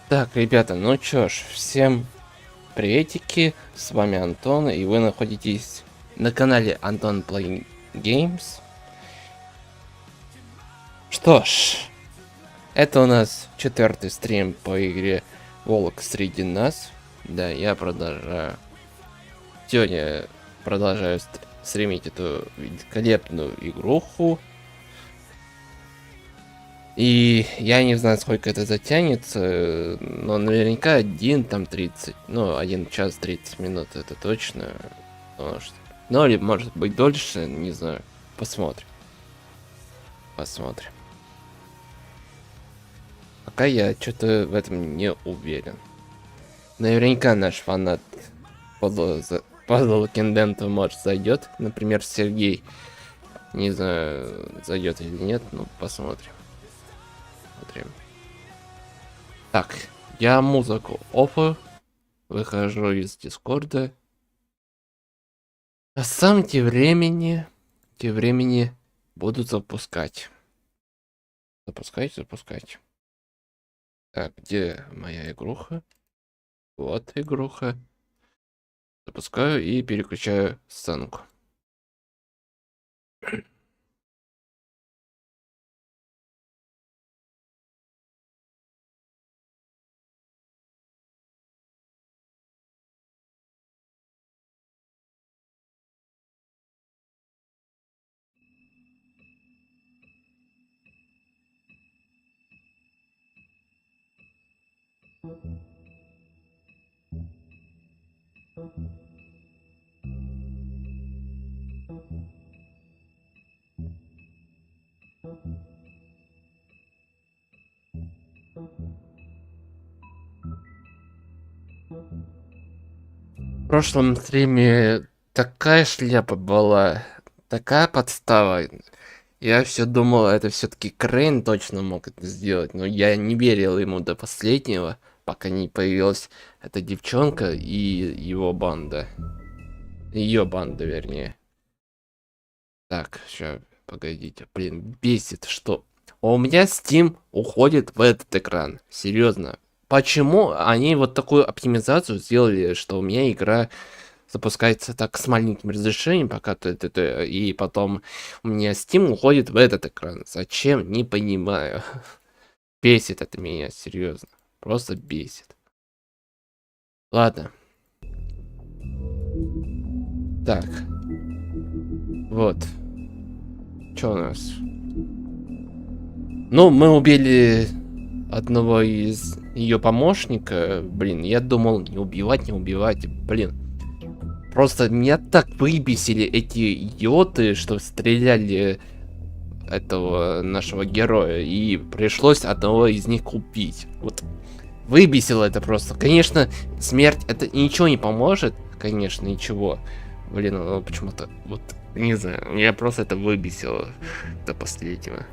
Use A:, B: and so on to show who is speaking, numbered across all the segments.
A: Так, ребята, ну чё ж, всем приветики, с вами Антон, и вы находитесь на канале Антон Play Games. Что ж, это у нас 4-й стрим по игре Волк среди нас. Да, я продолжаю. Сегодня продолжаю стримить эту великолепную игруху. И я не знаю, сколько это затянется, но наверняка 1 час 30 минут, это точно. Ну, или может быть дольше, не знаю. Посмотрим. Посмотрим. Пока я что-то в этом не уверен. Наверняка наш фанат Puzzle Кендента может зайдет. Например, Сергей. Не знаю, зайдет или нет, но посмотрим. Так, я музыку оффу, выхожу из Дискорда. А сам тем времени буду запускать. Запускать. Так, где моя игруха? Вот игруха. Запускаю и переключаю сценку. В прошлом стриме такая шляпа была, такая подстава. Я все думал, это все-таки Крейн точно мог это сделать, но я не верил ему до последнего, пока не появилась эта девчонка и его банда. Ее банда, вернее. Так, сейчас, погодите, блин, бесит, что... У меня Steam уходит в этот экран, серьезно. Почему они вот такую оптимизацию сделали, что у меня игра запускается так с маленьким разрешением, пока и потом у меня Steam уходит в этот экран. Зачем? Не понимаю. Бесит это меня, серьезно. Просто бесит. Ладно. Так. Вот. Что у нас? Ну, мы убили одного из ее помощника. Блин, я думал, не убивать. Блин. Просто меня так выбесили эти идиоты, что стреляли этого нашего героя. И пришлось одного из них убить. Вот. Выбесило это просто. Конечно, смерть это ничего не поможет. Конечно, ничего. Блин, ну почему-то, вот, не знаю, меня просто это выбесило до последнего.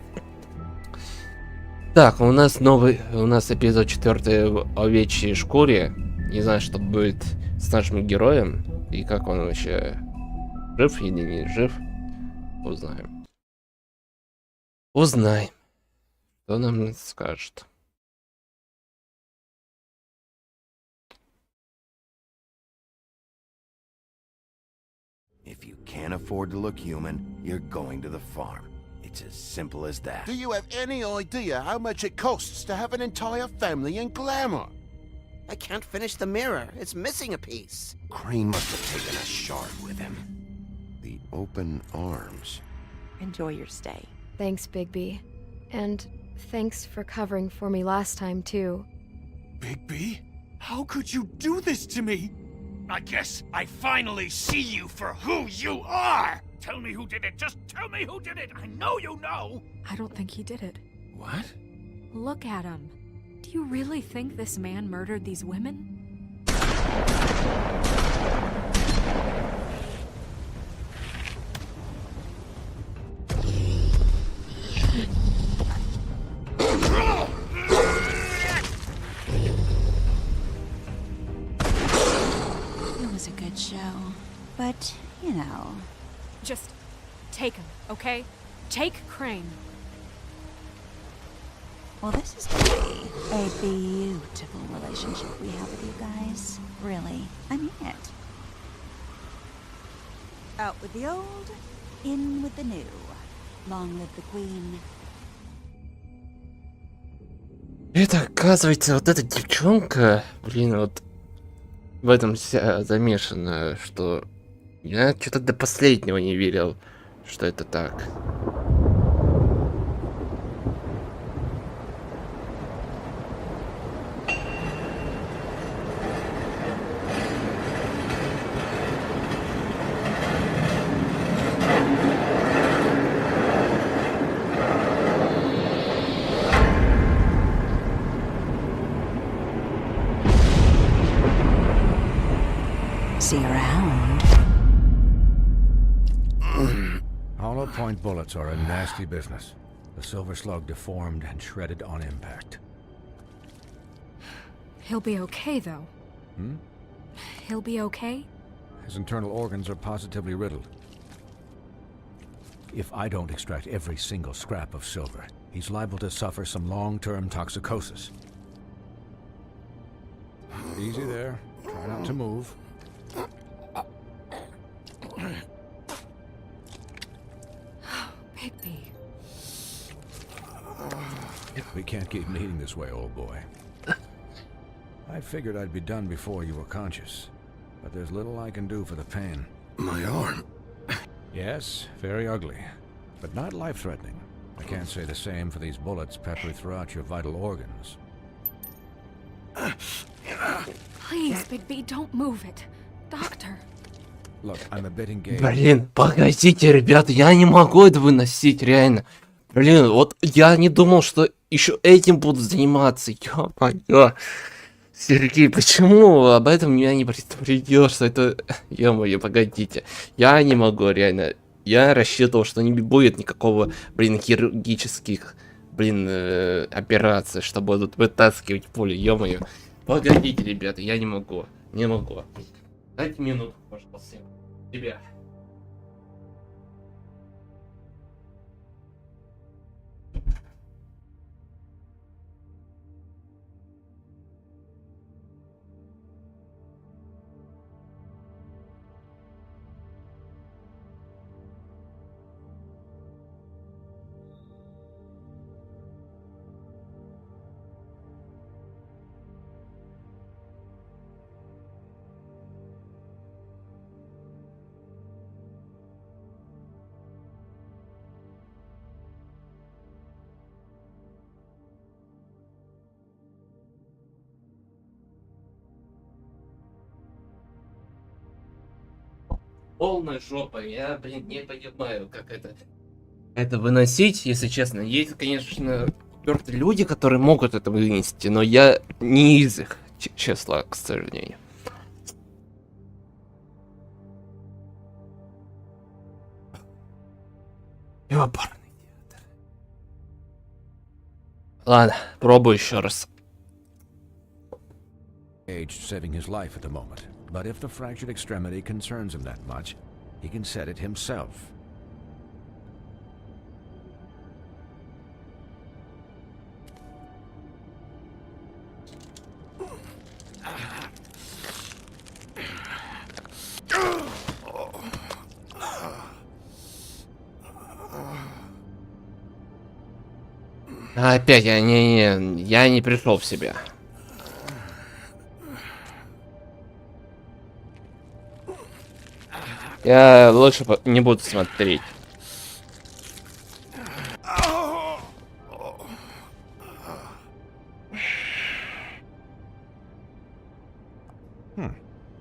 A: Так, у нас эпизод 4 в овечьей шкуре. Не знаю, что будет с нашим героем. И как он вообще, жив или не жив. Узнаем. Узнаем. Что нам скажет.
B: If you can't afford to look human, you're going to the farm. It's as simple as that.
C: Do you have any idea how much it costs to have an entire family in glamour?
D: I can't finish the mirror. It's missing a piece.
B: Crane must have taken a shard with him. The open arms.
E: Enjoy your stay.
F: Thanks, Bigby. And thanks for covering for me last time, too.
G: Bigby? How could you do this to me? I guess I finally see you for who you are! Tell me who did it! Just tell me who did it! I know you know!
E: I don't think he did it.
B: What?
E: Look at him. Do you really think this man murdered these women?
H: It was a good show, but, you know...
E: Just take him, okay? Take Crane.
H: Well, this is gonna be a beautiful relationship we have with you guys. Really, I mean it. Out with the old, in with the new. Long live the queen.
A: Это, оказывается, вот эта девчонка, блин, вот в этом вся замешана, что я что-то до последнего не верил, что это так.
H: See you around.
I: Hollow point bullets are a nasty business. The silver slug deformed and shredded on impact.
E: He'll be okay, though. He'll be okay?
I: His internal organs are positively riddled. If I don't extract every single scrap of silver, he's liable to suffer some long-term toxicosis. Easy there. Try not to move.
E: Bigby.
I: We can't keep meeting this way, old boy. I figured I'd be done before you were conscious, but there's little I can do for the pain.
B: My arm.
I: Yes, very ugly, but not life-threatening. I can't say the same for these bullets peppered throughout your vital organs.
E: Please, Bigby, don't move it. Doctor.
I: Look, I'm a bit engaged.
A: Блин, погодите, ребята, я не могу это выносить, реально. Блин, вот я не думал, что еще этим буду заниматься. Ё-моё. Сергей, почему об этом меня не предупредил, что это... Ё-моё, погодите. Я не могу, реально. Я рассчитывал, что не будет никакого, блин, хирургических, блин, операций, что будут вытаскивать пули. Ё-моё. Погодите, ребята, я не могу. Не могу. Дайте минутку, пожалуйста. Тебя. Полная жопа, я, блин, не понимаю, как это выносить, если честно. Есть, конечно, упертые люди, которые могут это вынести, но я не из их числа, к сожалению. Ёбарный театр. Ладно, пробую еще раз.
I: Aged saving his life at the moment. But if the fractured extremity concerns him that much, he can set it himself.
A: Опять я не пришел в себя. Я лучше не буду смотреть.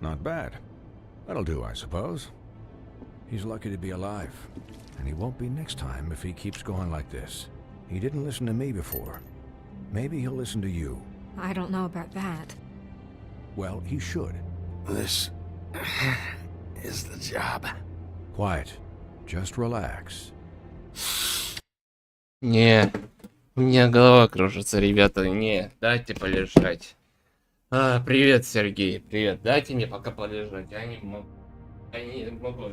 I: Not bad. That'll do, I suppose. He's lucky to be alive, and he won't be next time if he keeps going like this. He didn't listen to me before. Maybe he'll listen to you.
E: I don't know about that.
I: Well, he should.
B: This is the job.
I: Quiet. Just relax.
A: Не, у меня голова кружится, ребята. Не, дайте полежать. Привет, Сергей. Привет. Дайте мне пока полежать. Я не могу. Я не могу.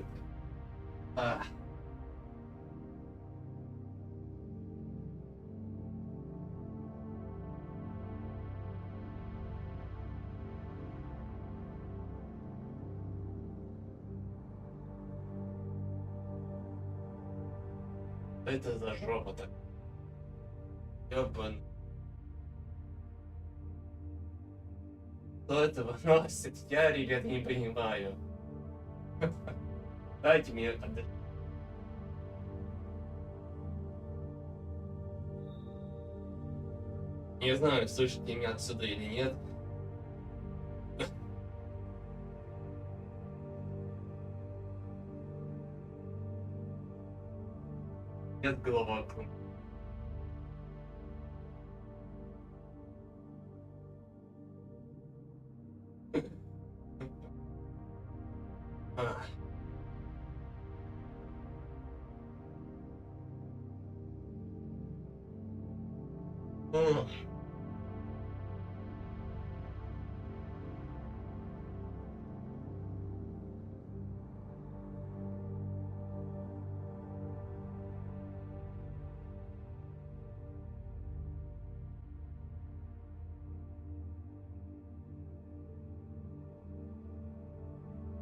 A: Это за жопа так. Ёбан. Кто это выносит? Я, ребят, не понимаю. Дайте мне отдать. Не знаю, слышите меня отсюда или нет. Нет, голова круг.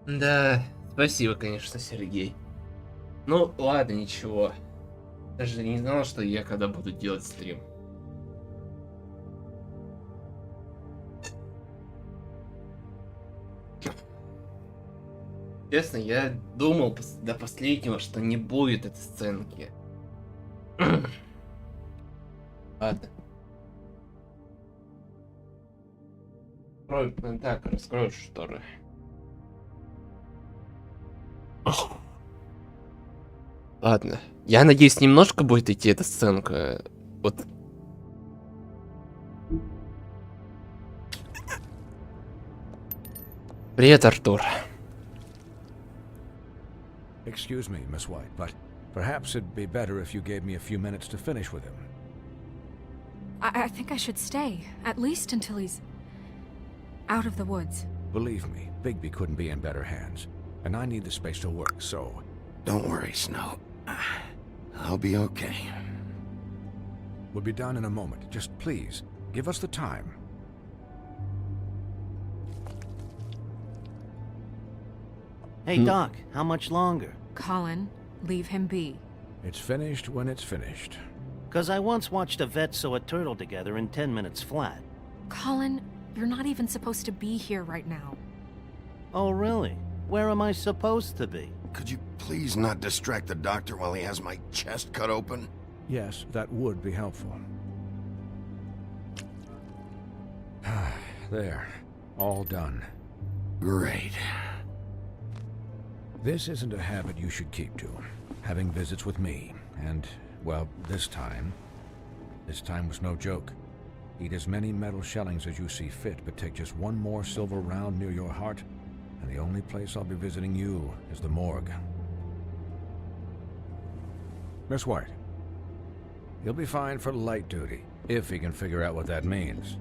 A: Да, спасибо, конечно, Сергей. Ну, ладно, ничего. Даже не знал, что я когда буду делать стрим. Честно, я думал до последнего, что не будет этой сценки. Ладно. Так, раскрою шторы. Ладно. Я надеюсь, немножко будет идти эта сценка. Вот. Привет, Артур.
I: Excuse me, Miss White, but perhaps it'd be better if you gave me a few minutes to finish with him.
E: I think I should stay, at least until he's out of the woods.
I: Believe me, Bigby couldn't be in better hands, and I need the space to work, so...
B: Don't worry, Snow. I'll be okay.
I: We'll be down in a moment. Just please, give us the time.
D: Hey, Doc, how much longer?
E: Colin, leave him be.
I: It's finished when it's finished.
D: 'Cause I once watched a vet sew a turtle together in 10 minutes flat.
E: Colin, you're not even supposed to be here right now.
D: Oh, really? Where am I supposed to be?
B: Could you please not distract the doctor while he has my chest cut open?
I: Yes, that would be helpful. There. All done.
B: Great.
I: This isn't a habit you should keep to. Having visits with me. And, well, this time was no joke. Eat as many metal shellings as you see fit, but take just one more silver round near your heart, and the only place I'll be visiting you is the morgue. Miss White, he'll be fine for light duty, if he can figure out what that means.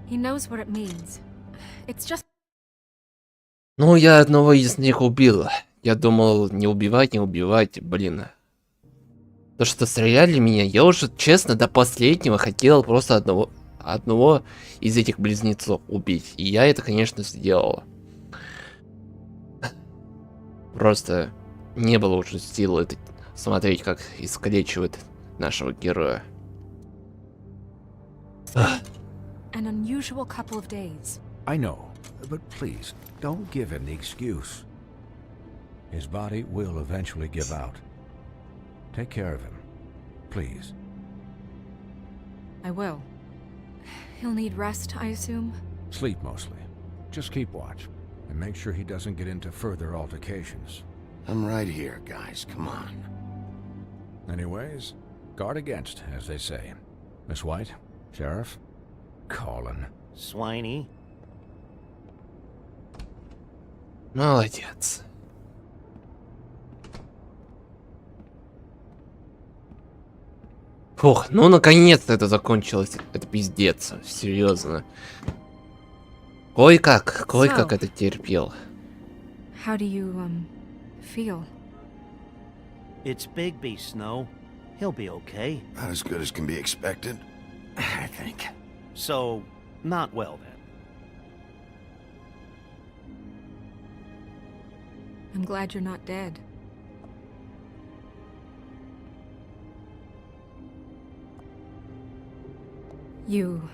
E: He knows what it means. It's just...
A: Ну, я одного из них убил. Я думал, не убивать, блин. То, что стреляли меня, я уже, честно, до последнего хотел просто одного из этих близнецов убить. И я это, конечно, сделал. Просто не было уже силы смотреть, как искалечивает нашего героя.
E: An unusual couple of days.
I: I know, but please, don't give him the excuse. His body will eventually give out. Take care of him, please.
E: I will. He'll need rest, I assume?
I: Sleep mostly. Just keep watch, and make sure he doesn't get into further altercations.
B: I'm right here, guys. Come on.
I: Anyways, guard against, as they say. Miss White, Sheriff, Colin.
D: Swiney.
A: Молодец. Фух, ну наконец-то это закончилось. Это пиздец, серьезно. Кое-как это терпел.
E: How do you, feel?
D: It's Bigby, Snow. He'll be okay.
B: Not as good as can be expected, I think.
D: So, not well then.
E: I'm glad you're not dead. You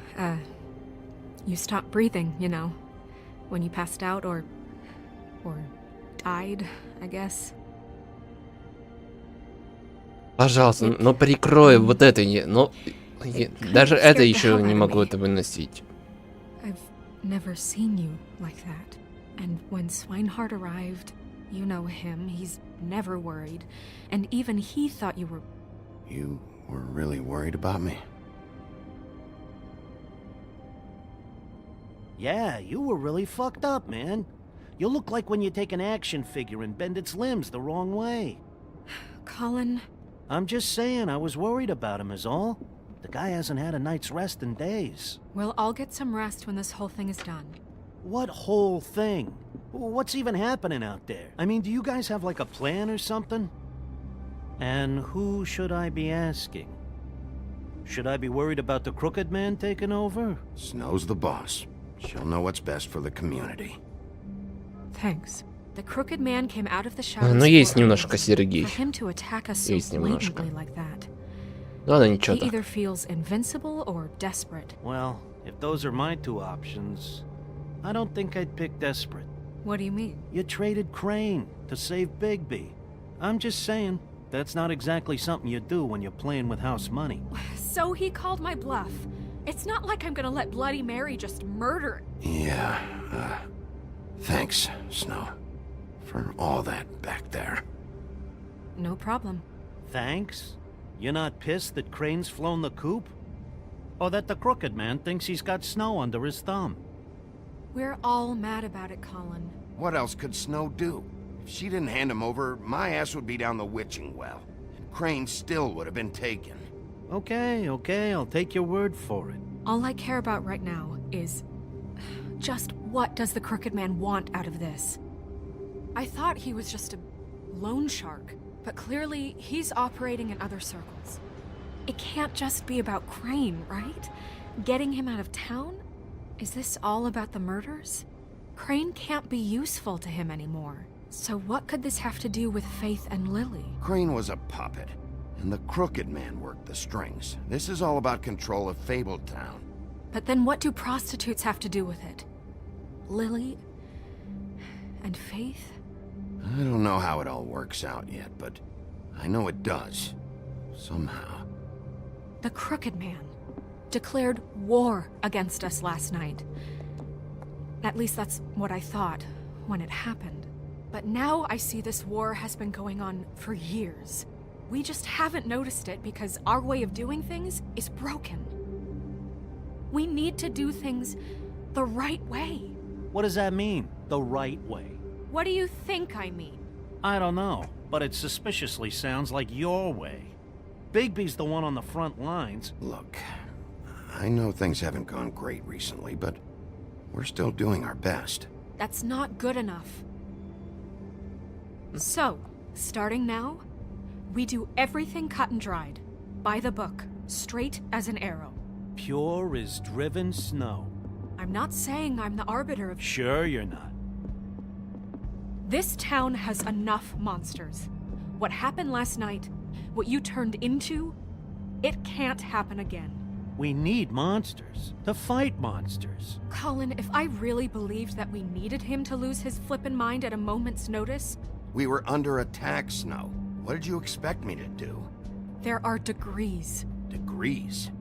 E: stopped breathing, you know, when you passed out or died, I guess.
A: Пожалуйста, но прикрой вот это, но даже это еще не могу это выносить.
E: I've never seen you like that. And when Swinehart arrived, you know him, he's never worried. And even he thought you were...
B: You were really worried about me?
J: Yeah, you were really fucked up, man. You look like when you take an action figure and bend its limbs the wrong way.
E: Colin...
J: I'm just saying, I was worried about him is all. The guy hasn't had a night's rest in days.
E: We'll all get some rest when this whole thing is done.
J: What whole thing? What's even happening out there? I mean, do you guys have like a plan or something? And who should I be asking? Should I be worried about the Crooked Man taking over?
B: Snow's the boss. She'll know what's best for the community.
E: Thanks. The Crooked Man came out of the shadows.
A: Ну есть немножко Сергей.
E: For him to attack us so
A: Есть немножко.
E: blatantly like that.
A: Ладно, ничего
E: He
A: так.
E: either feels invincible or desperate.
J: Well, if those are my two options, I don't think I'd pick desperate.
E: What do you mean?
J: You traded Crane to save Bigby. I'm just saying, that's not exactly something you do when you're playing with house money.
E: So he called my bluff. It's not like I'm gonna let Bloody Mary just murder...
B: Yeah, thanks, Snow, for all that back there.
E: No problem.
J: Thanks? You're not pissed that Crane's flown the coop? Or that the Crooked Man thinks he's got Snow under his thumb?
E: We're all mad about it, Colin.
B: What else could Snow do? If she didn't hand him over, my ass would be down the witching well. And Crane still would have been taken.
J: Okay, I'll take your word for it.
E: All I care about right now is... just what does the Crooked Man want out of this? I thought he was just a loan shark, but clearly he's operating in other circles. It can't just be about Crane, right? Getting him out of town? Is this all about the murders? Crane can't be useful to him anymore. So what could this have to do with Faith and Lily?
B: Crane was a puppet, and the Crooked Man worked the strings. This is all about control of Fabletown.
E: But then what do prostitutes have to do with it? Lily? And Faith?
B: I don't know how it all works out yet, but I know it does. Somehow.
E: The Crooked Man declared war against us last night. At least that's what I thought when it happened. But now I see this war has been going on for years. We just haven't noticed it because our way of doing things is broken. We need to do things the right way.
J: What does that mean, the right way?
E: What do you think I mean?
J: I don't know, but it suspiciously sounds like your way. Bigby's the one on the front lines.
B: Look, I know things haven't gone great recently, but we're still doing our best.
E: That's not good enough. So, starting now, we do everything cut and dried. By the book, straight as an arrow.
J: Pure as driven snow.
E: I'm not saying I'm the arbiter of...
J: Sure you're not.
E: This town has enough monsters. What happened last night, what you turned into, it can't happen again.
J: We need monsters. To fight monsters.
E: Colin, if I really believed that we needed him to lose his flippin' mind at a moment's notice...
B: We were under attack, Snow. What did you expect me to do?
E: There are degrees.
B: Degrees?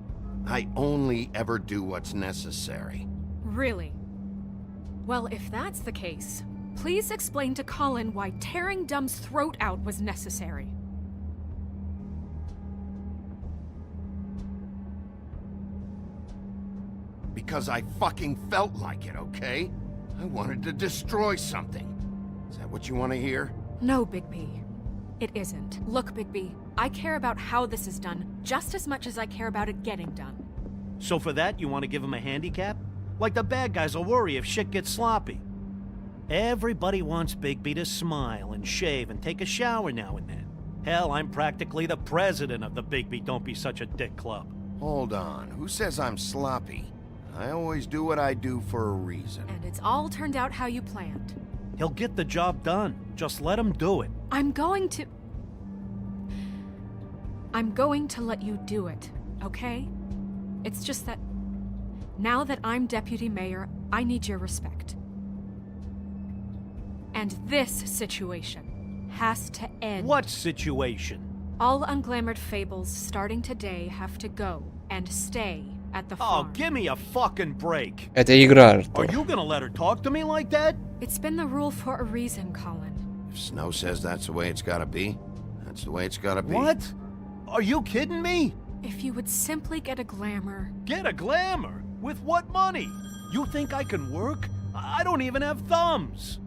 B: I only ever do what's necessary.
E: Really? Well, if that's the case, please explain to Colin why tearing Dumb's throat out was necessary.
B: Because I fucking felt like it, okay? I wanted to destroy something. Is that what you want to hear?
E: No, Bigby. It isn't. Look, Bigby, I care about how this is done just as much as I care about it getting done.
J: So for that, you want to give him a handicap? Like the bad guys will worry if shit gets sloppy. Everybody wants Bigby to smile and shave and take a shower now and then. Hell, I'm practically the president of the Bigby Don't Be Such a Dick Club.
B: Hold on. Who says I'm sloppy? I always do what I do for a reason.
E: And it's all turned out how you planned.
J: He'll get the job done. Just let him do it.
E: I'm going to let you do it, okay? It's just that Now that I'm deputy mayor, I need your respect. And this situation has to end.
J: What situation?
E: All unglamored fables starting today have to go and stay at the
J: Oh,
E: farm.
J: give me a fucking break.
A: Это игра, Артур.
J: Are you gonna let her talk to me like that?
E: It's been the rule for a reason, Colin.
B: If Snow says that's the way it's gotta be, that's the way it's gotta be.
J: What? Are you kidding me?
E: If you would simply get a glamour.
J: Get a glamour? With what money? You think I can work? I don't even have thumbs.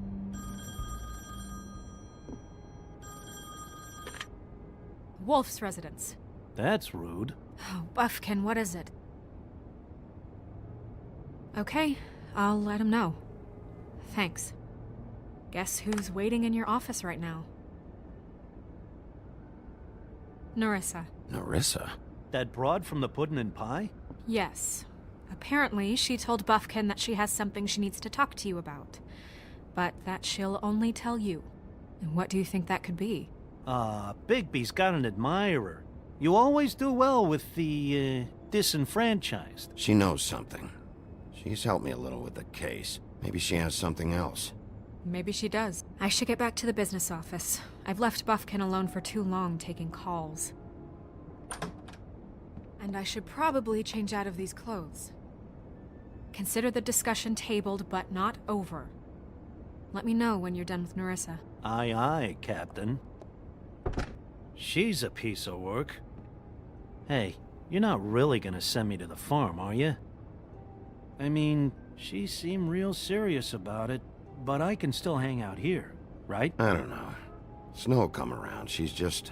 E: Wolf's residence.
J: That's rude.
E: Oh, Buffkin, what is it? Okay, I'll let him know. Thanks. Guess who's waiting in your office right now? Nerissa.
B: Nerissa?
J: That broad from the puddin' and pie?
E: Yes. Apparently, she told Buffkin that she has something she needs to talk to you about. But that she'll only tell you. And what do you think that could be?
J: Bigby's got an admirer. You always do well with the, disenfranchised.
B: She knows something. She's helped me a little with the case. Maybe she has something else.
E: Maybe she does. I should get back to the business office. I've left Buffkin alone for too long taking calls. And I should probably change out of these clothes. Consider the discussion tabled, but not over. Let me know when you're done with Nerissa.
J: Aye, aye, Captain. She's a piece of work. Hey, you're not really gonna send me to the farm, are you? I mean, she seemed real serious about it, but I can still hang out here, right?
B: I don't know. Snow will come around. She's just...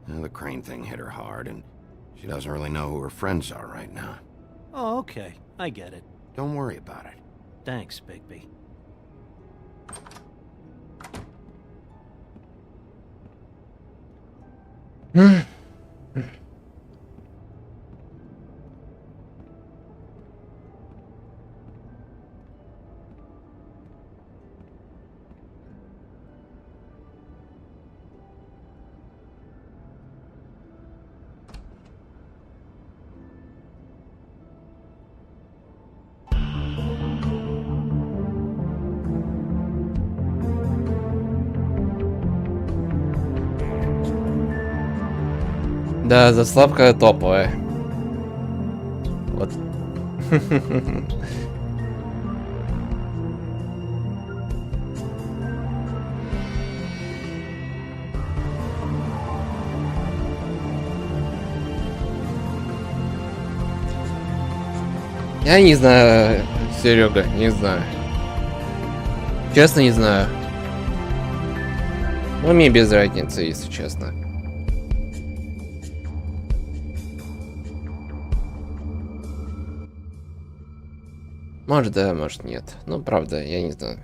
B: the Crane thing hit her hard, and she doesn't really know who her friends are right now.
J: Oh, okay. I get it.
B: Don't worry about it.
J: Thanks, Bigby.
A: Да, заставка топовая. Вот. Я не знаю, Серега, не знаю. Честно, не знаю. Ну, мне без разницы, если честно. Может да, может нет. Ну, правда, я не знаю.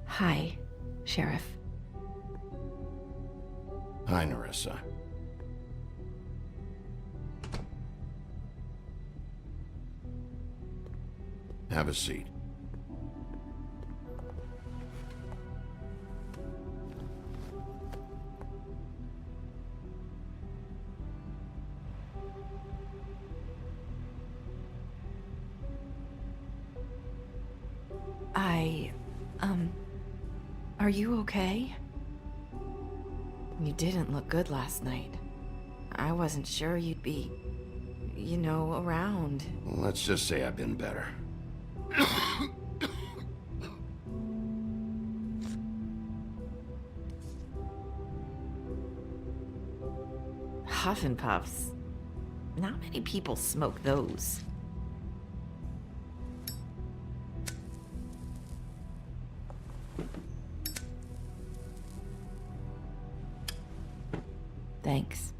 F: Hi, Sheriff.
B: Hi, Nerissa. Have a seat.
F: Are you okay? You didn't look good last night. I wasn't sure you'd be, you know, around.
B: Well, let's just say I've been better.
K: Huff and puffs. Not many people smoke those.
F: Thanks.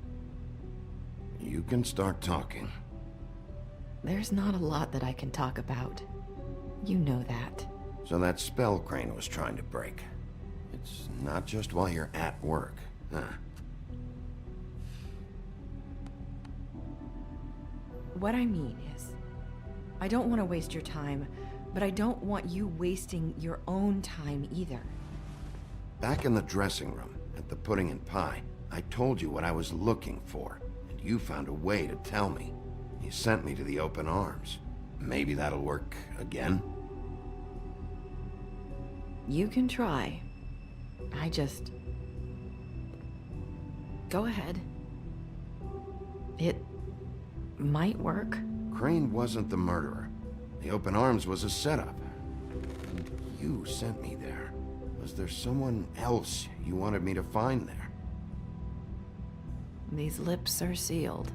B: You can start talking.
F: There's not a lot that I can talk about. You know that.
B: So that spell Crane was trying to break. It's not just while you're at work, huh?
K: What I mean is, I don't want to waste your time, but I don't want you wasting your own time either.
B: Back in the dressing room, at the pudding and pie, I told you what I was looking for, and you found a way to tell me. You sent me to the open arms. Maybe that'll work again?
F: You can try. I just... Go ahead. It might work.
B: Crane wasn't the murderer. The open arms was a setup. And you sent me there. Was there someone else you wanted me to find there?
F: These lips are sealed.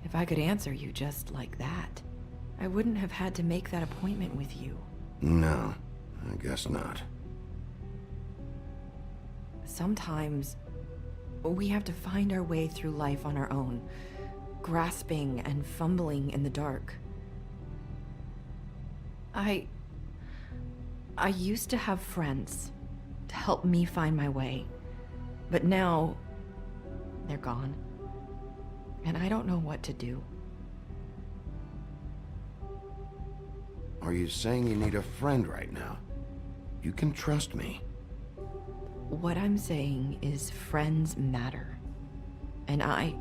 F: If I could answer you just like that, I wouldn't have had to make that appointment with you.
B: No, I guess not.
F: Sometimes we have to find our way through life on our own, grasping and fumbling in the dark. I used to have friends to help me find my way, but now they're gone, and I don't know what to do.
B: Are you saying you need a friend right now? You can trust me.
F: What I'm saying is friends matter, and I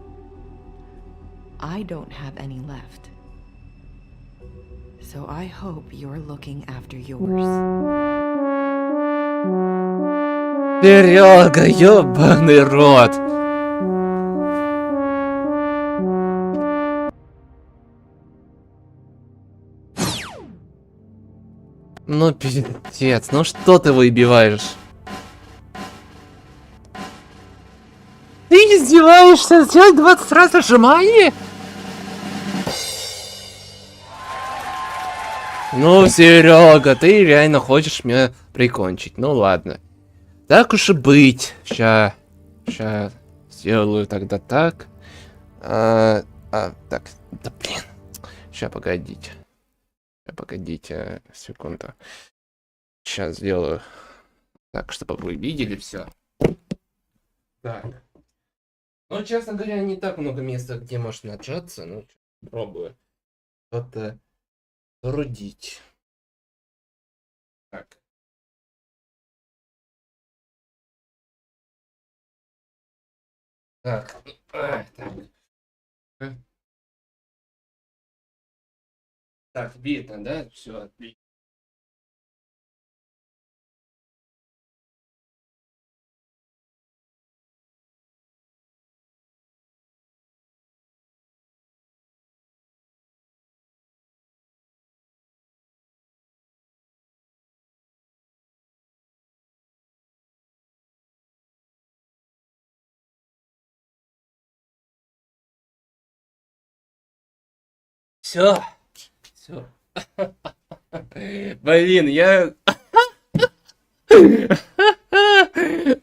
F: don't have any left. So I hope you're looking after yours.
A: Серега, ёбаный рот. Ну пиздец, ну что ты выбиваешь? Ты издеваешься? Сделать 20 раз нажимание? Ну, Серега, ты реально хочешь меня прикончить. Ну ладно. Так уж и быть. Ща сделаю тогда так. Так, да блин. Ща, погодите. Погодите секунду. Сейчас сделаю так, чтобы вы видели все. Так. Ну, честно говоря, не так много места, где можно отжаться. Ну, пробую что-то соорудить. Так. Так. Так. Так, видно, да? Все, отлично. Все. Все. Блин, я...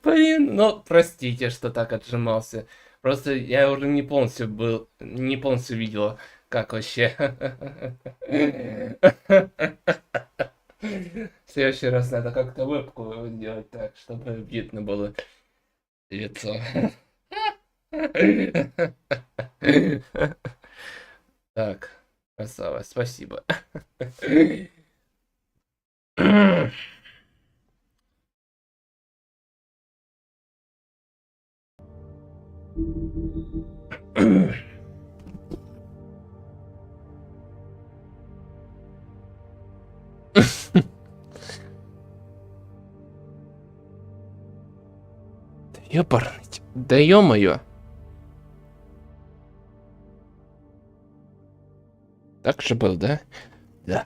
A: Блин, ну, простите, что так отжимался. Просто я уже не полностью видел, как вообще. В следующий раз надо как-то вебку сделать так, чтобы видно было лицо. Так. Красава, спасибо. Ёпарнуть. Да ё-моё. Так же был, да? Да.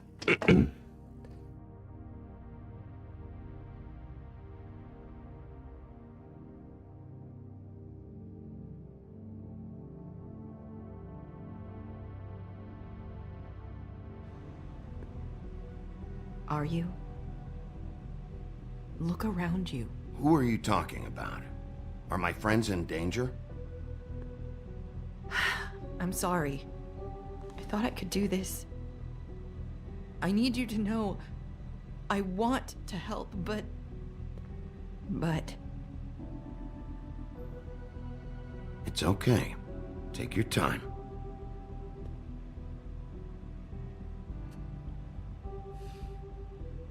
F: Are you? Look around you.
B: Who are you talking about? Are my friends in danger?
F: I'm sorry. I thought I could do this. I need you to know I want to help, but...
B: It's okay. Take your time.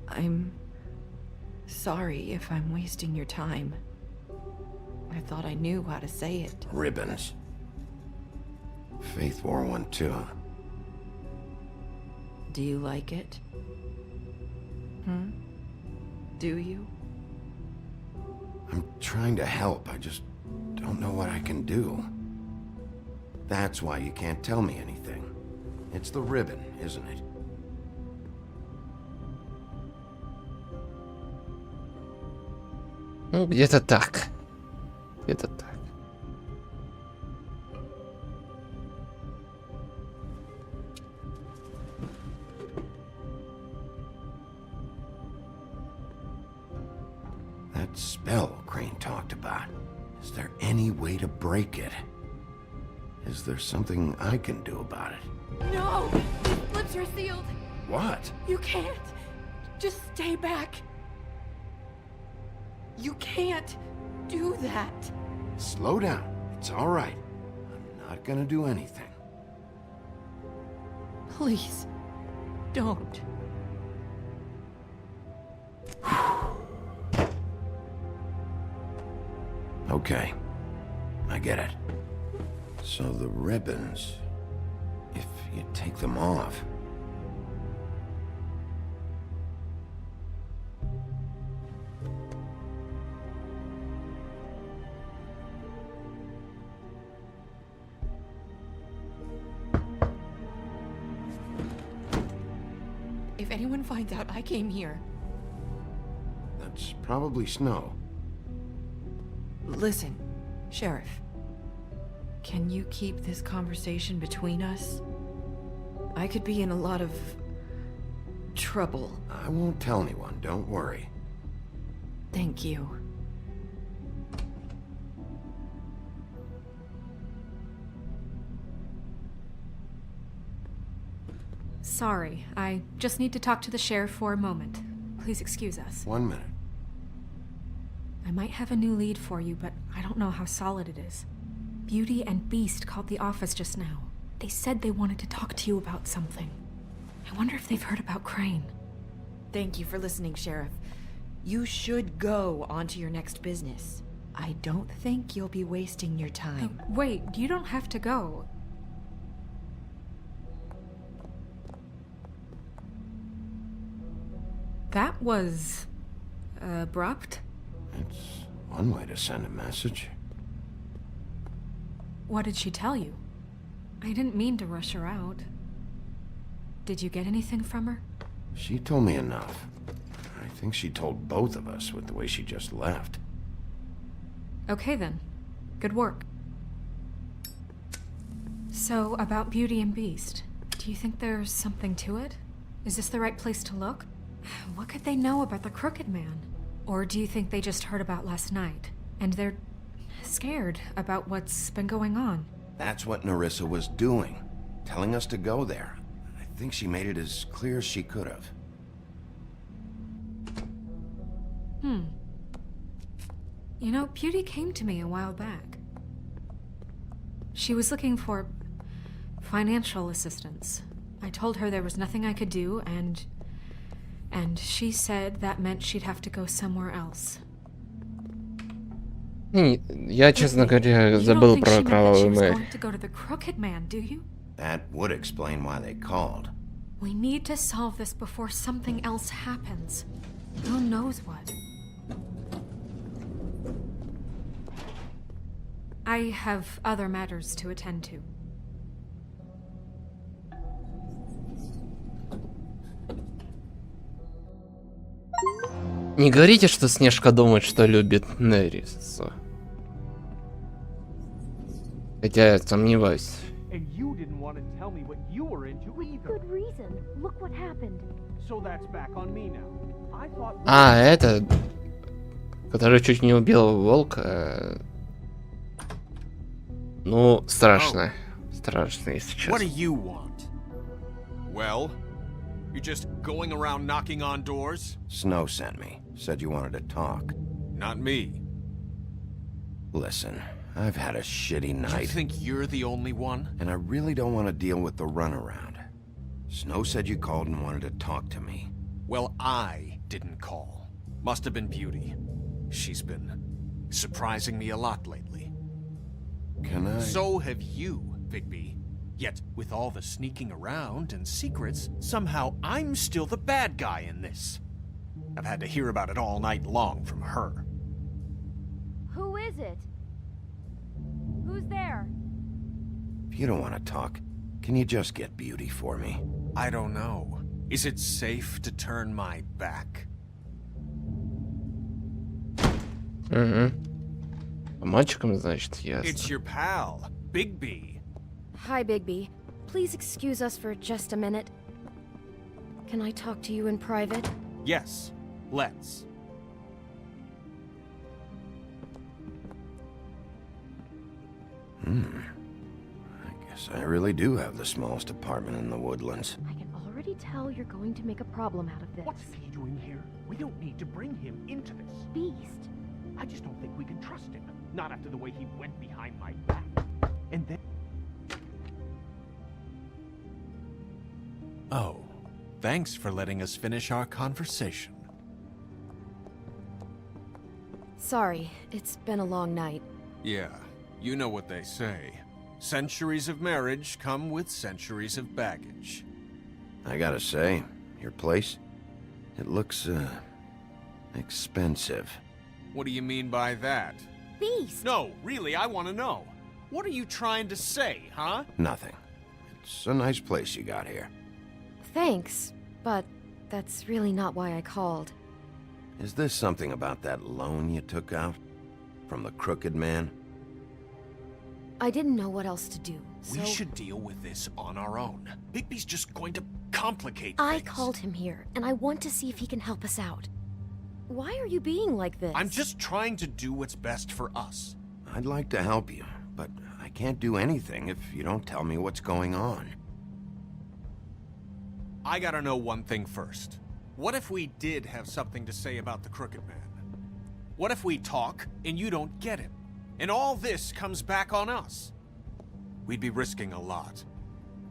F: I'm sorry if I'm wasting your time. I thought I knew how to say it.
B: Ribbons. Faith wore one too.
F: Do you like it? Do you?
B: I'm trying to help, I just don't know what I can do. That's why you can't tell me anything. It's the ribbon, isn't it?
A: Ну, где-то так. Где-то так.
B: That spell Crane talked about. Is there any way to break it? Is there something I can do about it?
E: No! These lips are sealed!
B: What?
E: You can't! Just stay back!
F: You can't do that.
B: Slow down. It's all right. I'm not gonna do anything.
F: Please, don't.
B: Okay. I get it. So the ribbons, if you take them off...
F: If anyone finds out I came here...
B: That's probably Snow.
F: Listen, Sheriff. Can you keep this conversation between us? I could be in a lot of... trouble.
B: I won't tell anyone, don't worry.
F: Thank you.
E: Sorry, I just need to talk to the sheriff for a moment. Please excuse us.
B: 1 minute.
E: I might have a new lead for you, but I don't know how solid it is. Beauty and Beast called the office just now. They said they wanted to talk to you about something. I wonder if they've heard about Crane.
F: Thank you for listening, Sheriff. You should go on to your next business. I don't think you'll be wasting your time.
E: Wait, you don't have to go. That was... abrupt?
B: It's one way to send a message.
E: What did she tell you? I didn't mean to rush her out. Did you get anything from her?
B: She told me enough. I think she told both of us with the way she just left.
E: Okay then. Good work. So, about Beauty and Beast, do you think there's something to it? Is this the right place to look? What could they know about the Crooked Man? Or do you think they just heard about last night, and they're scared about what's been going on?
B: That's what Nerissa was doing, telling us to go there. I think she made it as clear as she could have.
E: You know, Beauty came to me a while back. She was looking for financial assistance. I told her there was nothing I could do, and she said that meant she'd have to go somewhere else.
A: Я, честно говоря, забыл про кровавый мэр.
E: To go to the Crooked Man, do you?
B: That would explain why they called.
E: We need to solve this before something else happens. Who knows what? I have other matters to attend to.
A: Не говорите, что Снежка думает, что любит Нерису. Хотя я сомневаюсь.
L: And you didn't want to tell me what you were into either.
M: Good reason. Look what happened.
L: So that's back on me now. I thought.
A: А, это, который чуть не убил волка. Ну, страшно. Страшно, если честно.
G: What do you want? Well, you're just going around knocking on doors?
B: Snow sent me. Said you wanted to talk.
G: Not me.
B: Listen, I've had a shitty night.
G: You think you're the only one?
B: And I really don't want to deal with the runaround. Snow said you called and wanted to talk to me.
G: Well, I didn't call. Must have been Beauty. She's been surprising me a lot lately.
B: Can I?
G: So have you, Bigby. Yet, with all the sneaking around and secrets, somehow I'm still the bad guy in this. I've had to hear about it all night long from her.
M: Who is it? Who's there?
B: If you don't want to talk, can you just get Beauty for me?
G: I don't know. Is it safe to turn my back?
A: По мальчикам, значит, ясно.
G: It's your pal, Bigby.
M: Hi, Bigby. Please excuse us for just a minute. Can I talk to you in private?
G: Yes, let's.
B: I guess I really do have the smallest apartment in the woodlands.
M: I can already tell you're going to make a problem out of this.
L: What's he doing here? We don't need to bring him into this.
M: Beast.
L: I just don't think we can trust him. Not after the way he went behind my back. And then...
G: Oh, thanks for letting us finish our conversation.
M: Sorry, it's been a long night.
G: Yeah, you know what they say. Centuries of marriage come with centuries of baggage.
B: I gotta say, your place, it looks, expensive.
G: What do you mean by that?
M: Beast!
G: No, really, I want to know. What are you trying to say, huh?
B: Nothing. It's a nice place you got here.
M: Thanks, but that's really not why I called.
B: Is this something about that loan you took out? From the crooked man?
M: I didn't know what else to do, so...
G: We should deal with this on our own. Bigby's just going to complicate
M: I
G: things.
M: called him here, and I want to see if he can help us out. Why are you being like this?
G: I'm just trying to do what's best for us.
B: I'd like to help you, but I can't do anything if you don't tell me what's going on.
G: I gotta know one thing first. What if we did have something to say about the Crooked Man? What if we talk and you don't get him? And all this comes back on us? We'd be risking a lot.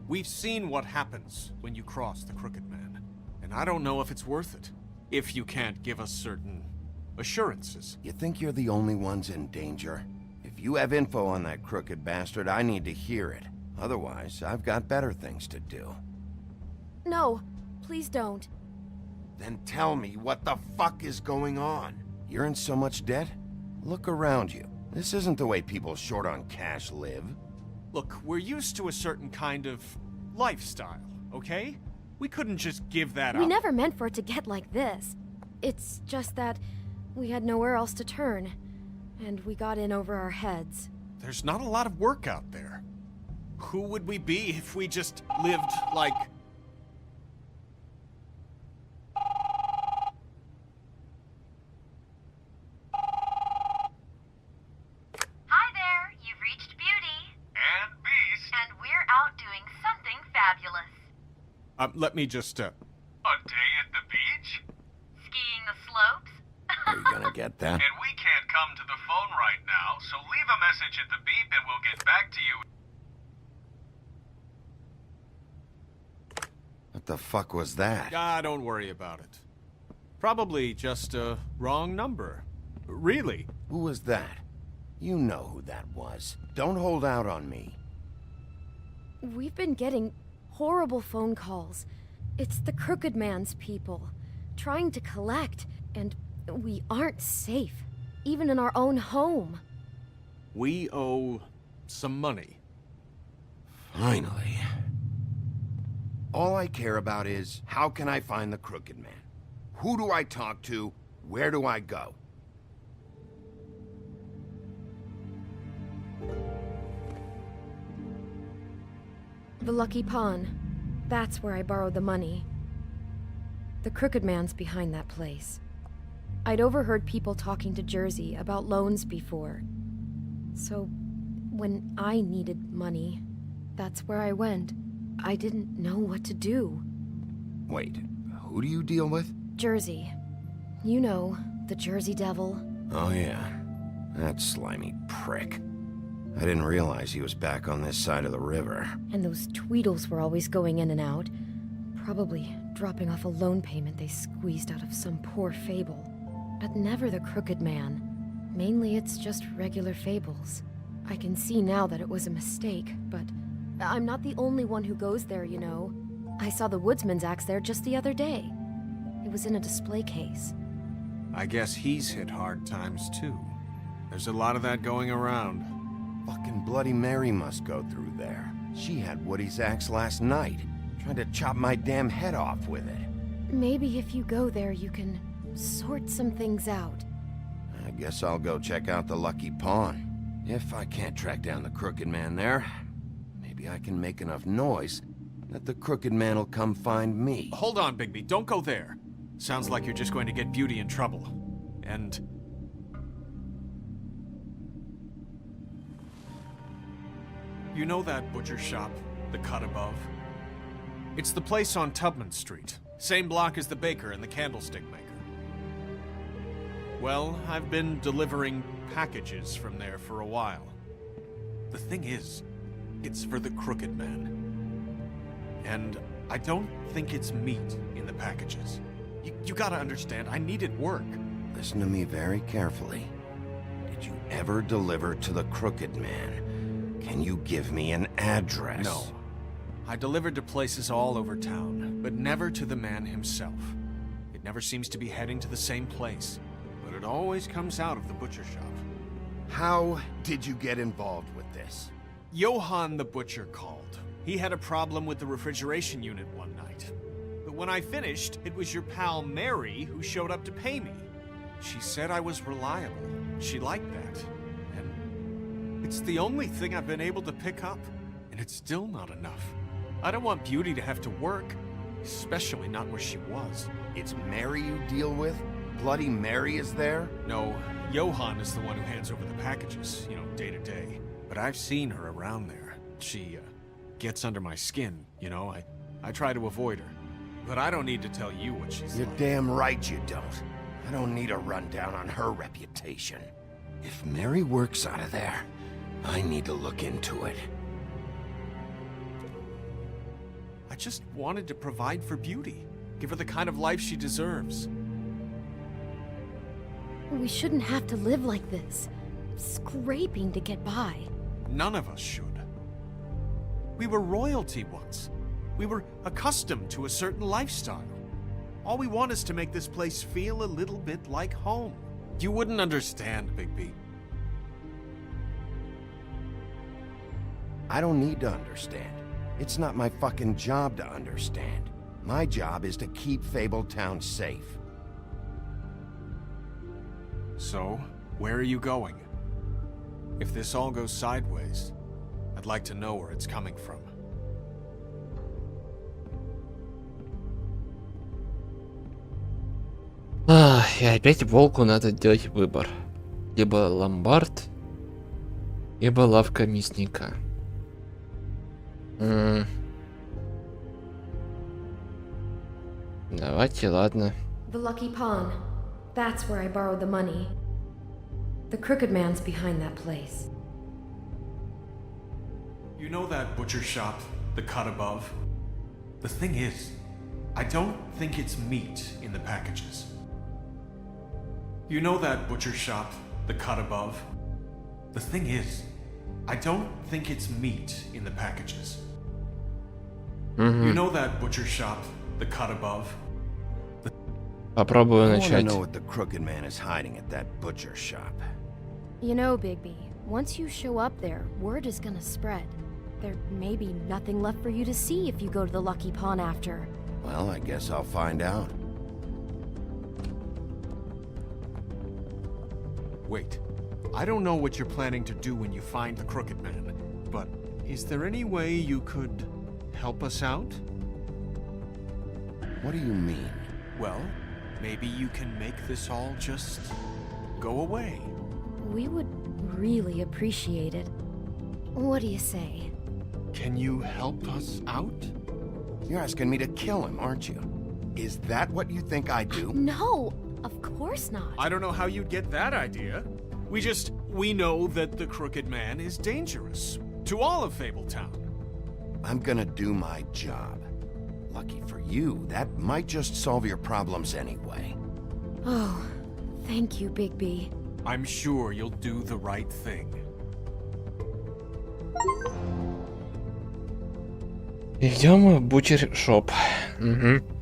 G: We've seen what happens when you cross the Crooked Man, and I don't know if it's worth it. If you can't give us certain assurances.
B: You think you're the only ones in danger? If you have info on that crooked bastard, I need to hear it. Otherwise, I've got better things to do.
M: No, please don't.
B: Then tell me what the fuck is going on? You're in so much debt? Look around you. This isn't the way people short on cash live.
G: Look, we're used to a certain kind of lifestyle, okay? We couldn't just give that up.
M: We never meant for it to get like this. It's just that we had nowhere else to turn, and we got in over our heads.
G: There's not a lot of work out there. Who would we be if we just lived like...
N: Hi there, you've reached Beauty. And Beast. And we're out doing something fabulous.
G: Let me just,
N: A day at the beach? Skiing the slopes?
B: Are you gonna get that?
N: And we can't come to the phone right now, so leave a message at the beep and we'll get back to you.
B: What the fuck was that?
G: Ah, don't worry about it. Probably just a wrong number. Really?
B: Who was that? You know who that was. Don't hold out on me.
M: We've been getting horrible phone calls. It's the Crooked Man's people, trying to collect, and we aren't safe, even in our own home.
G: We owe some money.
B: Finally. All I care about is, how can I find the Crooked Man? Who do I talk to? Where do I go?
M: The Lucky Pawn. That's where I borrowed the money. The Crooked Man's behind that place. I'd overheard people talking to Jersey about loans before. So, when I needed money, that's where I went. I didn't know what to do.
B: Wait, who do you deal with?
M: Jersey. You know, the Jersey Devil.
B: Oh yeah, that slimy prick. I didn't realize he was back on this side of the river.
M: And those Tweedles were always going in and out. Probably dropping off a loan payment they squeezed out of some poor fable. But never the Crooked Man. Mainly it's just regular fables. I can see now that it was a mistake, but I'm not the only one who goes there, you know. I saw the woodsman's axe there just the other day. It was in a display case.
G: I guess he's hit hard times too. There's a lot of that going around.
B: Fucking Bloody Mary must go through there. She had Woody's axe last night. Tried to chop my damn head off with it.
M: Maybe if you go there, you can sort some things out.
B: I guess I'll go check out the Lucky Pawn. If I can't track down the Crooked Man there, maybe I can make enough noise that the Crooked Man will come find me.
G: Hold on, Bigby. Don't go there. Sounds like you're just going to get Beauty in trouble. And... you know that butcher shop, the cut above? It's the place on Tubman Street. Same block as the baker and the candlestick maker. Well, I've been delivering packages from there for a while. The thing is, it's for the Crooked Man. And I don't think it's meat in the packages. You gotta understand, I needed work.
B: Listen to me very carefully. Did you ever deliver to the Crooked Man? Can you give me an address?
G: No. I delivered to places all over town, but never to the man himself. It never seems to be heading to the same place, but it always comes out of the butcher shop.
B: How did you get involved with this?
G: Johann the butcher called. He had a problem with the refrigeration unit one night. But when I finished, it was your pal Mary who showed up to pay me. She said I was reliable. She liked that. And it's the only thing I've been able to pick up, and it's still not enough. I don't want Beauty to have to work, especially not where she was.
B: It's Mary you deal with? Bloody Mary is there?
G: No, Johann is the one who hands over the packages, you know, day to day. But I've seen her around there. She, gets under my skin, you know. I try to avoid her. But I don't need to tell you what she's
B: You're
G: like.
B: damn right you don't. I don't need a rundown on her reputation. If Mary works out of there, I need to look into it.
G: I just wanted to provide for Beauty. Give her the kind of life she deserves.
M: We shouldn't have to live like this, scraping to get by.
G: None of us should. We were royalty once. We were accustomed to a certain lifestyle. All we want is to make this place feel a little bit like home. You wouldn't understand, Bigby.
B: I don't need to understand. It's not my fucking job to understand. My job is to keep Fabletown safe.
G: So, where are you going? If this all goes sideways, I'd like to know where it's coming from.
A: И опять волку надо делать выбор. Либо ломбард, либо лавка мясника. Давайте, ладно.
M: The Lucky Pawn. That's where I borrowed the money. The Crooked Man's behind that place.
G: You know that butcher shop, the cut above? The thing is, I don't think it's meat in the packages. You know that butcher shop, the cut above? The thing is, I don't think it's meat in the packages. You know that butcher shop, the cut above?
A: Попробую
B: I want to
A: начать.
B: know what the Crooked Man is hiding at that butcher shop.
M: You know, Bigby, once you show up there, word is gonna spread. There may be nothing left for you to see if you go to the Lucky Pawn after.
B: Well, I guess I'll find out.
G: Wait, I don't know what you're planning to do when you find the Crooked Man, but is there any way you could help us out?
B: What do you mean?
G: Well, maybe you can make this all just go away.
M: We would really appreciate it. What do you say?
G: Can you help us out?
B: You're asking me to kill him, aren't you? Is that what you think I do?
M: No, of course not.
G: I don't know how you'd get that idea. We know that the Crooked Man is dangerous to all of Fabletown.
B: I'm gonna do my job. Lucky for you, that might just solve your problems anyway.
M: Oh, thank you, Bigby.
G: I'm sure you'll do the right thing.
A: Идем в бутер-шоп. Угу.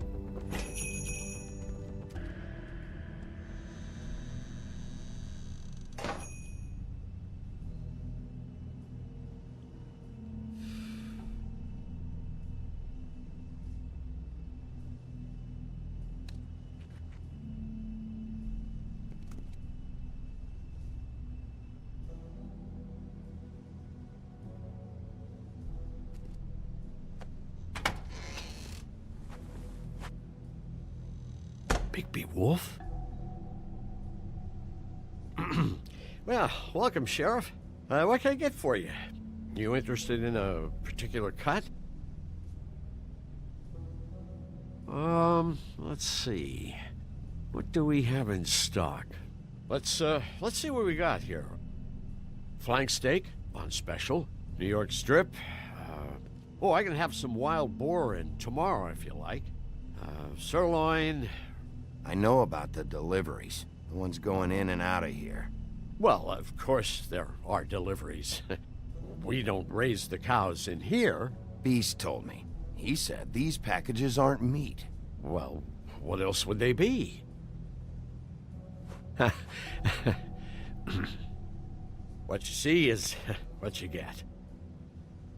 O: Bigby Wolf? Well, welcome, Sheriff. What can I get for you? You interested in a particular cut? Let's see. What do we have in stock? Let's see what we got here. Flank steak on special. New York strip. Oh, I can have some wild boar in tomorrow if you like. Sirloin.
B: I know about the deliveries. The ones going in and out of here.
O: Well, of course there are deliveries. We don't raise the cows in here.
B: Beast told me. He said these packages aren't meat.
O: Well, what else would they be? What you see is what you get.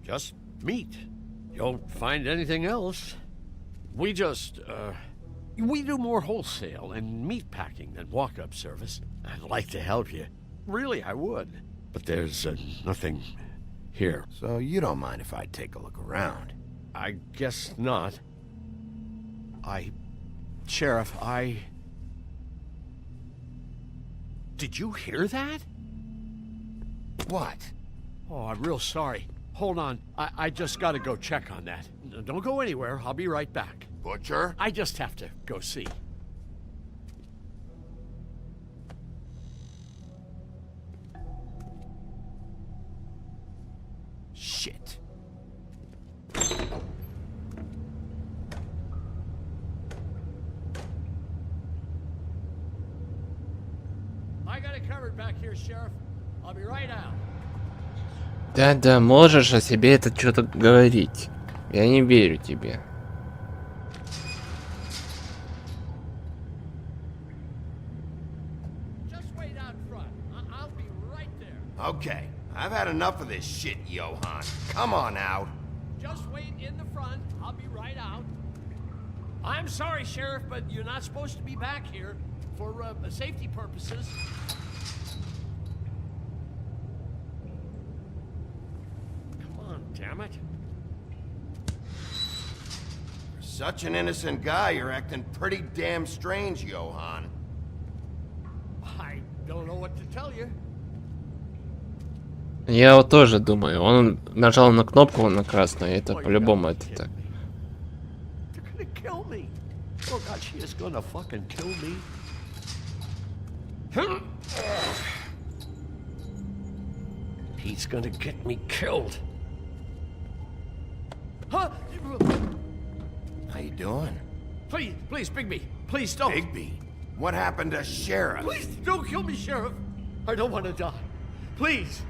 O: Just meat. You don't find anything else. We just, we do more wholesale and meat packing than walk-up service. I'd like to help you. Really, I would. But there's nothing here.
B: So you don't mind if I take a look around?
O: I guess not. Sheriff, Did you hear that?
B: What?
O: Oh, I'm real sorry. Hold on. I just gotta go check on that. Don't go anywhere. I'll be right back.
B: Butcher?
O: I just have to go see.
B: Shit.
O: I got it covered back here, Sheriff. I'll be right out.
A: Да, можешь о себе это что-то говорить. Я не верю тебе.
B: Okay, I've had enough of this shit, Johan. Come on out.
O: Just wait in the front. I'll be right out. I'm sorry, Sheriff, but you're not supposed to be back here for safety purposes. Come on, damn it.
B: For such an innocent guy, you're acting pretty damn strange, Johan.
O: I don't know what to tell you.
A: Я вот тоже думаю, он нажал на кнопку на красную, и это по-любому это так.
O: Oh God, she is gonna fucking kill me. He's gonna get me killed. Huh?
B: How you doing?
O: Please, Bigby. Please don't.
B: Bigby? What happened to Sheriff?
O: Please don't kill me, Sheriff. I don't want to die. Please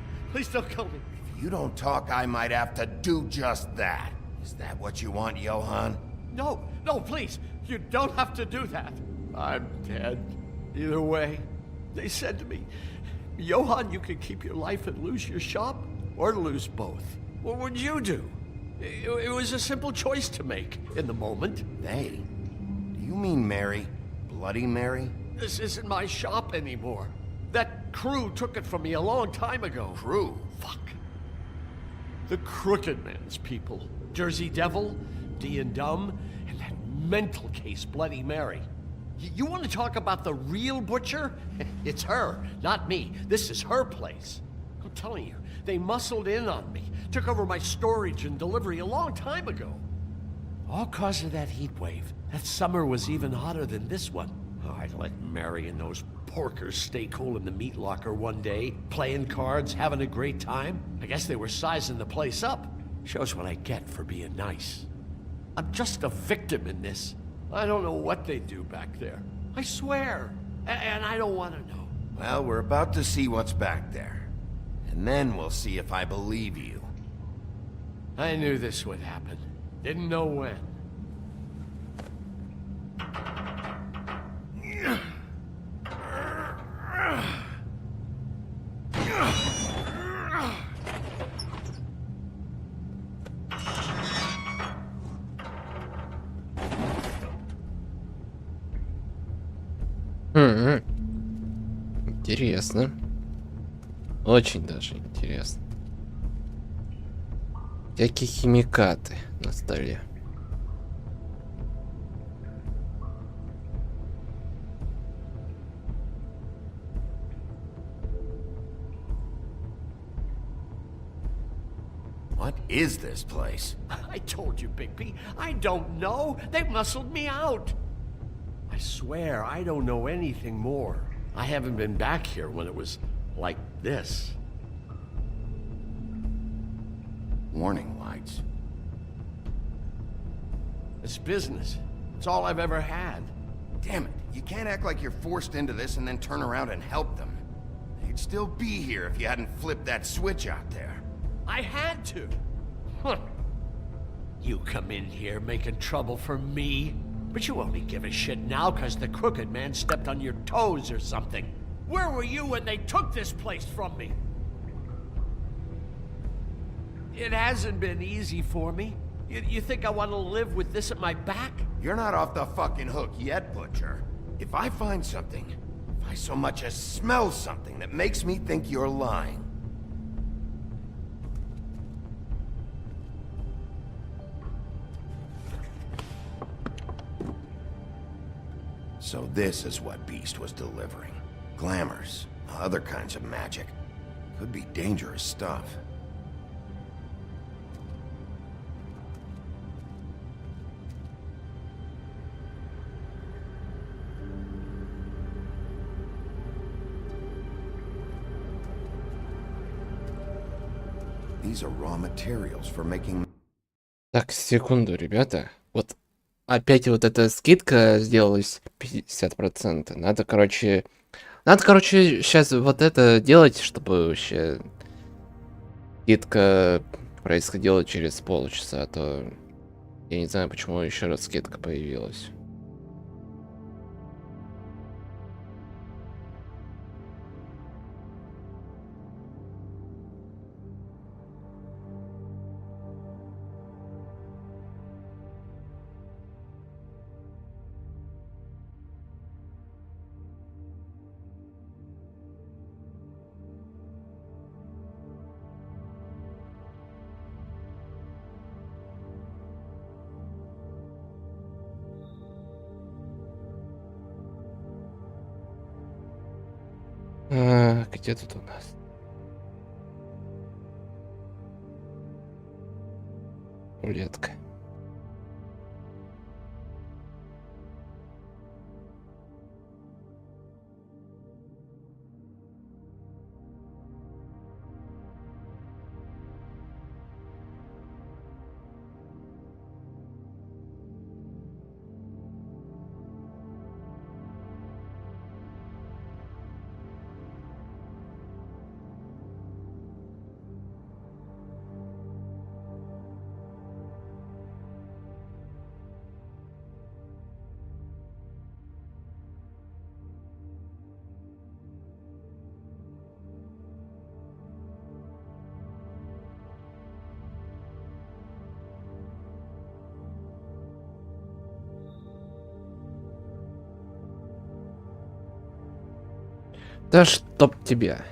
O: don't kill me.
B: If you don't talk, I might have to do just that. Is that what you want, Johan?
O: No, please. You don't have to do that. I'm dead. Either way. They said to me, Johan, you can keep your life and lose your shop, or lose both. What would you do? It was a simple choice to make in the moment.
B: They? Do you mean Mary? Bloody Mary?
O: This isn't my shop anymore. That crew took it from me a long time ago.
B: Crew?
O: Fuck. The Crooked Man's people. Jersey Devil, D and Dumb, and that mental case, Bloody Mary. You want to talk about the real butcher? It's her, not me. This is her place. I'm telling you, they muscled in on me, took over my storage and delivery a long time ago. All cause of that heat wave. That summer was even hotter than this one. Oh, I let Mary and those porkers stay cool in the meat locker one day, playing cards, having a great time. I guess they were sizing the place up. Shows what I get for being nice. I'm just a victim in this. I don't know what they do back there. I swear. And I don't want to know.
B: Well, we're about to see what's back there. And then we'll see if I believe you.
O: I knew this would happen. Didn't know when.
A: Интересно. Очень даже интересно. Всякие химикаты на столе.
B: What is this place?
O: I told you, Bigby. I don't know. They muscled me out. I swear I don't know anything more. I haven't been back here when it was like this.
B: Warning lights.
O: It's business. It's all I've ever had.
B: Damn it, you can't act like you're forced into this and then turn around and help them. They'd still be here if you hadn't flipped that switch out there.
O: I had to. Huh. You come in here making trouble for me, but you only give a shit now because the crooked man stepped on your toes or something. Where were you when they took this place from me? It hasn't been easy for me. You think I want to live with this at my back?
B: You're not off the fucking hook yet, Butcher. If I find something, if I so much as smell something that makes me think you're lying, so this is what Beast was delivering. Glamours, other kinds of magic. Could be dangerous stuff. These are raw materials for making...
A: Так, секунду, ребята. Вот опять вот эта скидка сделалась 50%. Надо, короче, сейчас вот это делать, чтобы вообще скидка происходила через полчаса, а то я не знаю, почему еще раз скидка появилась. Где тут у нас? Рулетка. Да чтоб тебя.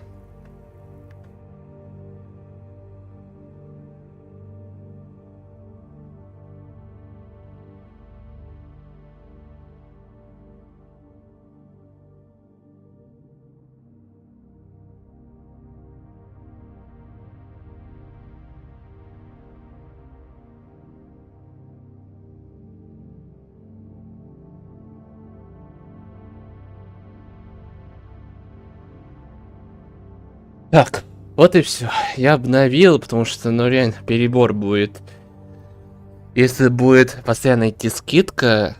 A: Так, вот и все. Я обновил, потому что, ну, реально, перебор будет. Если будет постоянно идти скидка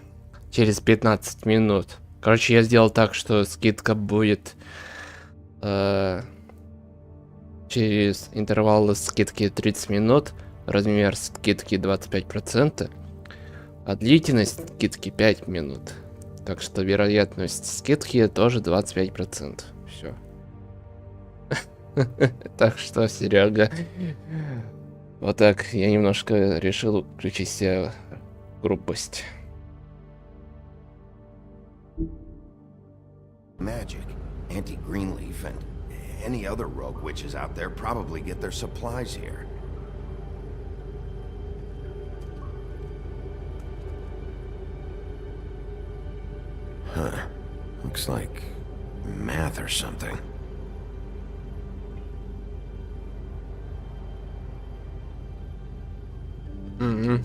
A: через 15 минут. Короче, я сделал так, что скидка будет через интервалы скидки 30 минут. размер скидки 25%, а длительность скидки 5 минут. Так что вероятность скидки тоже 25%. Все. Так что, Серега, вот так я немножко решил включить себе грубость.
B: Magic, Auntie Greenleaf, and any other rogue witches out there probably get their supplies here. Huh. Looks like math or something.
O: Mm-hmm.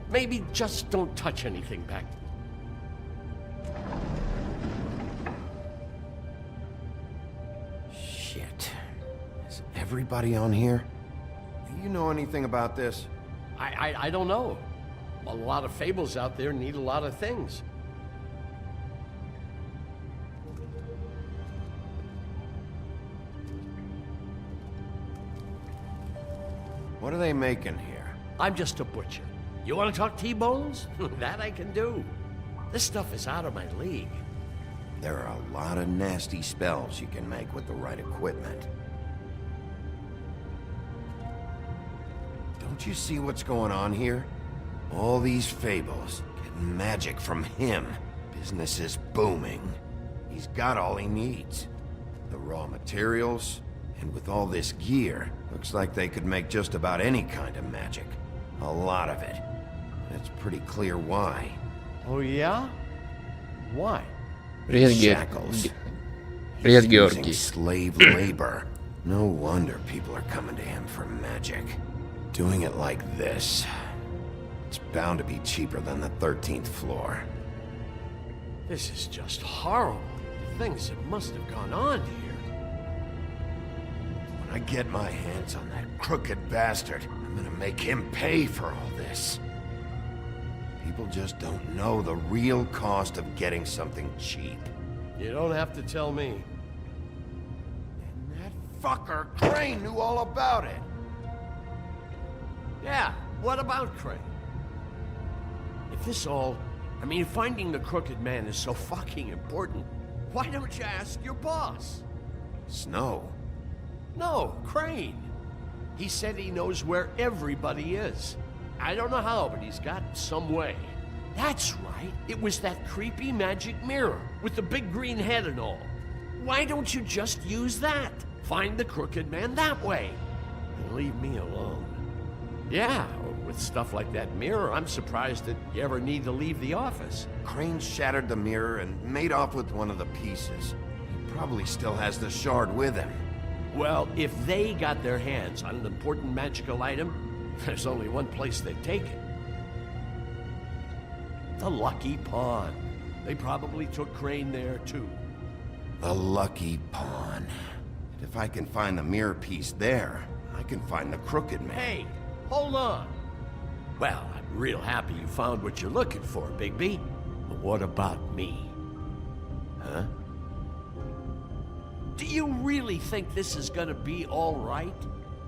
O: Maybe just don't touch anything back.
B: Shit. Is everybody on here? Do you know anything about this?
O: I don't know. A lot of fables out there need a lot of things.
B: What are they making here?
O: I'm just a butcher. You want to talk T-bones? That I can do. This stuff is out of my league.
B: There are a lot of nasty spells you can make with the right equipment. Don't you see what's going on here? All these fables, getting magic from him. Business is booming. He's got all he needs. The raw materials, and with all this gear, looks like they could make just about any kind of magic. A lot of it. It's pretty clear why.
O: Oh yeah? Why?
B: Shackles.
A: Привет,
B: He's
A: Георгий.
B: using slave labor. No wonder people are coming to him for magic. Doing it like this. It's bound to be cheaper than the 13th floor.
O: This is just horrible. The things that must have gone on here.
B: When I get my hands on that crooked bastard, I'm gonna make him pay for all this. People just don't know the real cost of getting something cheap.
O: You don't have to tell me.
B: And that fucker Crane knew all about it.
O: Yeah, what about Crane? If this all... I mean, finding the crooked man is so fucking important, why don't you ask your boss?
B: Snow?
O: No, Crane. He said he knows where everybody is. I don't know how, but he's got some way. That's right. It was that creepy magic mirror with the big green head and all. Why don't you just use that? Find the crooked man that way. And leave me alone. Yeah, with stuff like that mirror, I'm surprised that you ever need to leave the office.
B: Crane shattered the mirror and made off with one of the pieces. He probably still has the shard with him.
O: Well, if they got their hands on an important magical item, there's only one place they'd take it. The Lucky Pawn. They probably took Crane there, too.
B: The Lucky Pawn. If I can find the mirror piece there, I can find the crooked man.
O: Hey, hold on. Well, I'm real happy you found what you're looking for, Bigby. But what about me? Huh? Do you really think this is gonna be all right?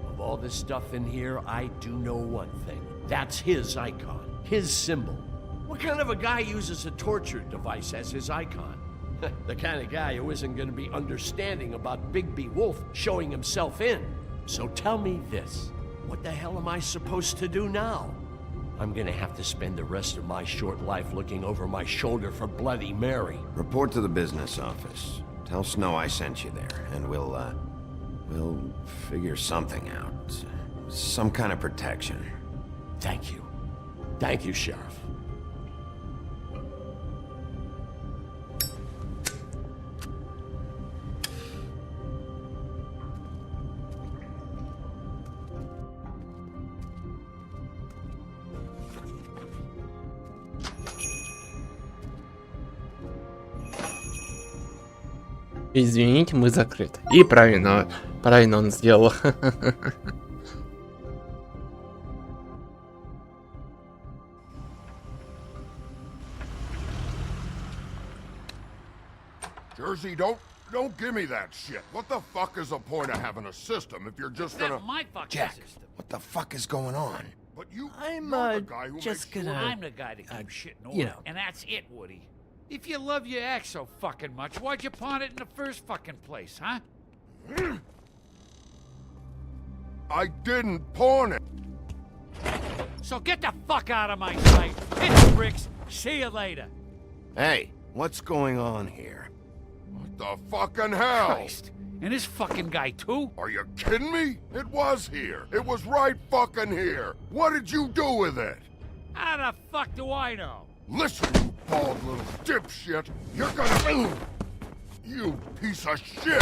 O: Of all this stuff in here, I do know one thing. That's his icon, his symbol. What kind of a guy uses a torture device as his icon? The kind of guy who isn't gonna be understanding about Bigby Wolf showing himself in. So tell me this, what the hell am I supposed to do now? I'm gonna have to spend the rest of my short life looking over my shoulder for Bloody Mary.
B: Report to the business office. Tell Snow I sent you there, and we'll figure something out. Some kind of protection.
O: Thank you. Thank you, Sheriff.
A: Извините, мы закрыты. И правильно он сделал.
C: Jersey, don't
P: Don't give me that shit. What the fuck is the point of having a system if you're just gonna...
L: That's my fucking
B: Jack,
L: system.
B: what the fuck is going on?
P: But you...
Q: I'm,
P: you're the guy who
Q: just
P: makes
Q: gonna...
P: sure-
L: I'm the guy that keeps shit in order,
Q: you know.
L: and that's it, Woody. If you love your ex so fucking much, why'd you pawn it in the first fucking place, huh?
P: I didn't pawn it.
L: So get the fuck out of my sight. Hit the bricks. See you later.
B: Hey, what's going on here?
P: What the fucking hell?
L: Christ. And this fucking guy, too?
P: Are you kidding me? It was here. It was right fucking here. What did you do with it?
L: How the fuck do I know?
P: Listen, you bald little dipshit. You're gonna... You piece of shit.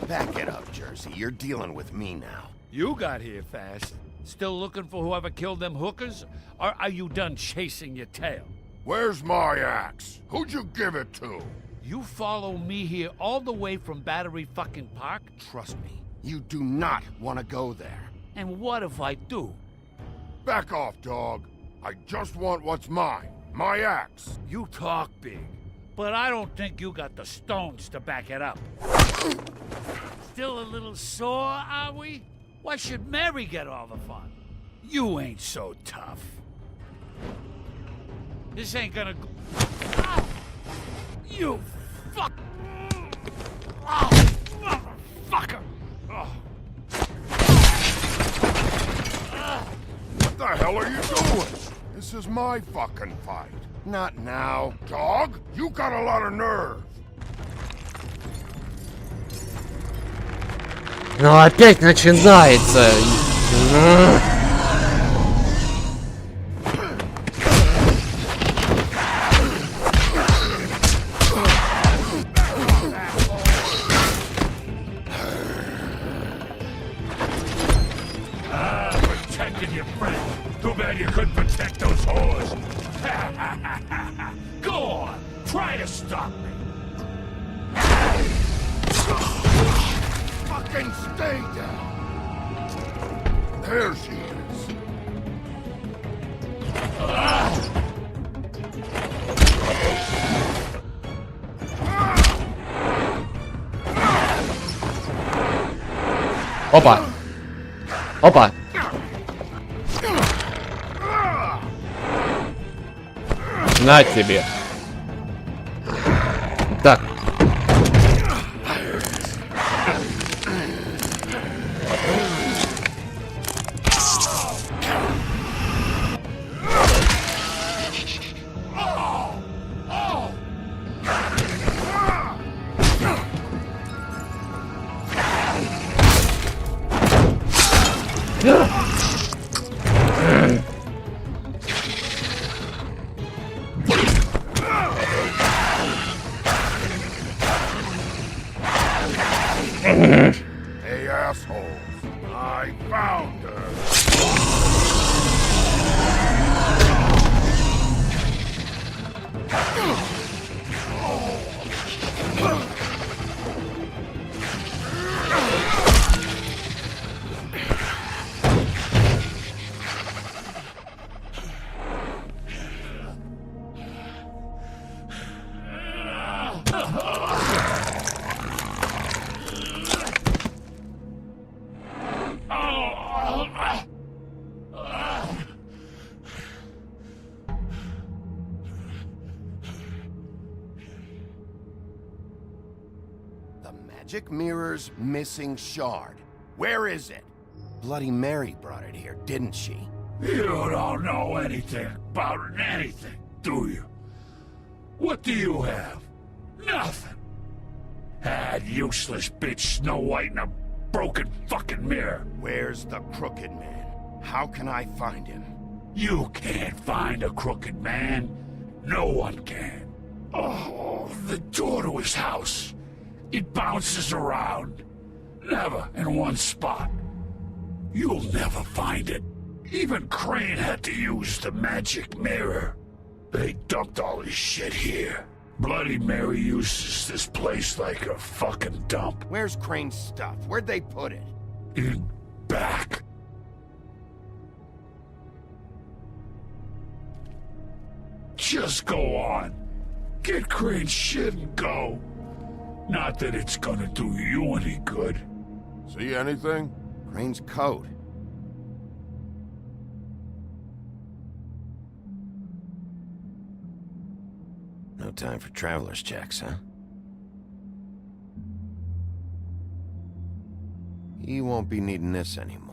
B: Back it up, Jersey. You're dealing with me now.
L: You got here fast. Still looking for whoever killed them hookers? Or are you done chasing your tail?
P: Where's my axe? Who'd you give it to?
L: You follow me here all the way from Battery fucking Park?
B: Trust me, you do not want to go there.
L: And what if I do?
P: Back off, dog. I just want what's mine. My axe.
L: You talk big, but I don't think you got the stones to back it up. Still a little sore, are we? Why should Mary get all the fun? You ain't so tough. This ain't gonna go... Ah! You fuck... Oh, motherfucker! Oh.
P: What the hell are you doing? This is my fucking fight.
B: Not now.
P: Dog, you got a lot of nerve.
A: Ну опять начинается.
L: Protecting your friend. Too bad you couldn't protect those whores. Go on, try to stop me.
P: Fucking stay down. There she is.
A: Опа. Опа. На тебе. Так.
P: Hey, assholes. I found her.
B: The magic mirror's missing shard. Where is it? Bloody Mary brought it here, didn't she?
L: You don't know anything about anything, do you? What do you have? Nothing. That useless bitch Snow White in a broken fucking mirror.
B: Where's the crooked man? How can I find him?
L: You can't find a crooked man. No one can. Oh, the door to his house. It bounces around. Never in one spot. You'll never find it. Even Crane had to use the magic mirror. They dumped all his shit here. Bloody Mary uses this place like a fucking dump.
B: Where's Crane's stuff? Where'd they put it?
L: In back. Just go on. Get Crane's shit and go. Not that it's gonna do you any good.
B: See anything? Crane's coat. No time for traveler's checks, huh? He won't be needing this anymore.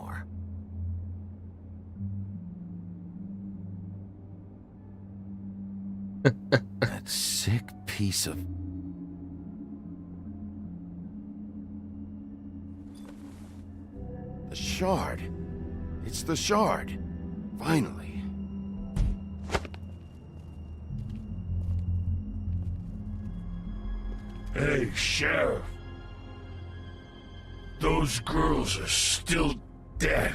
B: That sick piece of... The shard. It's the shard. Finally.
L: Hey, Sheriff. Those girls are still dead.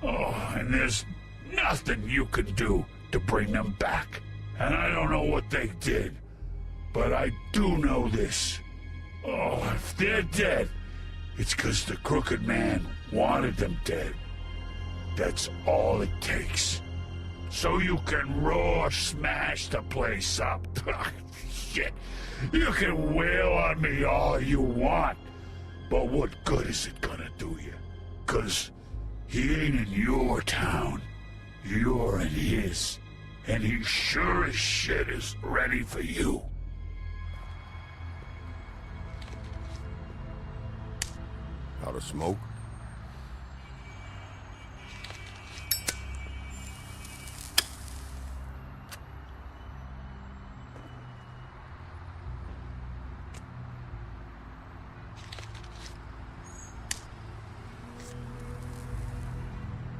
L: Oh, and there's nothing you can do to bring them back. And I don't know what they did, but I do know this. Oh, if they're dead, it's 'cause the Crooked Man wanted them dead. That's all it takes. So you can roar, smash the place up. Shit, you can wail on me all you want, but what good is it gonna do you? 'Cause he ain't in your town, you're in his. And he sure as shit is ready for you.
B: Out of smoke?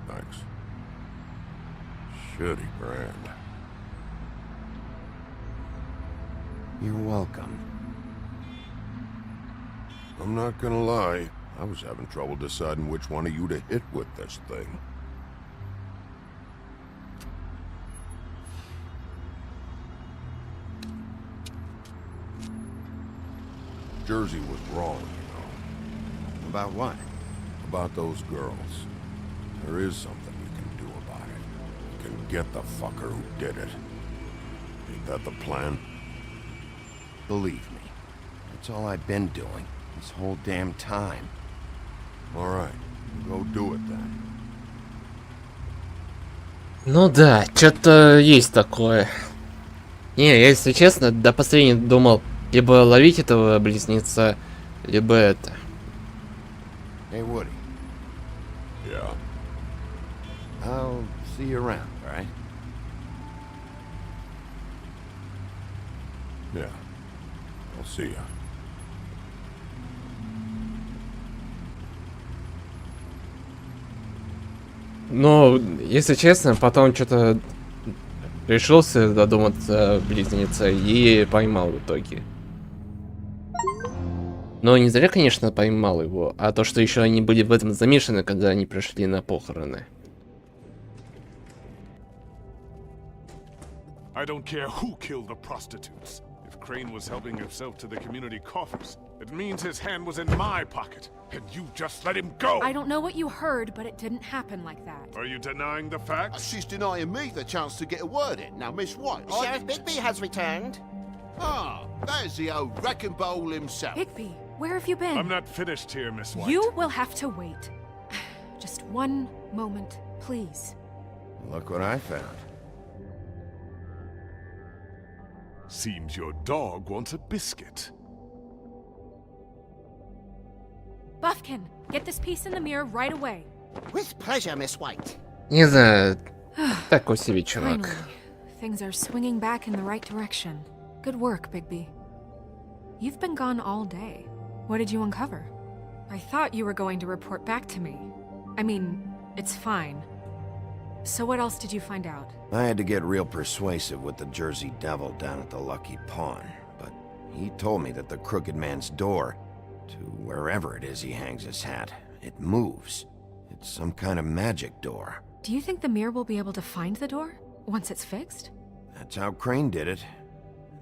B: Thanks. Shitty brand. You're welcome. I'm not gonna lie, I was having trouble deciding which one of you to hit with this thing. Jersey was wrong, you know. About what? About those girls. There is something you can do about it. You can get the fucker who did it. Ain't that the plan? Believe me, that's all I've been doing this whole damn time. All right, go do it then.
A: Ну да, что-то есть такое. Не, я, если честно, до последнего думал, либо ловить этого близнеца, либо это.
B: Hey, Woody. Yeah? I'll see you around, all right? Yeah. I'll see you.
A: Ну, если честно, потом что-то решился додуматься близнеца и поймал в итоге. Но не зря, конечно, поймал его, а то, что еще они были в этом замешаны, когда они пришли на похороны.
Q: I don't care who killed the prostitutes. If Crane was helping himself to the community coffers, it means his hand was in my pocket, and you just let him go!
E: I don't know what you heard, but it didn't happen like that.
Q: Are you denying the facts?
C: She's denying me the chance to get a word in. Now, Miss White,
D: Sheriff Bigby has returned.
C: Ah, there's the old wrecking bowl himself.
E: Bigby, where have you been?
Q: I'm not finished here, Miss White.
E: You will have to wait. Just one moment, please.
B: Look what I found.
Q: Seems your dog wants a biscuit.
E: Buffkin, get this piece in the mirror right away.
D: With pleasure, Miss White.
A: Не знаю, такой себе чувак.
E: Finally, things are swinging back in the right direction. Good work, Bigby. You've been gone all day. What did you uncover? I thought you were going to report back to me. I mean, it's fine. So what else did you find out?
B: I had to get real persuasive with the Jersey Devil down at the Lucky Pawn, but he told me that the Crooked Man's door, to wherever it is he hangs his hat, it moves. It's some kind of magic door.
E: Do you think the mirror will be able to find the door once it's fixed?
B: That's how Crane did it.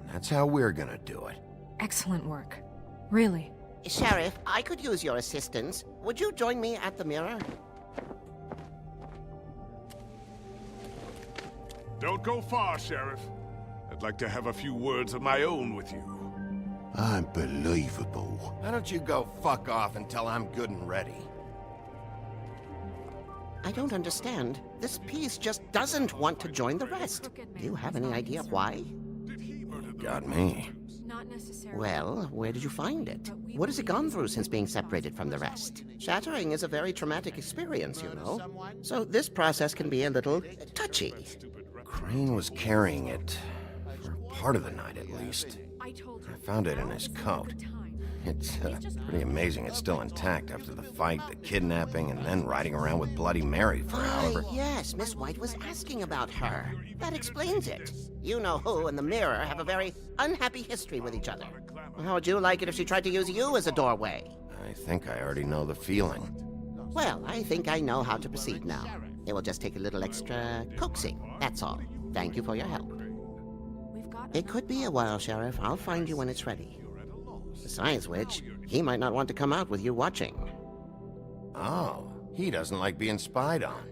B: And that's how we're gonna do it.
E: Excellent work. Really.
D: Sheriff, I could use your assistance. Would you join me at the mirror?
Q: Don't go far, Sheriff. I'd like to have a few words of my own with you.
C: Unbelievable.
B: Why don't you go fuck off until I'm good and ready?
D: I don't understand. This piece just doesn't want to join the rest. Do you have any idea why?
B: Got me.
E: Not necessarily.
D: Well, where did you find it? What has it gone through since being separated from the rest? Shattering is a very traumatic experience, you know. So this process can be a little touchy.
B: Crane was carrying it for part of the night at least. I found it in his coat. It's pretty amazing it's still intact after the fight, the kidnapping, and then riding around with Bloody Mary for however...
D: Yes, Miss White was asking about her. That explains it. You know who and the Mirror have a very unhappy history with each other. How would you like it if she tried to use you as a doorway?
B: I think I already know the feeling.
D: Well, I think I know how to proceed now. It will just take a little extra coaxing, that's all. Thank you for your help. It could be a while, Sheriff. I'll find you when it's ready. Besides which, he might not want to come out with you watching.
B: Oh, he doesn't like being spied on.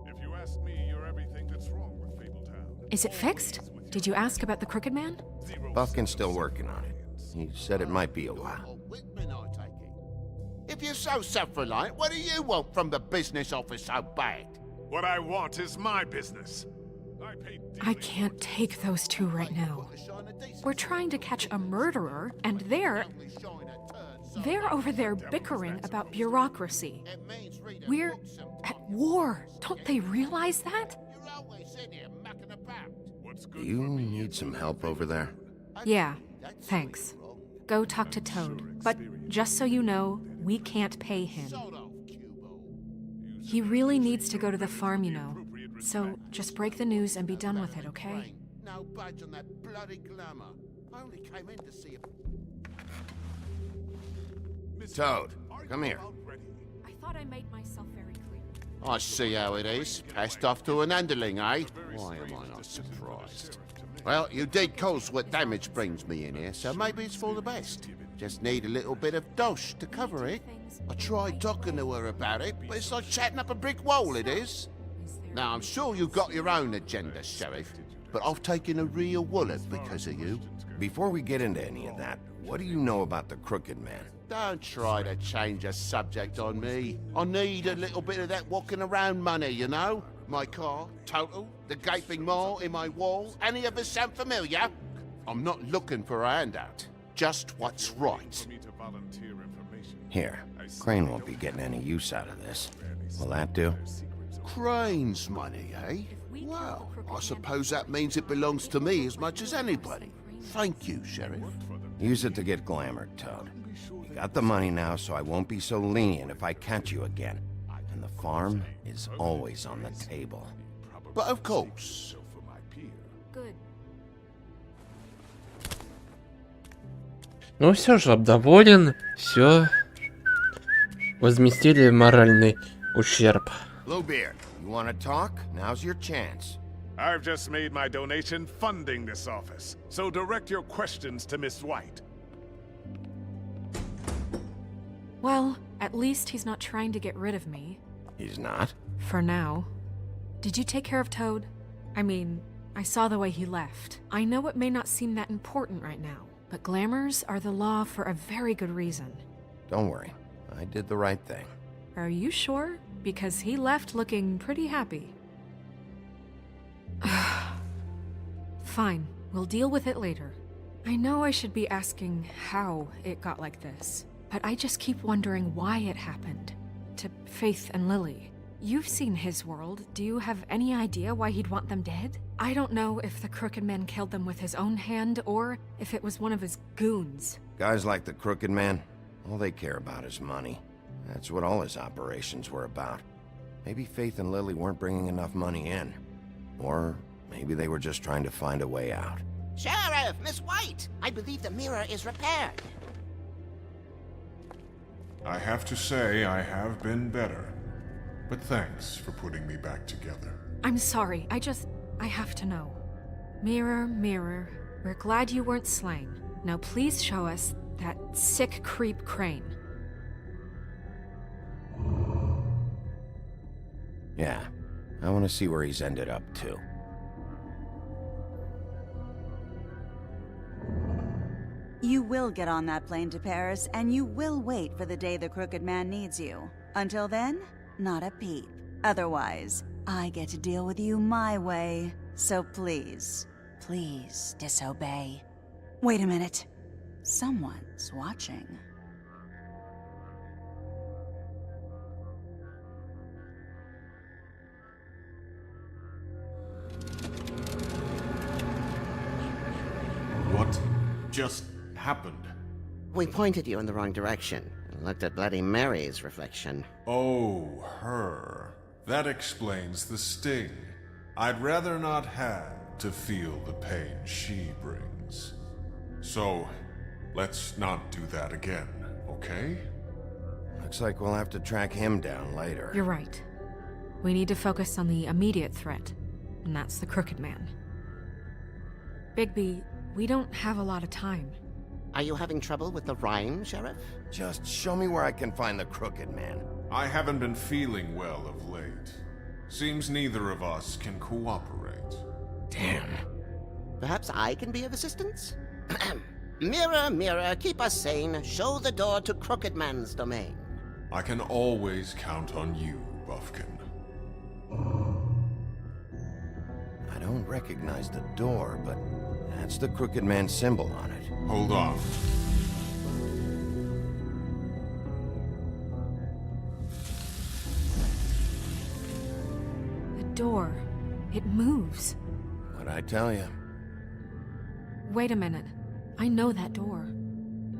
Q: If you ask me, you're everything that's wrong with Fabletown.
E: Is it fixed? Did you ask about the Crooked Man?
B: Buffkin's still working on it. He said it might be a while.
C: If you're so self-reliant, what do you want from the business office so bad?
Q: What I want is my business.
E: I can't take those two right now. We're trying to catch a murderer, and they're over there bickering about bureaucracy. We're at war. Don't they realize that?
B: Do you need some help over there?
E: Yeah, thanks. Go talk to Toad. But just so you know, we can't pay him. He really needs to go to the farm, you know. So just break the news and be done with it, okay?
C: No budge on that bloody glamour. I only came in to see
B: Toad, come here.
E: I thought I made myself very clear.
C: I see how it is. Passed off to an underling, eh? Why am I not surprised? Well, you did cause what damage brings me in here, so maybe it's for the best. Just need a little bit of dosh to cover it. I tried talking to her about it, but it's like chatting up a brick wall, it is. Now, I'm sure you've got your own agenda, Sheriff, but I've taken a real wallet because of you.
B: Before we get into any of that, what do you know about the Crooked Man?
C: Don't try to change a subject on me. I need a little bit of that walking around money, you know? My car, total, the gaping maw in my wall. Any of us sound familiar? I'm not looking for a handout. Just what's right.
B: Here, Crane won't be getting any use out of this. Will that do?
C: Crane's money, eh? Well, I suppose that means it belongs to me as much as anybody. Thank you, Sheriff.
B: Use it to get glamored, Toad. You got the money now, so I won't be so lenient if I catch you again. And the farm is always on the table.
C: But of course.
E: Good.
A: Ну все же, доволен, все. Возместили моральный ущерб.
B: Bluebeard, you want to talk? Now's your chance.
Q: I've just made my donation funding this office, so direct your questions to Miss White.
E: Well, at least he's not trying to get rid of me.
B: He's not?
E: For now. Did you take care of Toad? I mean, I saw the way he left. I know it may not seem that important right now, but glamours are the law for a very good reason.
B: Don't worry. I did the right thing.
E: Are you sure? Because he left looking pretty happy. Fine, we'll deal with it later. I know I should be asking how it got like this, but I just keep wondering why it happened. To Faith and Lily. You've seen his world. Do you have any idea why he'd want them dead? I don't know if the Crooked Man killed them with his own hand or if it was one of his goons.
B: Guys like the Crooked Man, all they care about is money. That's what all his operations were about. Maybe Faith and Lily weren't bringing enough money in. Or maybe they were just trying to find a way out.
D: Sheriff, Miss White! I believe the mirror is repaired.
Q: I have to say I have been better. But thanks for putting me back together.
E: I'm sorry, I have to know. Mirror, mirror, we're glad you weren't slain. Now please show us that sick creep Crane.
B: Yeah, I want to see where he's ended up, too.
H: You will get on that plane to Paris, and you will wait for the day the Crooked Man needs you. Until then, not a peep. Otherwise, I get to deal with you my way. So please, please disobey. Wait a minute. Someone's watching.
O: What just happened?
D: We pointed you in the wrong direction and looked at Bloody Mary's reflection.
R: Oh, her. That explains the sting. I'd rather not have to feel the pain she brings. So, let's not do that again, okay?
B: Looks like we'll have to track him down later.
E: You're right. We need to focus on the immediate threat, and that's the Crooked Man. Bigby, we don't have a lot of time.
D: Are you having trouble with the rhyme, Sheriff?
B: Just show me where I can find the Crooked Man.
R: I haven't been feeling well of late. Seems neither of us can cooperate.
B: Damn.
D: Perhaps I can be of assistance? Mirror, mirror, keep us sane. Show the door to Crooked Man's domain.
R: I can always count on you, Buffkin.
B: I don't recognize the door, but that's the Crooked Man symbol on it.
R: Hold on.
E: The door. It moves.
B: What'd I tell you?
E: Wait a minute. I know that door.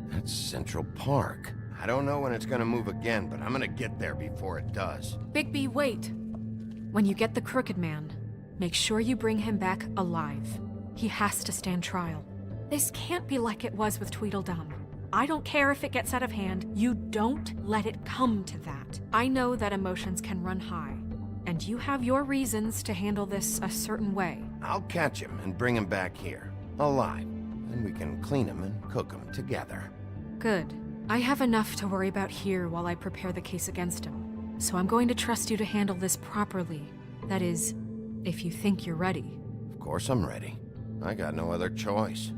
B: That's Central Park. I don't know when it's gonna move again, but I'm gonna get there before it does.
E: Bigby, wait! When you get the Crooked Man, make sure you bring him back alive. He has to stand trial. This can't be like it was with Tweedledum. I don't care if it gets out of hand. You don't let it come to that. I know that emotions can run high, and you have your reasons to handle this a certain way.
B: I'll catch him and bring him back here, alive. Then we can clean him and cook him together.
E: Good. I have enough to worry about here while I prepare the case against him. So I'm going to trust you to handle this properly. That is, if you think you're ready.
B: Of course I'm ready. I got no other choice.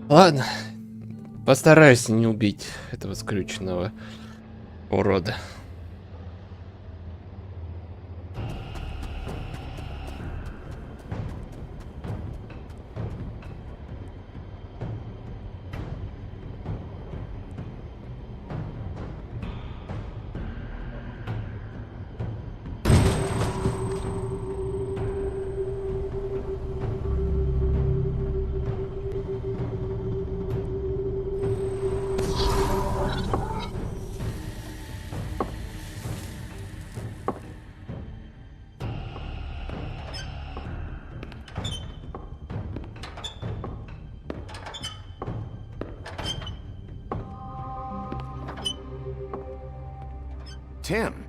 A: Ладно. Постараюсь не убить этого скрюченного урода.
B: Tim,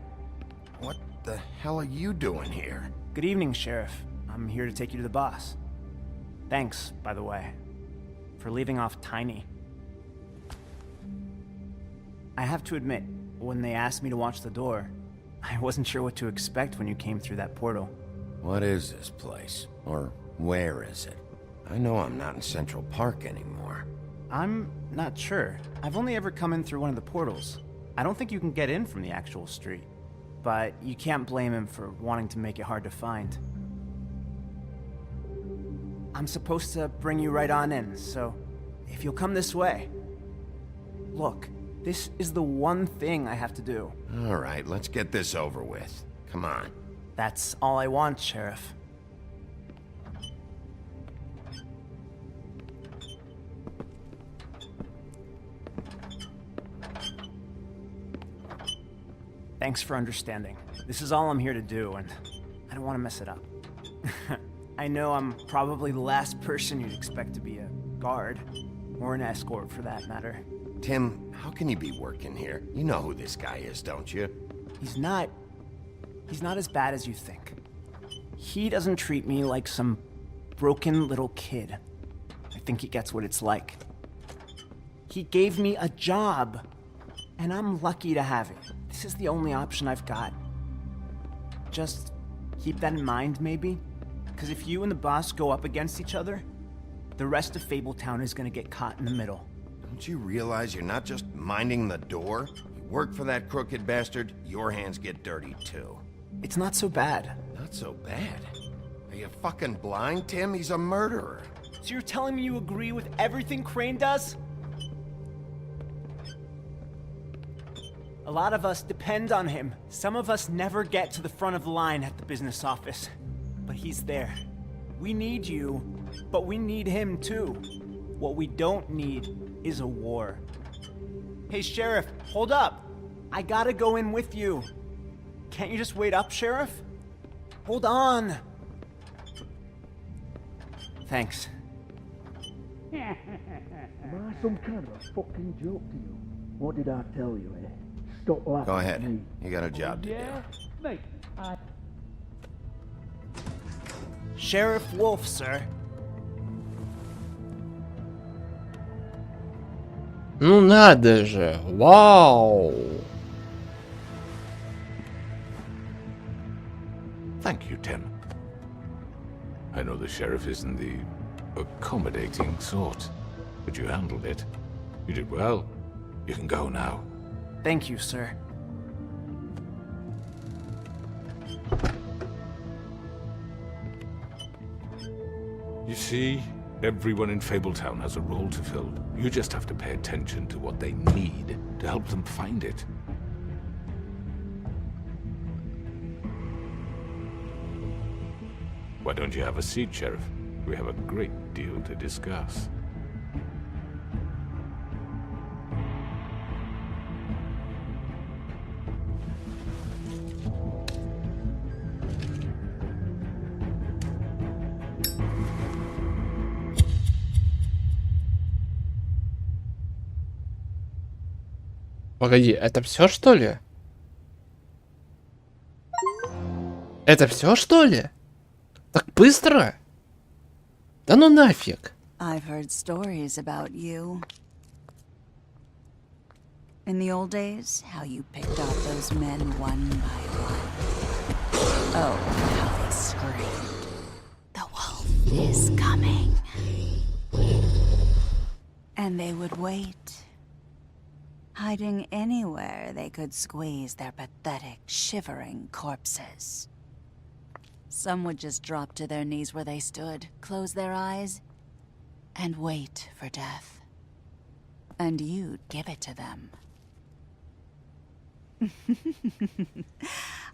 B: what the hell are you doing here?
S: Good evening, Sheriff. I'm here to take you to the boss. Thanks, by the way, for leaving off Tiny. I have to admit, when they asked me to watch the door, I wasn't sure what to expect when you came through that portal.
B: What is this place? Or where is it? I know I'm not in Central Park anymore.
S: I'm not sure. I've only ever come in through one of the portals. I don't think you can get in from the actual street. But you can't blame him for wanting to make it hard to find. I'm supposed to bring you right on in, so if you'll come this way. Look, this is the one thing I have to do.
B: All right, let's get this over with. Come on.
S: That's all I want, Sheriff. Thanks for understanding. This is all I'm here to do, and I don't want to mess it up. I know I'm probably the last person you'd expect to be a guard, or an escort for that matter.
B: Tim, how can you be working here? You know who this guy is, don't you?
S: He's not as bad as you think. He doesn't treat me like some broken little kid. I think he gets what it's like. He gave me a job, and I'm lucky to have it. This is the only option I've got. Just keep that in mind, maybe? Because if you and the boss go up against each other, the rest of Fabletown is gonna get caught in the middle.
B: Don't you realize you're not just minding the door? You work for that crooked bastard, your hands get dirty too.
S: It's not so bad.
B: Not so bad? Are you fucking blind, Tim? He's a murderer.
S: So you're telling me you agree with everything Crane does? A lot of us depend on him. Some of us never get to the front of the line at the business office. But he's there. We need you, but we need him too. What we don't need is a war. Hey, Sheriff, hold up. I gotta go in with you. Can't you just wait up, Sheriff? Hold on. Thanks.
T: Am I some kind of a fucking joke to you? What did I tell you, eh? Stop laughing.
B: Go ahead.
T: At me.
B: You got a job to do.
T: Mate,
S: Sheriff Wolf, sir.
A: Ну надо же, вау!
I: Thank you, Tim. I know the sheriff isn't the accommodating sort, but you handled it. You did well. You can go now.
S: Thank you, sir.
I: You see, everyone in Fabletown has a role to fill. You just have to pay attention to what they need to help them find it. Why don't you have a seat, Sheriff? We have a great deal to discuss.
A: Погоди, это все что ли? Это все что ли? Так быстро? Да ну нафиг.
H: I've heard stories about you. In the old days, how you picked off those men one by one. Oh, how they screamed. The wolf is coming. And they would wait, hiding anywhere they could squeeze their pathetic, shivering corpses. Some would just drop to their knees where they stood, close their eyes, and wait for death. And you'd give it to them.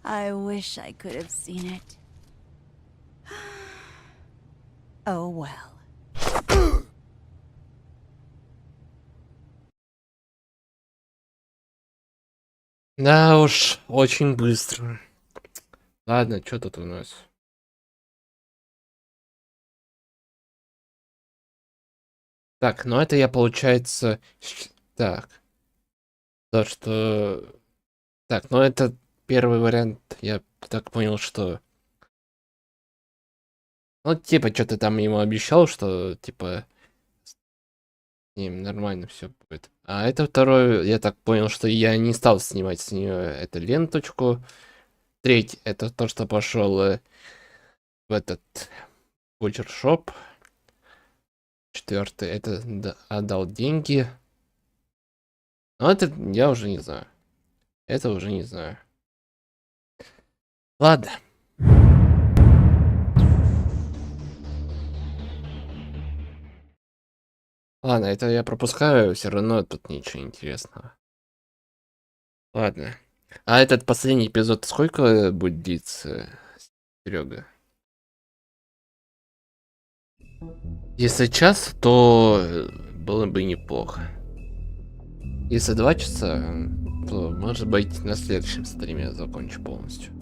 H: I wish I could have seen it. Oh well.
A: Да уж, очень быстро. Ладно, что тут у нас? Так, ну это я, получается... Так. То, что... Так, ну это первый вариант. Я так понял, что... Ну, типа, что-то там ему обещал, что, типа... С ним нормально все будет. А это второй, я так понял, что я не стал снимать с нее эту ленточку. Третий, это то, что пошел в этот бутчершоп. Четвертый, это отдал деньги. Но это я уже не знаю. Это уже не знаю. Ладно. Ладно, это я пропускаю, все равно тут ничего интересного. Ладно. А этот последний эпизод сколько будет длиться, Серега? Если час, то было бы неплохо. Если 2 часа, то, может быть, на следующем стриме я закончу полностью.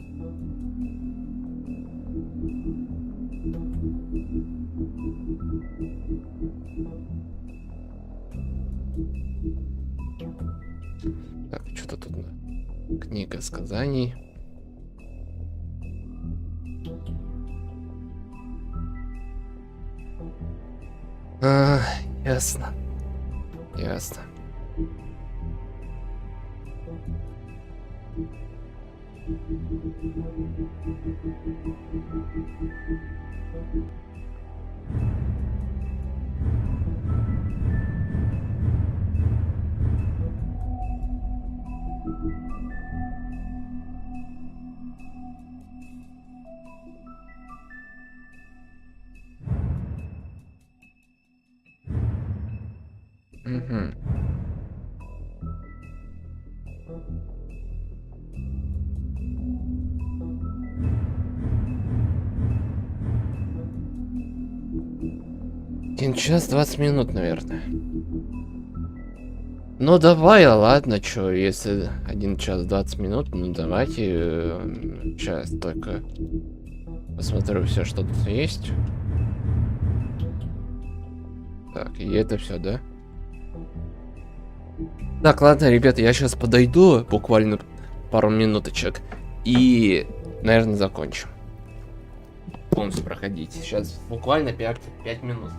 A: Так, что-то тут... Книга сказаний. Ясно. Ясно. Угу. Один час 20 минут, наверное. Ну давай, ладно, чё, если 1 час 20 минут, ну давайте сейчас только посмотрю все, что тут есть. Так, и это все, да? Так, ладно, ребята, я сейчас подойду, буквально пару минуточек, и, наверное, закончим. Полностью проходить. Сейчас буквально 5 минут.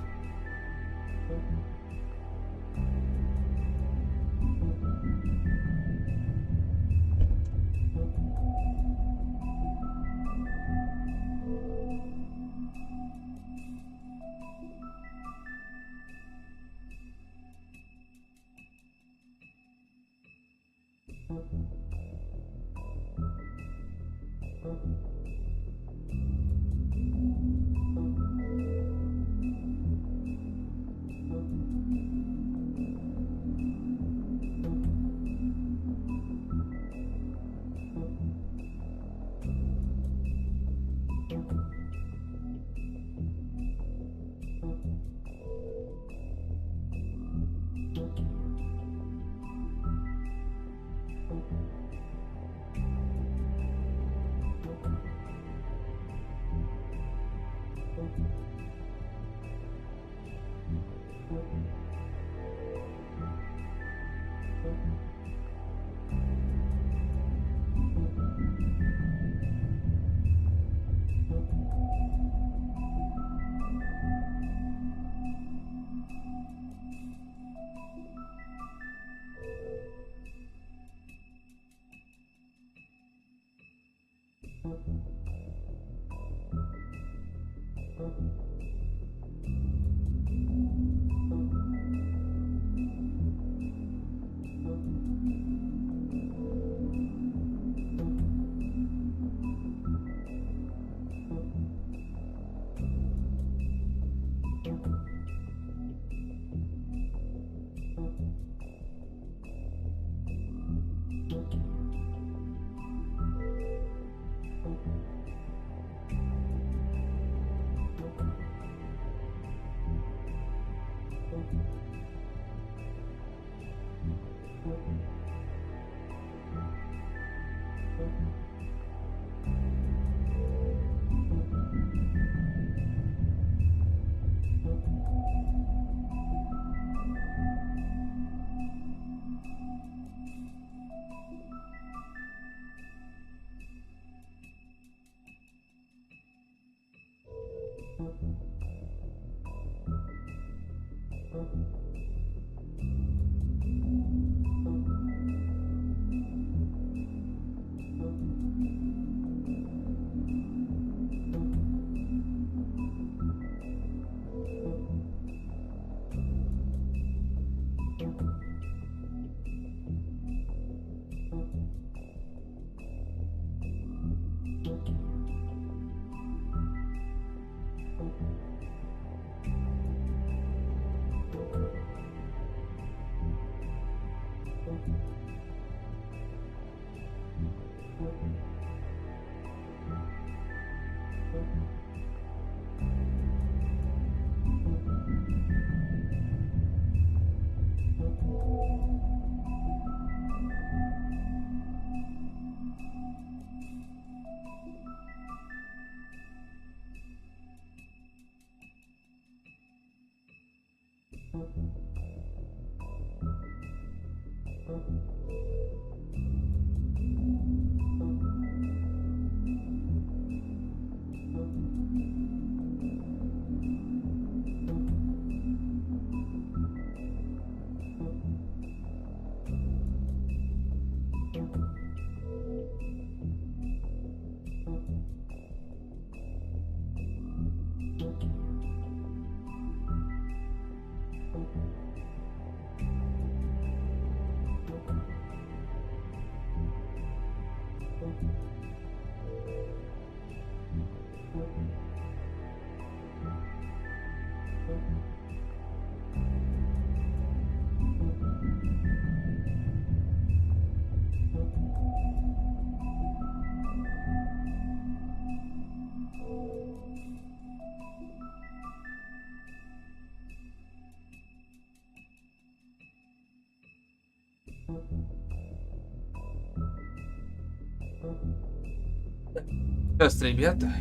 A: Сейчас, ребята.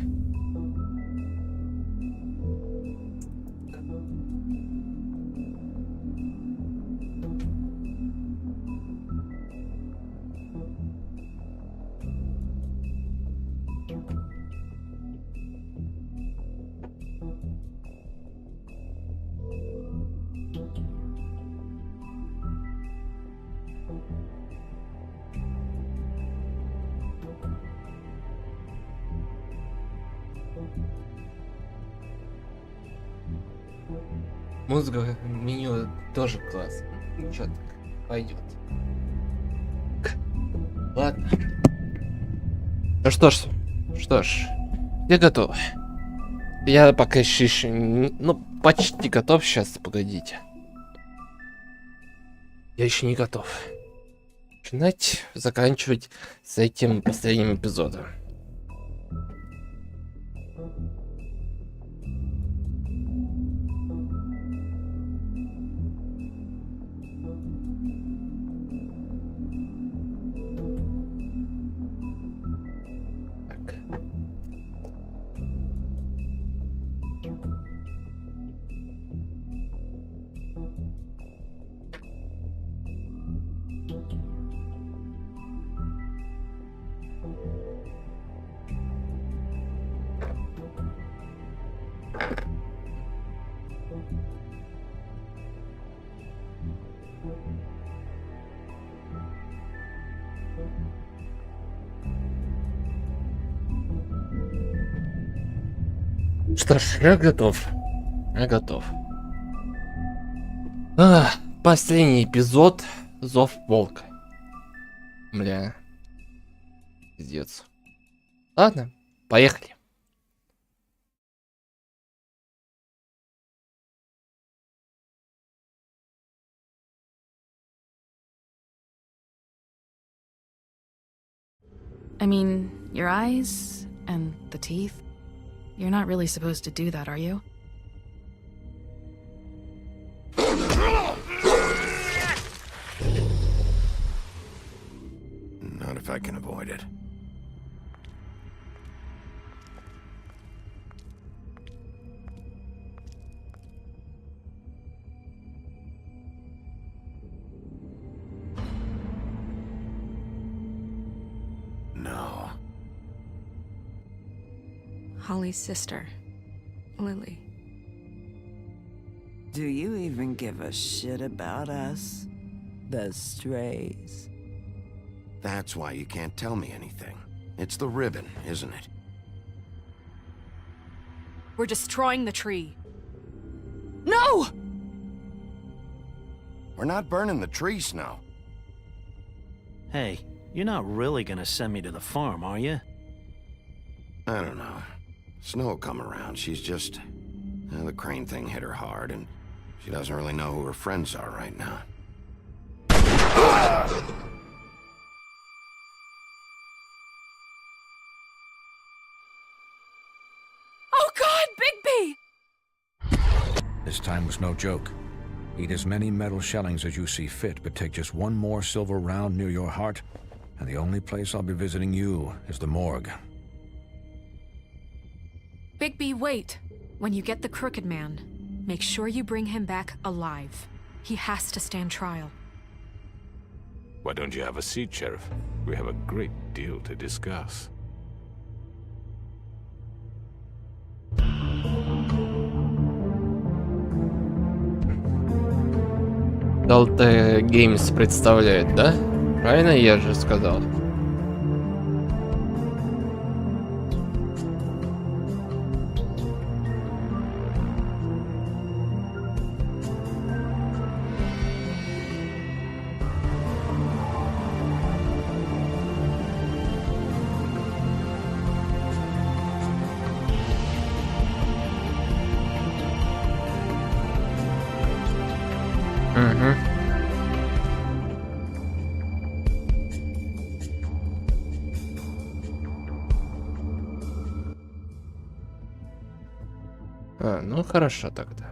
A: Музыка меню тоже классно. Ничего, пойдет. Ладно. Ну что ж, я готов. Я пока еще, ну, почти готов. Сейчас, погодите. Я еще не готов. Начинать, заканчивать с этим последним эпизодом. Что ж, я готов. Последний эпизод. Зов волка. Бля. Пиздец. Ладно, поехали.
U: I mean, your eyes and the teeth. You're not really supposed to do that, are you?
B: Not if I can avoid it. No.
E: Holly's sister, Lily.
V: Do you even give a shit about us? The strays.
B: That's why you can't tell me anything. It's the ribbon, isn't it?
E: We're destroying the tree.
V: No!
B: We're not burning the tree, Snow.
J: Hey, you're not really gonna send me to the farm, are you?
B: I don't know. Snow will come around. She's just... the crane thing hit her hard, and she doesn't really know who her friends are right now.
E: Oh God, Bigby!
I: This time was no joke. Eat as many metal shellings as you see fit, but take just one more silver round near your heart, and the only place I'll be visiting you is the morgue.
E: Bigby, wait. When you get the Crooked Man, make sure you bring him back alive. He has to stand trial.
W: Why don't you have a seat, Sheriff? We have a great deal to discuss.
A: Delta Games представляет, да? Правильно я же сказал? А, ну хорошо тогда.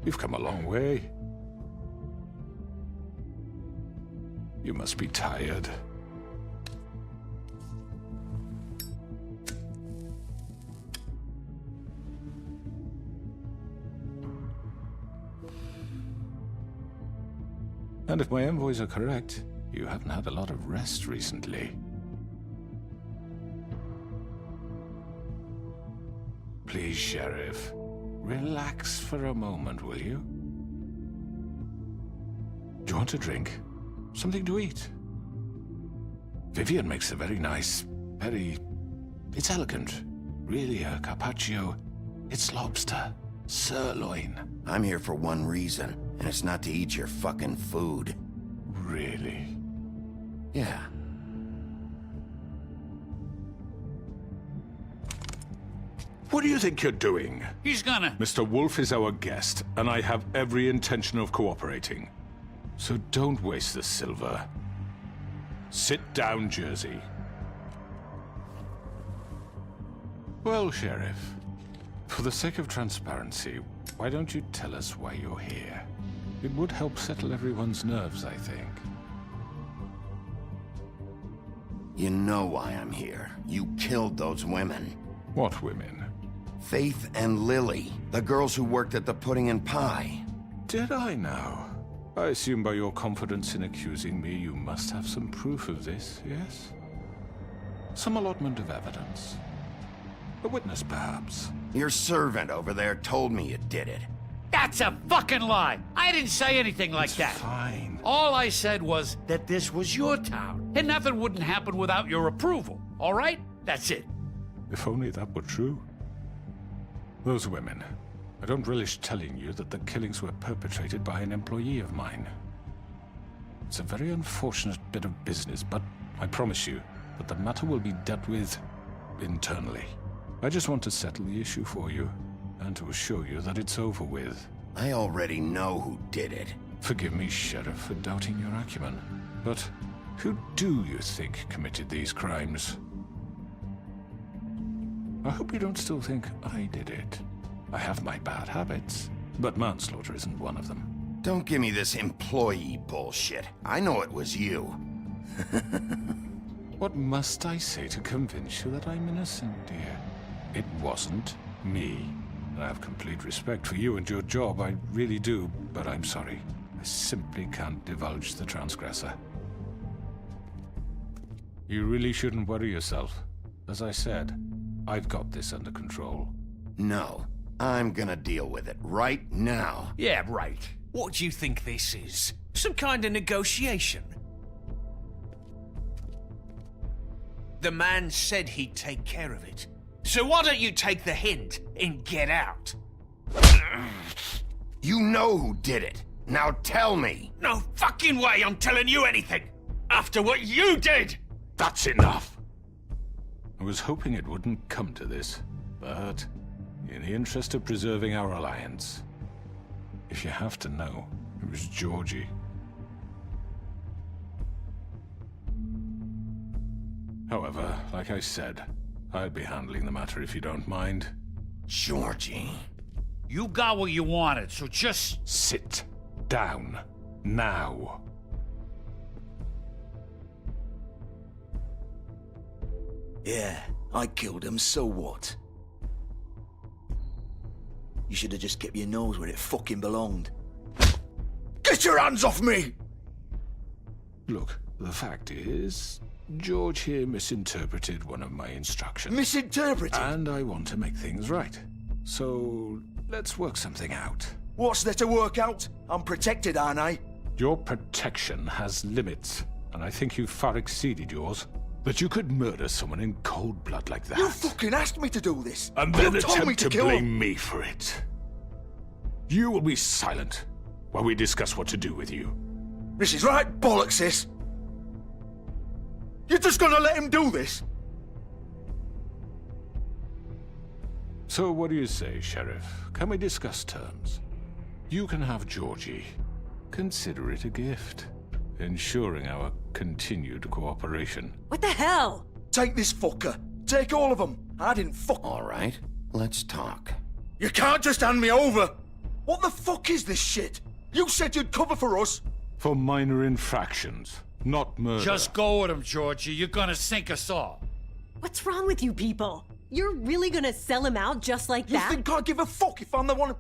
W: You've come a long way. You must be tired. And if my envoys are correct, you haven't had a lot of rest recently. Please, Sheriff, relax for a moment, will you? Do you want a drink? Something to eat? Vivian makes a very nice, it's elegant. Really a carpaccio. It's lobster. Sirloin.
B: I'm here for one reason, and it's not to eat your fucking food.
W: Really?
B: Yeah.
W: What do you think you're doing?
L: He's gonna...
W: Mr. Wolf is our guest, and I have every intention of cooperating. So don't waste the silver. Sit down, Jersey. Well, Sheriff, for the sake of transparency, why don't you tell us why you're here? It would help settle everyone's nerves, I think.
B: You know why I'm here. You killed those women.
W: What women?
B: Faith and Lily, the girls who worked at the Pudding and Pie.
W: Did I now? I assume by your confidence in accusing me, you must have some proof of this, yes? Some allotment of evidence. A witness, perhaps.
B: Your servant over there told me you did it.
L: That's a fucking lie! I didn't say anything like
W: It's
L: that.
W: Fine.
L: All I said was that this was your town, and nothing wouldn't happen without your approval, all right? That's it.
W: If only that were true. Those women. I don't relish telling you that the killings were perpetrated by an employee of mine. It's a very unfortunate bit of business, but I promise you that the matter will be dealt with internally. I just want to settle the issue for you, and to assure you that it's over with.
B: I already know who did it.
W: Forgive me, Sheriff, for doubting your acumen, but who do you think committed these crimes? I hope you don't still think I did it. I have my bad habits, but manslaughter isn't one of them.
B: Don't give me this employee bullshit. I know it was you.
W: What must I say to convince you that I'm innocent, dear? It wasn't me. I have complete respect for you and your job, I really do, but I'm sorry. I simply can't divulge the transgressor. You really shouldn't worry yourself. As I said, I've got this under control.
B: No, I'm gonna deal with it right now.
L: Yeah, right. What do you think this is? Some kind of negotiation? The man said he'd take care of it. So why don't you take the hint and get out?
B: You know who did it. Now tell me.
L: No fucking way I'm telling you anything! After what you did!
W: That's enough! I was hoping it wouldn't come to this, but in the interest of preserving our alliance, if you have to know, it was Georgie. However, like I said, I'd be handling the matter if you don't mind.
B: Georgie.
L: You got what you wanted, so just...
W: Sit down. Now.
F: Yeah, I killed him, so what? You should have just kept your nose where it fucking belonged. Get your hands off me!
W: Look, the fact is, George here misinterpreted one of my instructions.
F: Misinterpreted?
W: And I want to make things right. So, let's work something out.
F: What's there to work out? I'm protected, aren't I?
W: Your protection has limits, and I think you've far exceeded yours. But you could murder someone in cold blood like that.
F: You fucking asked me to do this!
W: And then
F: you told me
W: attempt
F: to
W: to
F: kill
W: blame
F: him.
W: me for it. You will be silent while we discuss what to do with you.
F: This is right bollocks, this! You're just gonna let him do this?
W: So what do you say, Sheriff? Can we discuss terms? You can have Georgie. Consider it a gift, ensuring our continued cooperation.
H: What the hell?
F: Take this fucker. Take all of them. I didn't fuck.
B: All right. Let's talk.
F: You can't just hand me over! What the fuck is this shit? You said you'd cover for us!
W: For minor infractions, not murder.
L: Just go with him, Georgie. You're gonna sink us all.
K: What's wrong with you people? You're really gonna sell him out just like that?
F: You think I give a fuck if I'm the one?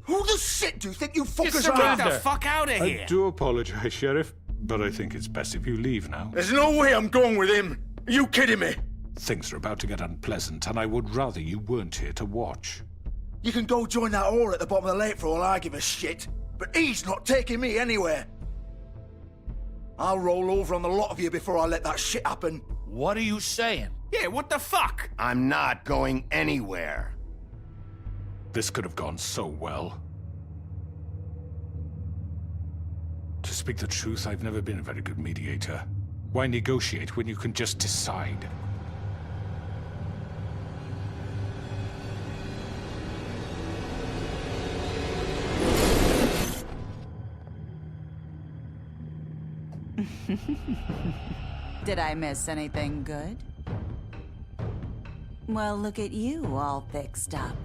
F: Who the shit do you think you fuckers
G: Get
F: are?
G: the fuck out of here!
W: I do apologize, Sheriff, but I think it's best if you leave now.
F: There's no way I'm going with him. Are you kidding me?
W: Things are about to get unpleasant, and I would rather you weren't here to watch.
F: You can go join that whore at the bottom of the lake for all I give a shit. But he's not taking me anywhere. I'll roll over on the lot of you before I let that shit happen.
L: What are you saying?
G: Yeah, what the fuck?
B: I'm not going anywhere.
W: This could have gone so well. To speak the truth, I've never been a very good mediator. Why negotiate when you can just decide?
H: Did I miss anything good? Well, look at you, all fixed up.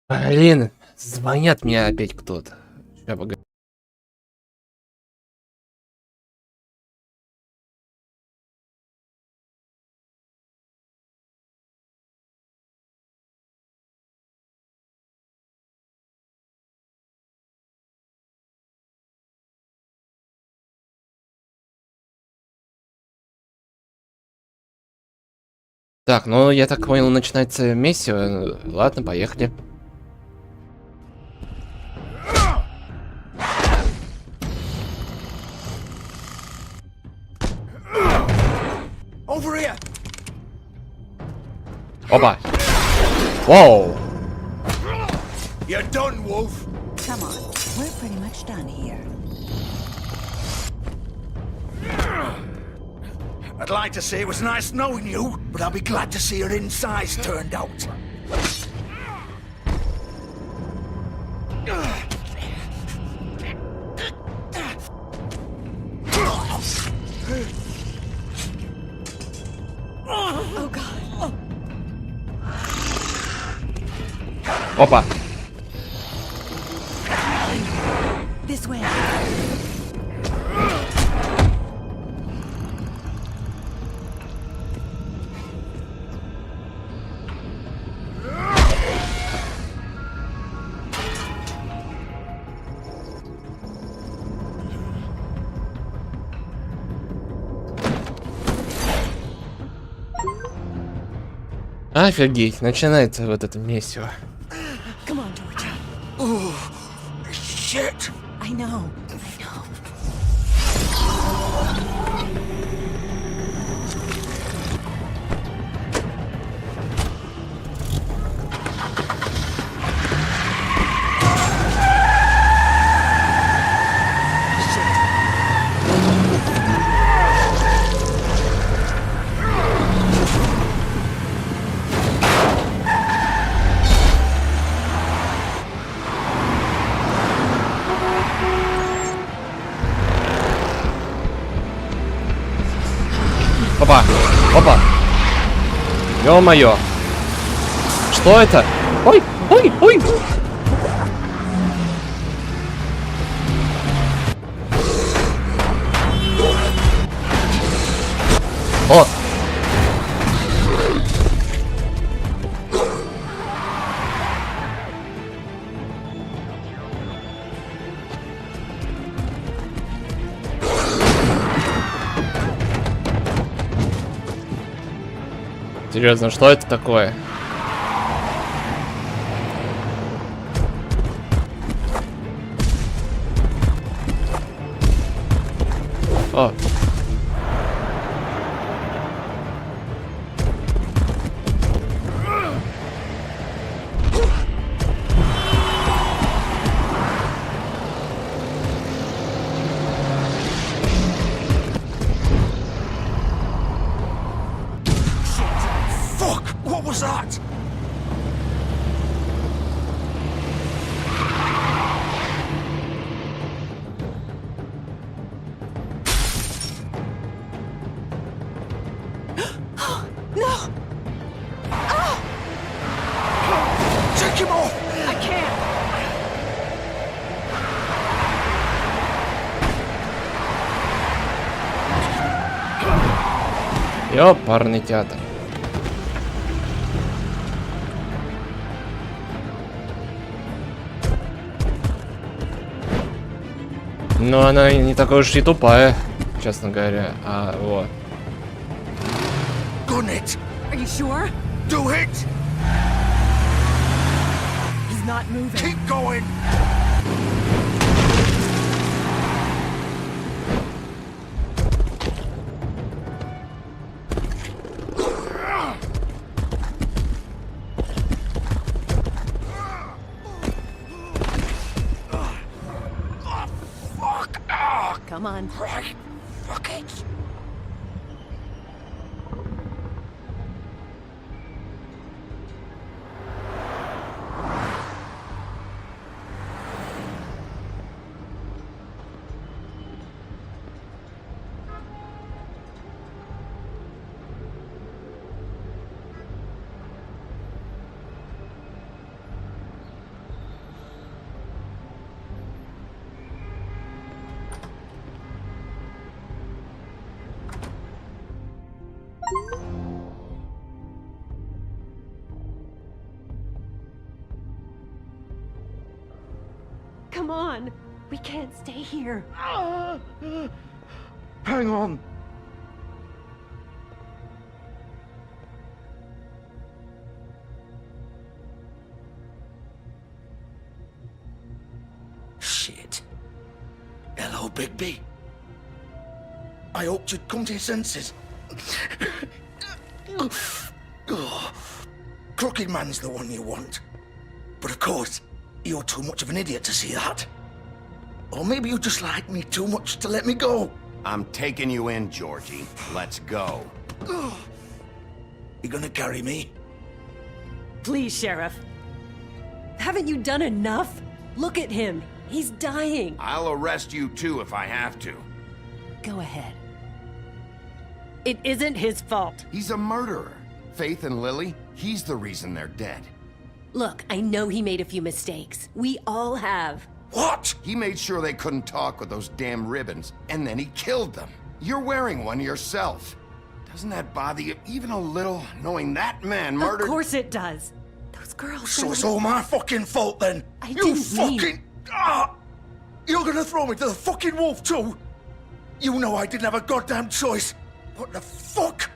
A: Блин, звонят мне опять кто-то. Сейчас, погоди. Так, ну я так понял, начинается миссия. Ладно, поехали.
F: Over here.
A: Опа! Вау!
F: You're done, Wolf.
H: Come on, we're pretty much done here.
F: I'd like to say it was nice knowing you, but I'll be glad to see your insides turned out.
K: Oh God.
A: Опа!
H: This way.
A: Офигеть, начинается вот это месиво.
K: Come on, Georgie.
F: Oh, shit.
K: I know.
A: Опа! Опа! Ё-моё! Что это? Ой! Ой! Ой! О! Серьезно, что это такое? О. Ёпарный театр. Но она не такая уж и тупая, честно говоря. А вот.
K: Are you sure?
F: Do it!
K: He's not moving.
F: Keep going!
K: Come on.
F: Right. Fuck it.
K: Come on. We can't stay here.
F: Hang on. Shit. Hello, Bigby. I hoped you'd come to your senses. Crooked Man's the one you want. But of course, you're too much of an idiot to see that. Or maybe you just like me too much to let me go.
B: I'm taking you in, Georgie. Let's go.
F: You gonna carry me?
K: Please, Sheriff. Haven't you done enough? Look at him. He's dying.
B: I'll arrest you too if I have to.
K: Go ahead. It isn't his fault.
B: He's a murderer. Faith and Lily, he's the reason they're dead.
K: Look, I know he made a few mistakes. We all have.
B: What? He made sure they couldn't talk with those damn ribbons, and then he killed them. You're wearing one yourself. Doesn't that bother you even a little, knowing that man murdered—
K: Of course it does. Those girls—
F: So it's all my fucking fault then?
K: I
F: You
K: didn't
F: fucking—
K: mean—
F: You're gonna throw me to the fucking wolf too? You know I didn't have a goddamn choice. What the fuck?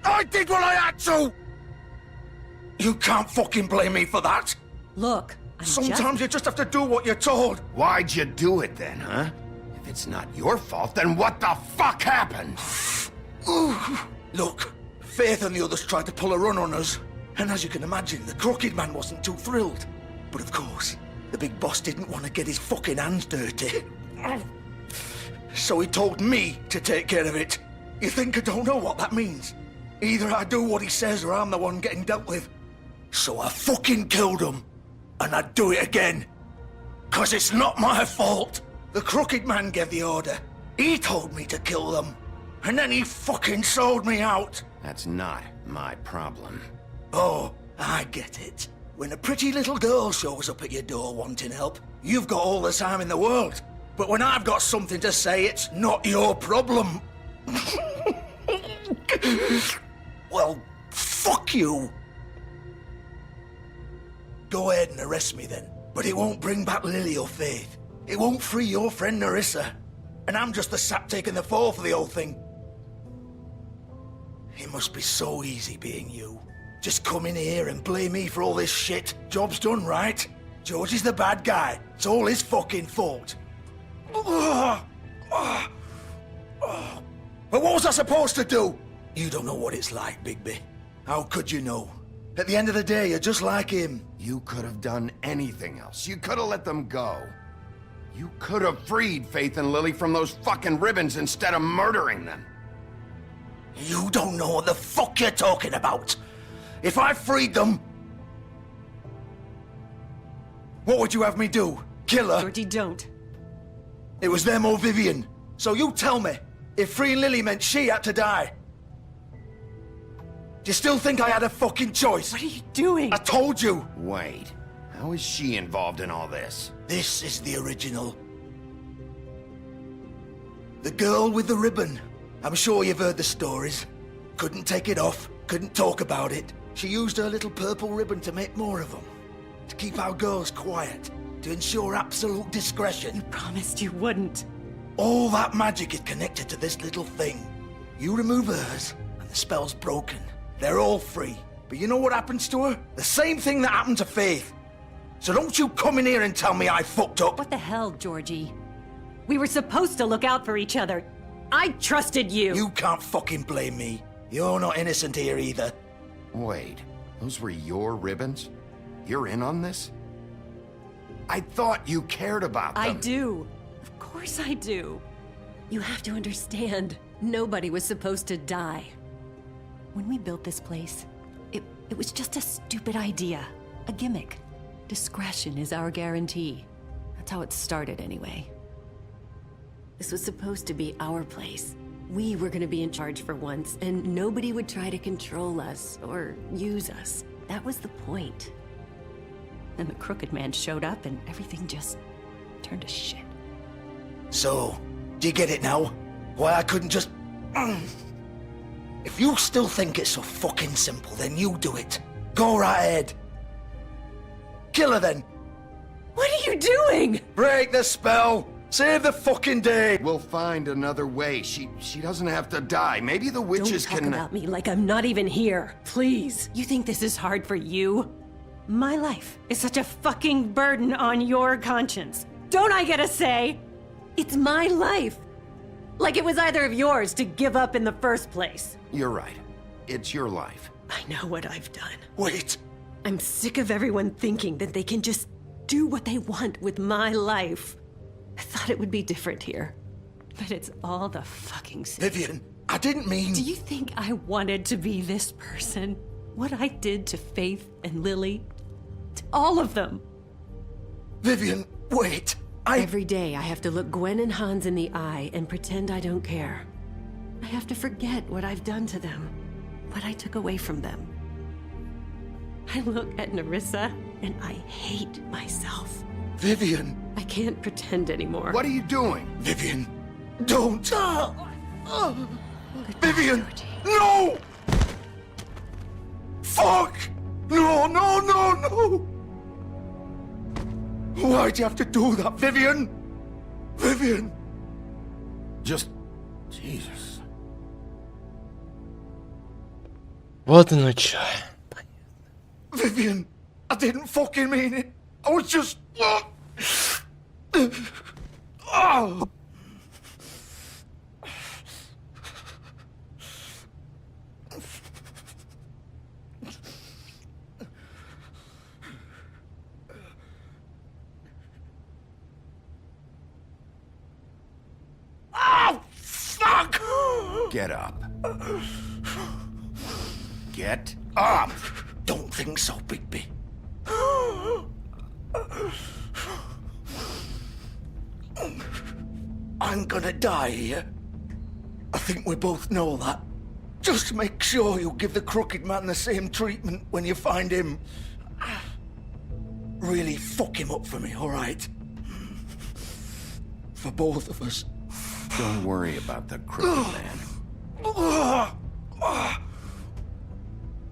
F: I did what I had to! You can't fucking blame me for that.
K: Look,
F: sometimes you just have to do what you're told.
B: Why'd you do it then, huh? If it's not your fault, then what the fuck happened?
F: Look, Faith and the others tried to pull a run on us. And as you can imagine, the Crooked Man wasn't too thrilled. But of course, the big boss didn't want to get his fucking hands dirty. So he told me to take care of it. You think I don't know what that means? Either I do what he says or I'm the one getting dealt with. So I fucking killed him. And I'd do it again. 'Cause it's not my fault. The Crooked Man gave the order. He told me to kill them. And then he fucking sold me out.
B: That's not my problem.
F: Oh, I get it. When a pretty little girl shows up at your door wanting help, you've got all the time in the world. But when I've got something to say, it's not your problem. Well, fuck you. Go ahead and arrest me then. But it won't bring back Lily or Faith. It won't free your friend Nerissa. And I'm just the sap taking the fall for the whole thing. It must be so easy being you. Just come in here and blame me for all this shit. Job's done, right? George is the bad guy. It's all his fucking fault. But what was I supposed to do? You don't know what it's like, Bigby. How could you know? At the end of the day, you're just like him.
B: You could have done anything else. You could have let them go. You could have freed Faith and Lily from those fucking ribbons instead of murdering them.
F: You don't know what the fuck you're talking about. If I freed them, what would you have me do? Kill her?
K: Georgie, don't.
F: It was them or Vivian. So you tell me, if freeing Lily meant she had to die, do you still think I had a fucking choice?
K: What are you doing?
F: I told you.
B: Wait, how is she involved in all this?
F: This is the original. The girl with the ribbon. I'm sure you've heard the stories. Couldn't take it off, couldn't talk about it. She used her little purple ribbon to make more of them. To keep our girls quiet. To ensure absolute discretion.
K: You promised you wouldn't.
F: All that magic is connected to this little thing. You remove hers, and the spell's broken. They're all free. But you know what happens to her? The same thing that happened to Faith. So don't you come in here and tell me I fucked up.
K: What the hell, Georgie? We were supposed to look out for each other. I trusted you.
F: You can't fucking blame me. You're not innocent here either.
B: Wait, those were your ribbons? You're in on this? I thought you cared about them.
K: I do. Of course I do. You have to understand, nobody was supposed to die. When we built this place, it was just a stupid idea. A gimmick. Discretion is our guarantee. That's how it started anyway. This was supposed to be our place. We were gonna be in charge for once, and nobody would try to control us or use us. That was the point. Then the Crooked Man showed up and everything just turned to shit.
F: So, do you get it now? Why I couldn't just... If you still think it's so fucking simple, then you do it. Go right ahead. Kill her then.
K: What are you doing?
F: Break the spell. Save the fucking day.
B: We'll find another way. She doesn't have to die. Maybe the witches
K: Don't talk
B: can...
K: about me like I'm not even here. Please. You think this is hard for you? My life is such a fucking burden on your conscience. Don't I get a say? It's my life. Like it was either of yours to give up in the first place.
B: You're right. It's your life.
K: I know what I've done.
F: Wait.
K: I'm sick of everyone thinking that they can just do what they want with my life. I thought it would be different here. But it's all the fucking same.
F: Vivian, I didn't mean...
K: Do you think I wanted to be this person? What I did to Faith and Lily? To all of them?
F: Vivian, wait.
K: Every day I have to look Gwen and Hans in the eye and pretend I don't care. I have to forget what I've done to them. What I took away from them. I look at Nerissa and I hate myself.
F: Vivian.
K: I can't pretend anymore.
B: What are you doing?
F: Vivian, don't. Vivian, no! Fuck! No, no, no, no! Why'd you have to do that, Vivian? Vivian!
B: Just... Jesus.
A: Вот оно чё.
F: Vivian, I didn't fucking mean it. I was just... Oh. Oh, fuck!
B: Get up. Get up!
F: Don't think so, Bigby. I'm gonna die here. I think we both know that. Just make sure you give the Crooked Man the same treatment when you find him. Really fuck him up for me, alright? For both of us.
B: Don't worry about the Crooked Man.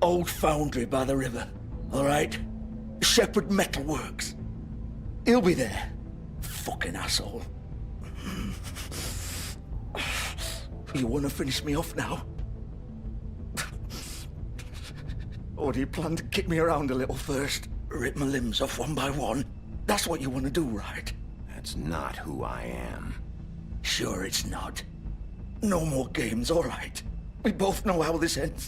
F: Old foundry by the river, alright? Shepherd Metalworks. He'll be there. Fucking asshole. You wanna finish me off now? Or do you plan to kick me around a little first? Rip my limbs off one by one? That's what you wanna do, right?
B: That's not who I am.
F: Sure it's not. No more games, alright? We both know how this ends.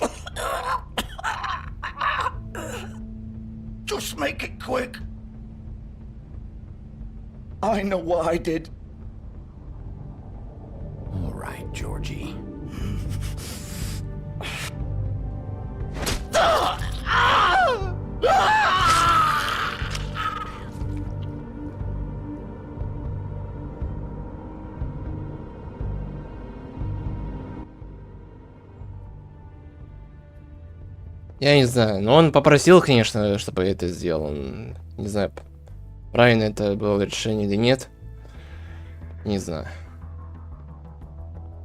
F: Just make it quick. I know what I did.
B: All right, Georgie.
A: Я не знаю, но он попросил, конечно, чтобы я это сделал. Не знаю, правильно это было решение или нет. Не знаю.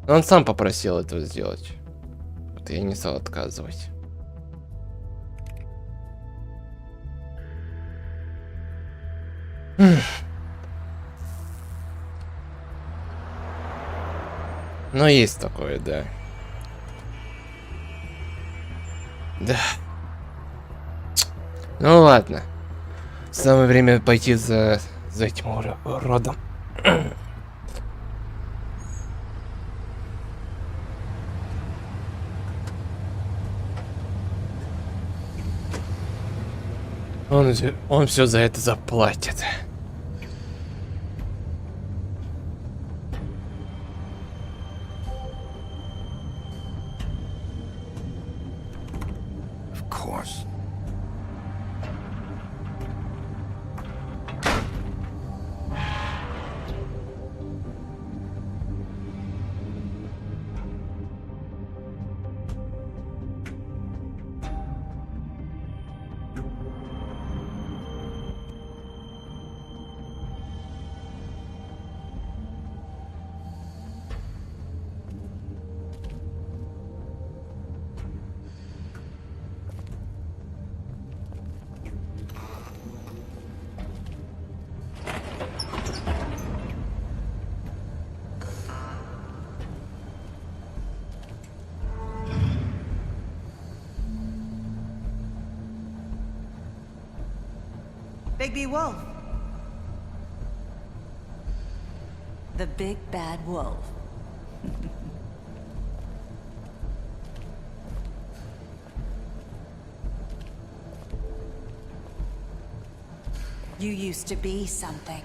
A: Он сам попросил это сделать. Вот я не стал отказывать. Ну, есть такое, да. Да. Ну ладно. Самое время пойти за этим уродом. Он все за это заплатит.
B: Of course.
H: Bigby Wolf. The big bad wolf. You used to be something.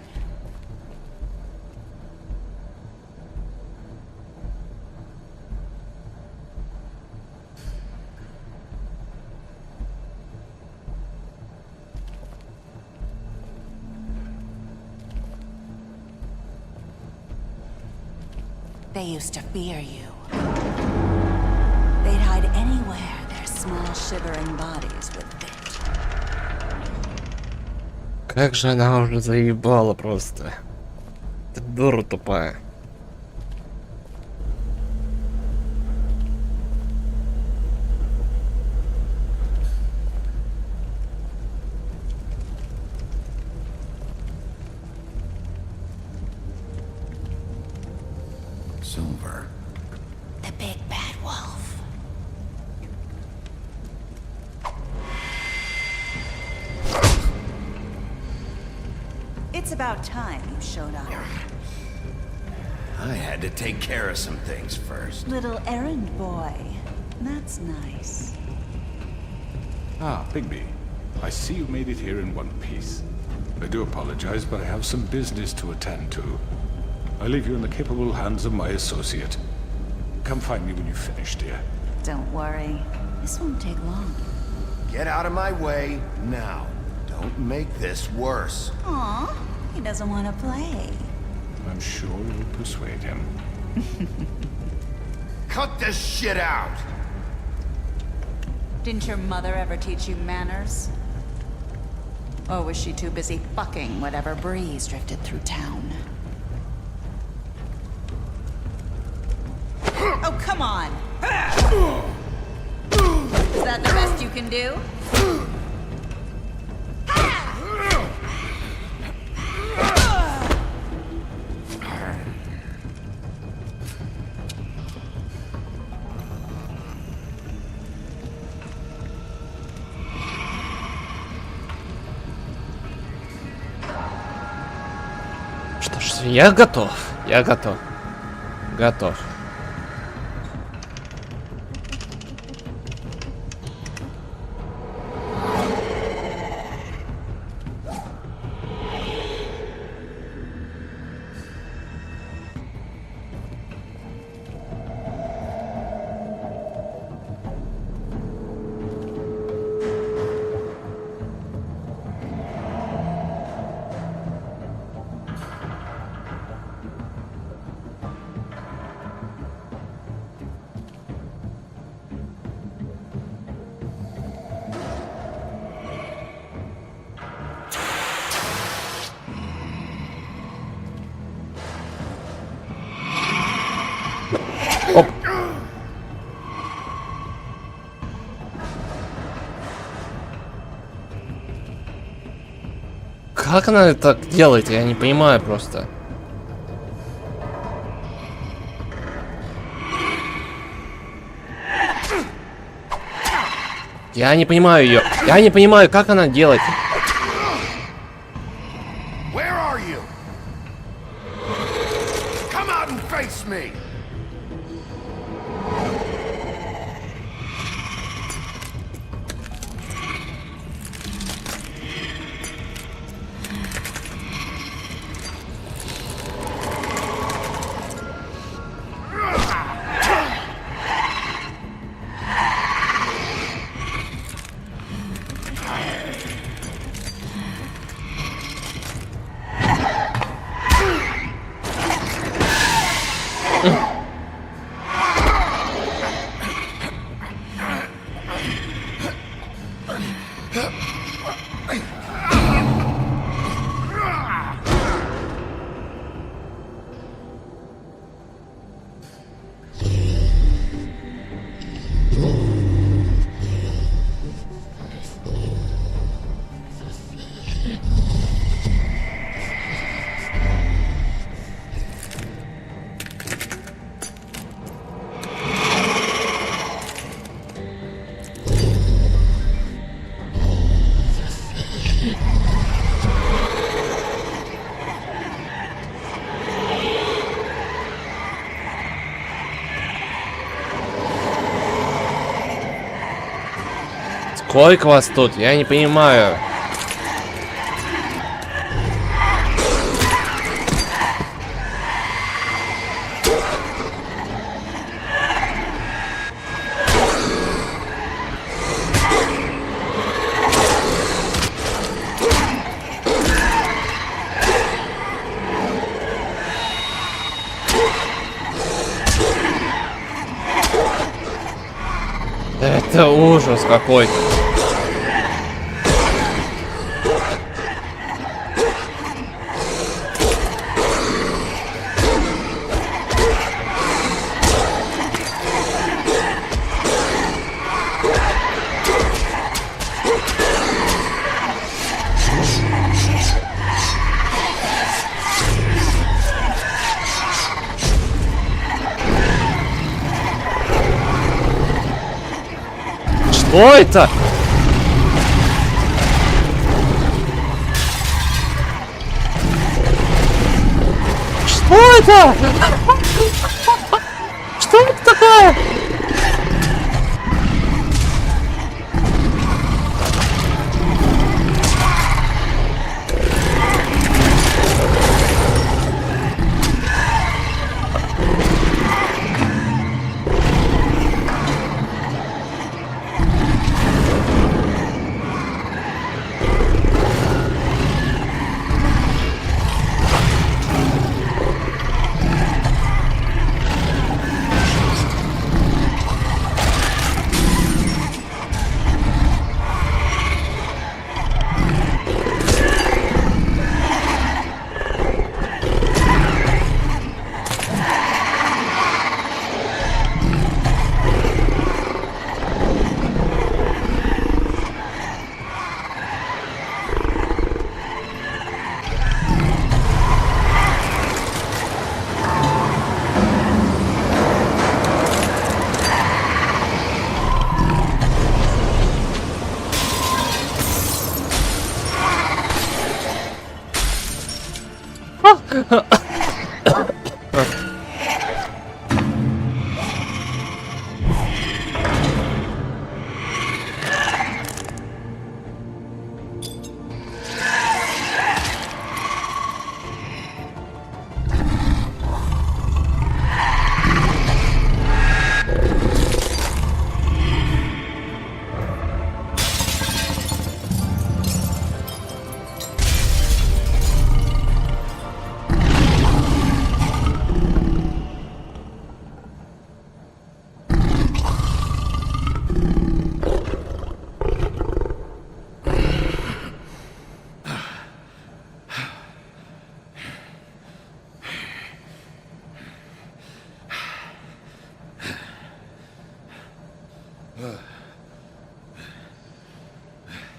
H: They used to fear you. They'd hide anywhere their small shivering bodies would fit.
A: Как же она уже заебала просто. Ты дура тупая.
B: Silver.
H: The big bad wolf. It's about time you showed up.
B: I had to take care of some things first.
H: Little errand boy. That's nice.
W: Ah, Bigby. I see you made it here in one piece. I do apologize, but I have some business to attend to. I leave you in the capable hands of my associate. Come find me when you've finished, dear.
H: Don't worry. This won't take long.
B: Get out of my way now. Don't make this worse.
H: Aw, he doesn't want to play.
W: I'm sure you'll persuade him.
B: Cut this shit out!
H: Didn't your mother ever teach you manners? Or was she too busy fucking whatever breeze drifted through town? Oh, come on! Is that the best you can do?
A: Что ж, я готов. Я готов. Готов. Как она так делает? Я не понимаю просто. Я не понимаю ее. Я не понимаю, как она делает.
B: Where are you? Come out and face me.
A: Сколько вас тут? Я не понимаю. Это ужас какой-то. Что это? Что это? Что это такое?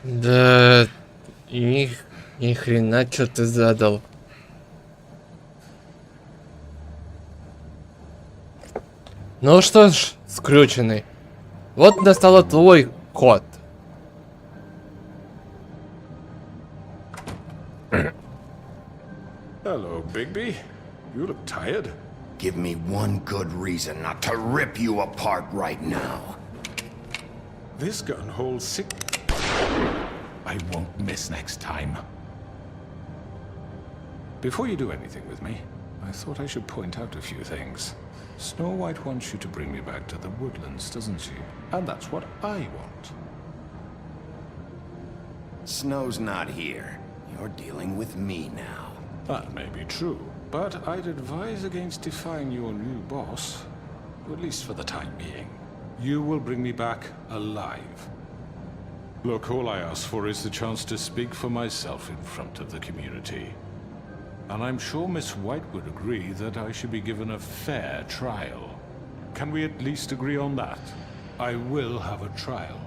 A: Да, Ни хрена, что ты задал. Ну что ж, скрюченный. Вот настал твой код.
R: Hello, Bigby. You look tired.
B: Give me one good reason not to rip you apart right now.
R: This gun holds 6. I won't miss next time. Before you do anything with me, I thought I should point out a few things. Snow White wants you to bring me back to the woodlands, doesn't she? And that's what I want.
B: Snow's not here. You're dealing with me now.
R: That may be true, but I'd advise against defying your new boss, at least for the time being. You will bring me back alive. Look, all I ask for is the chance to speak for myself in front of the community. And I'm sure Miss White would agree that I should be given a fair trial. Can we at least agree on that? I will have a trial.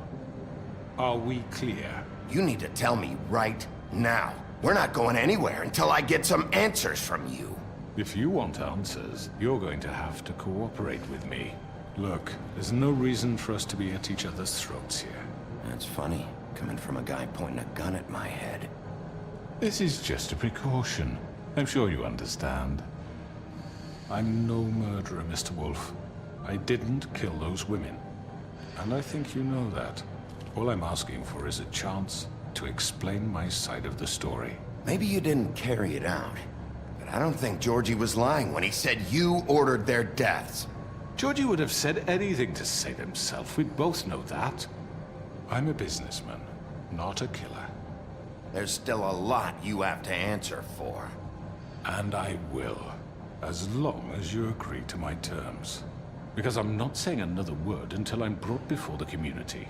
R: Are we clear?
B: You need to tell me right now. We're not going anywhere until I get some answers from you.
R: If you want answers, you're going to have to cooperate with me. Look, there's no reason for us to be at each other's throats here.
B: That's funny, coming from a guy pointing a gun at my head.
R: This is just a precaution. I'm sure you understand. I'm no murderer, Mr. Wolf. I didn't kill those women. And I think you know that. All I'm asking for is a chance to explain my side of the story.
B: Maybe you didn't carry it out, but I don't think Georgie was lying when he said you ordered their deaths.
R: Georgie would have said anything to save himself. We both know that. I'm a businessman, not a killer.
B: There's still a lot you have to answer for.
R: And I will, as long as you agree to my terms. Because I'm not saying another word until I'm brought before the community.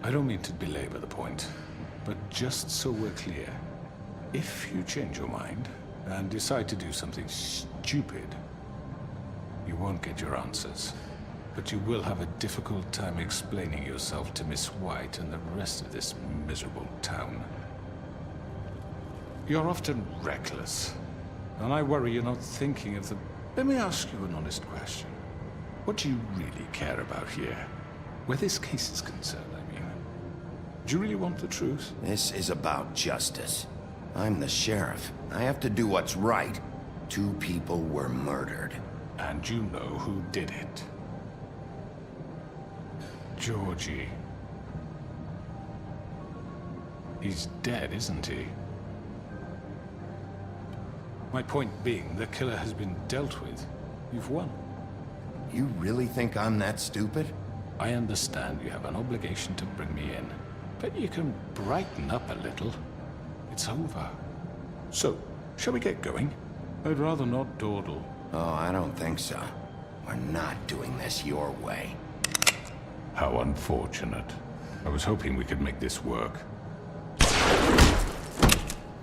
R: I don't mean to belabor the point, but just so we're clear, if you change your mind and decide to do something stupid, you won't get your answers. But you will have a difficult time explaining yourself to Miss White and the rest of this miserable town. You're often reckless, and I worry you're not thinking of the... Let me ask you an honest question. What do you really care about here? Where this case is concerned, I mean. Do you really want the truth?
B: This is about justice. I'm the sheriff. I have to do what's right. 2 people were murdered.
R: And you know who did it. Georgie. He's dead, isn't he? My point being, the killer has been dealt with. You've won.
B: You really think I'm that stupid?
R: I understand you have an obligation to bring me in, but you can brighten up a little. It's over. So, shall we get going? I'd rather not dawdle.
B: Oh, I don't think so. We're not doing this your way.
R: How unfortunate. I was hoping we could make this work.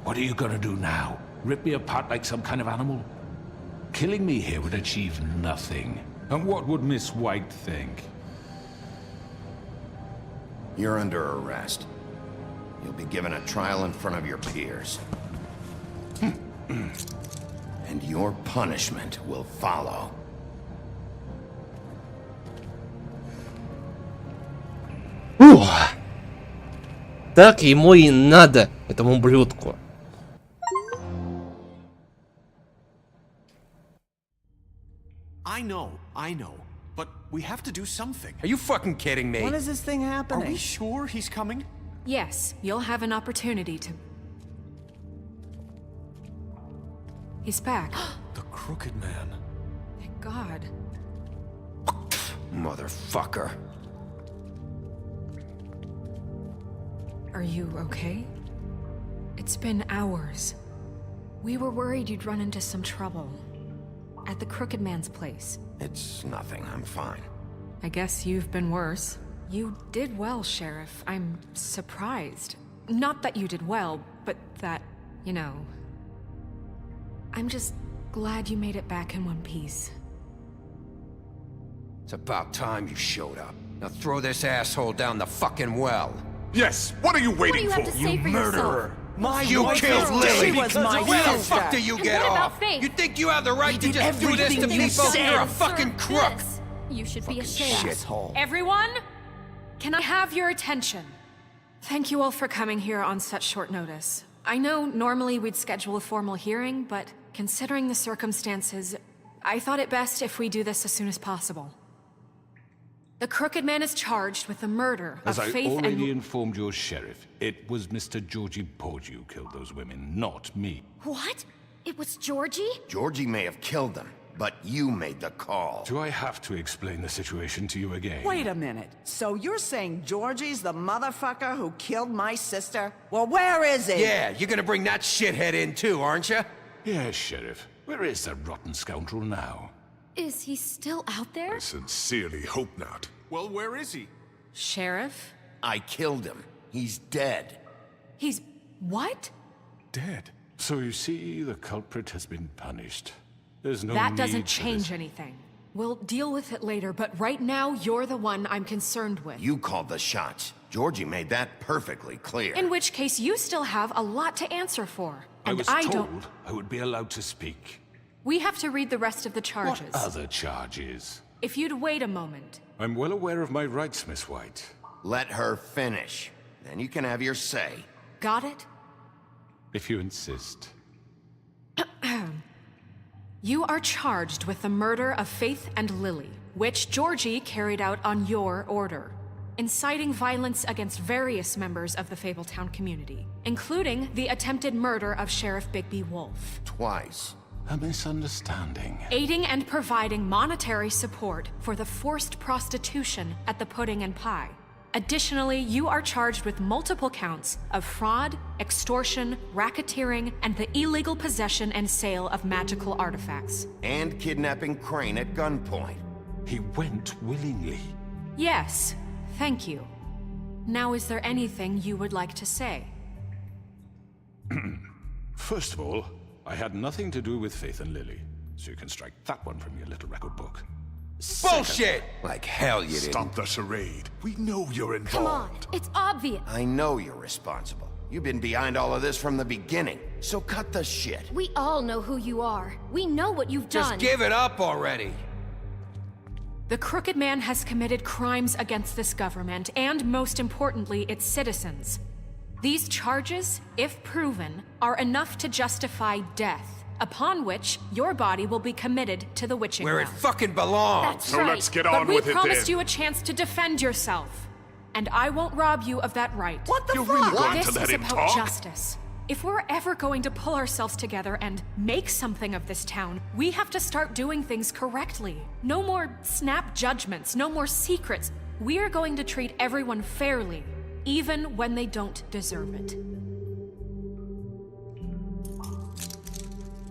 R: What are you gonna do now? Rip me apart like some kind of animal? Killing me here would achieve nothing. And what would Miss White think?
B: You're under arrest. You'll be given a trial in front of your peers. And your punishment will follow.
A: Так ему и надо, этому ублюдку.
G: I know, but we have to do something.
M: Are you fucking kidding me?
S: When is this thing happening?
G: Are we sure he's coming?
E: Yes, you'll have an opportunity to... He's back.
G: The Crooked Man.
E: Thank God.
B: Motherfucker.
E: Are you okay? It's been hours. We were worried you'd run into some trouble. At the Crooked Man's place.
B: It's nothing, I'm fine.
E: I guess you've been worse. You did well, Sheriff. I'm surprised. Not that you did well, but that, you know... I'm just glad you made it back in one piece.
M: It's about time you showed up. Now throw this asshole down the fucking well.
Q: Yes, what are you waiting
E: have to
Q: for?
E: say
Q: You
E: for
Q: murderer!
E: yourself?
M: You killed Lily!
V: She was my
M: Where the
V: sister.
M: fuck do you
E: And
M: get
E: what about
M: off?
E: Faith?
M: You think you have the right to
V: did
M: just do this to
V: everything you
M: people?
V: said.
M: You're a fucking crook!
E: This. You should be ashamed.
V: Shithole.
E: Everyone, can I have your attention? Thank you all for coming here on such short notice. I know normally we'd schedule a formal hearing, but considering the circumstances, I thought it best if we do this as soon as possible. The Crooked Man is charged with the murder
W: As
E: of
W: I
E: Faith
W: already
E: and...
W: informed your sheriff, it was Mr. Georgie Porgy who killed those women, not me.
N: What? It was Georgie?
B: Georgie may have killed them, but you made the call.
W: Do I have to explain the situation to you again?
V: Wait a minute. So you're saying Georgie's the motherfucker who killed my sister? Well, where is he?
M: Yeah, you're gonna bring that shithead in too, aren't you?
W: Yes, Sheriff. Where is that rotten scoundrel now?
N: Is he still out there?
Q: I sincerely hope not.
G: Well, where is he?
E: Sheriff?
B: I killed him. He's dead.
E: He's... what?
W: Dead. So you see, the culprit has been punished. There's no
E: That
W: need
E: doesn't
W: for
E: change
W: this.
E: anything. We'll deal with it later, but right now, you're the one I'm concerned with.
B: You called the shots. Georgie made that perfectly clear.
E: In which case, you still have a lot to answer for.
W: I
E: And
W: was
E: I
W: told
E: don't...
W: I would be allowed to speak.
E: We have to read the rest of the charges.
W: What other charges?
E: If you'd wait a moment.
W: I'm well aware of my rights, Miss White.
B: Let her finish. Then you can have your say.
E: Got it?
W: If you insist.
E: You are charged with the murder of Faith and Lily, which Georgie carried out on your order, inciting violence against various members of the Fabletown community, including the attempted murder of Sheriff Bigby Wolf.
B: Twice.
W: A misunderstanding.
E: Aiding and providing monetary support for the forced prostitution at the Pudding and Pie. Additionally, you are charged with multiple counts of fraud, extortion, racketeering, and the illegal possession and sale of magical artifacts.
B: And kidnapping Crane at gunpoint.
W: He went willingly.
E: Yes, thank you. Now, is there anything you would like to say?
W: First of all, I had nothing to do with Faith and Lily, so you can strike that one from your little record book.
M: Bullshit! Like hell you didn't.
Q: Stop the charade. We know you're involved.
N: Come on, it's obvious.
B: I know you're responsible. You've been behind all of this from the beginning, so cut the shit.
N: We all know who you are. We know what you've
M: Just
N: done.
M: give it up already.
E: The Crooked Man has committed crimes against this government, and most importantly, its citizens. These charges, if proven, are enough to justify death, upon which your body will be committed to the witching
M: Where it
E: well.
M: fucking belongs.
E: That's
Q: So
E: right.
Q: let's get
E: but
Q: on
E: we
Q: with it
E: promised
Q: then.
E: you a chance to defend yourself, and I won't rob you of that right.
V: What the
Q: You're
V: fuck?
Q: really going
E: This
Q: to let
E: is
Q: him
E: about
Q: talk?
E: justice. If we're ever going to pull ourselves together and make something of this town, we have to start doing things correctly. No more snap judgments, no more secrets. We are going to treat everyone fairly, even when they don't deserve it.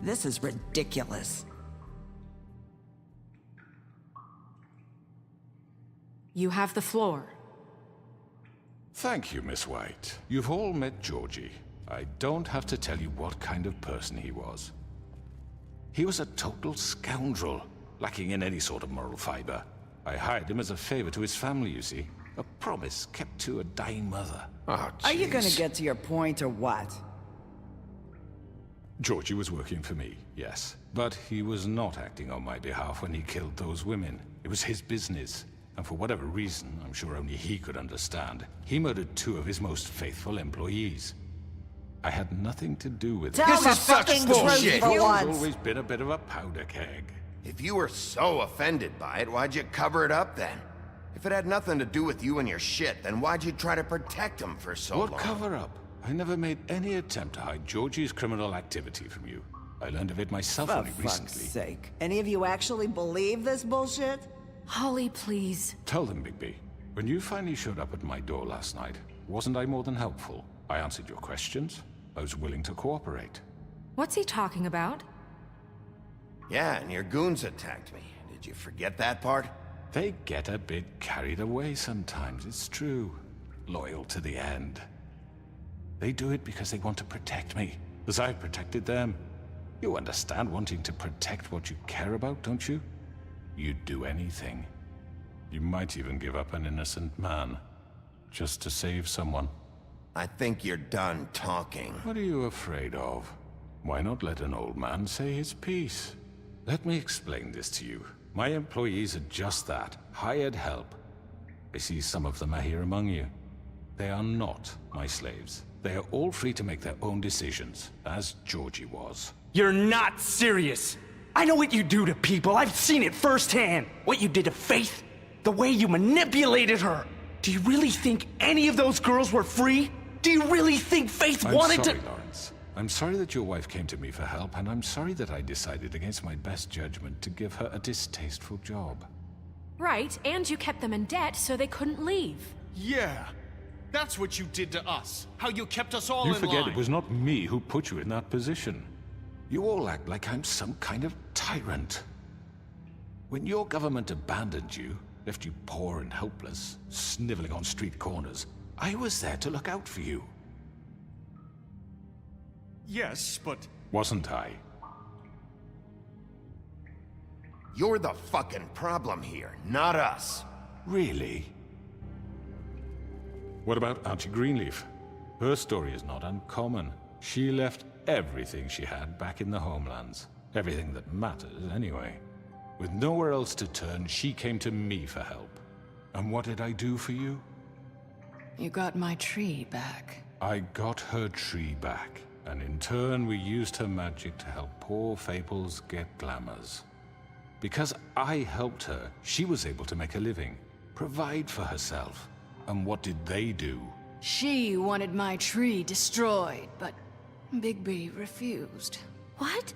V: This is ridiculous.
E: You have the floor.
W: Thank you, Miss White. You've all met Georgie. I don't have to tell you what kind of person he was. He was a total scoundrel, lacking in any sort of moral fiber. I hired him as a favor to his family, you see. A promise kept to a dying mother.
B: Oh,
V: Are you gonna
B: jeez.
V: get to your point or what?
W: Georgie was working for me, yes. But he was not acting on my behalf when he killed those women. It was his business. And for whatever reason, I'm sure only he could understand, he murdered 2 of his most faithful employees. I had nothing to do with it.
V: Tell the fucking truth
W: He's
V: for once.
W: always been a bit of a powder keg.
B: If you were so offended by it, why'd you cover it up then? If it had nothing to do with you and your shit, then why'd you try to protect him for so long?
W: What cover-up? I never made any attempt to hide Georgie's criminal activity from you. I learned of it myself
V: For
W: only
V: fuck's
W: recently.
V: sake. Any of you actually believe this bullshit?
E: Holly, please.
W: Tell them, Bigby. When you finally showed up at my door last night, wasn't I more than helpful? I answered your questions. I was willing to cooperate.
E: What's he talking about?
B: Yeah, and your goons attacked me. Did you forget that part?
W: They get a bit carried away sometimes, it's true. Loyal to the end. They do it because they want to protect me, as I've protected them. You understand wanting to protect what you care about, don't you? You'd do anything. You might even give up an innocent man. just to save someone.
B: I think you're done talking.
W: What are you afraid of? Why not let an old man say his piece? Let me explain this to you. My employees are just that, hired help. I see some of them are here among you. They are not my slaves. They are all free to make their own decisions, as Georgie was.
S: You're not serious. I know what you do to people. I've seen it firsthand. What you did to Faith, the way you manipulated her. Do you really think any of those girls were free? Do you really think Faith wanted to—
W: I'm sorry, Lawrence. I'm sorry that your wife came to me for help, and I'm sorry that I decided against my best judgment to give her a distasteful job.
E: Right, and you kept them in debt so they couldn't leave.
G: Yeah, that's what you did to us. How you kept us all
W: You
G: in
W: forget
G: line.
W: it was not me who put you in that position. You all act like I'm some kind of tyrant. When your government abandoned you, left you poor and helpless, sniveling on street corners, I was there to look out for you.
G: Yes, but...
W: Wasn't I?
B: You're the fucking problem here, not us.
W: Really? What about Auntie Greenleaf? Her story is not uncommon. She left everything she had back in the homelands. Everything that matters, anyway. With nowhere else to turn, she came to me for help. And what did I do for you?
U: You got my tree back.
W: I got her tree back. And in turn, we used her magic to help poor Fables get glamours. Because I helped her, she was able to make a living, provide for herself. And what did they do?
U: She wanted my tree destroyed, but Bigby refused.
N: What?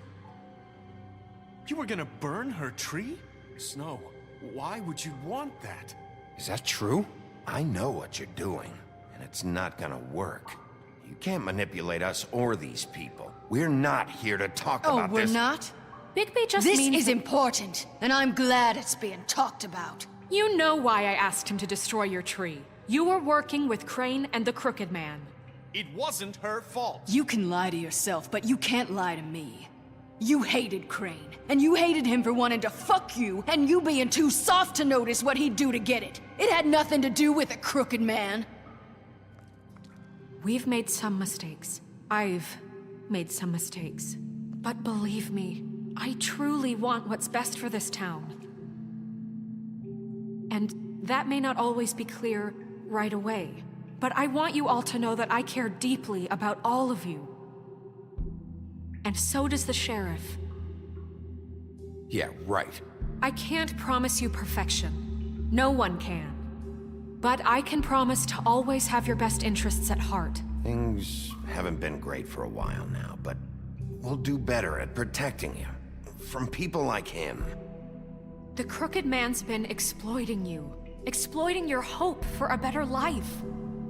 G: You were gonna burn her tree? Snow, why would you want that?
B: Is that true? I know what you're doing, and it's not gonna work. You can't manipulate us or these people. We're not here to talk about this.
U: Oh, we're not?
E: Bigby just
U: This
E: means
U: is important, and I'm glad it's being talked about.
E: You know why I asked him to destroy your tree. You were working with Crane and the Crooked Man.
G: It wasn't her fault.
U: You can lie to yourself, but you can't lie to me. You hated Crane, and you hated him for wanting to fuck you, and you being too soft to notice what he'd do to get it. It had nothing to do with a Crooked Man.
E: We've made some mistakes. I've made some mistakes. But believe me, I truly want what's best for this town. And that may not always be clear right away, but I want you all to know that I care deeply about all of you. And so does the sheriff.
B: Yeah, right.
E: I can't promise you perfection. No one can. But I can promise to always have your best interests at heart.
B: Things haven't been great for a while now, but we'll do better at protecting you. From people like him.
E: The Crooked Man's been exploiting you. Exploiting your hope for a better life.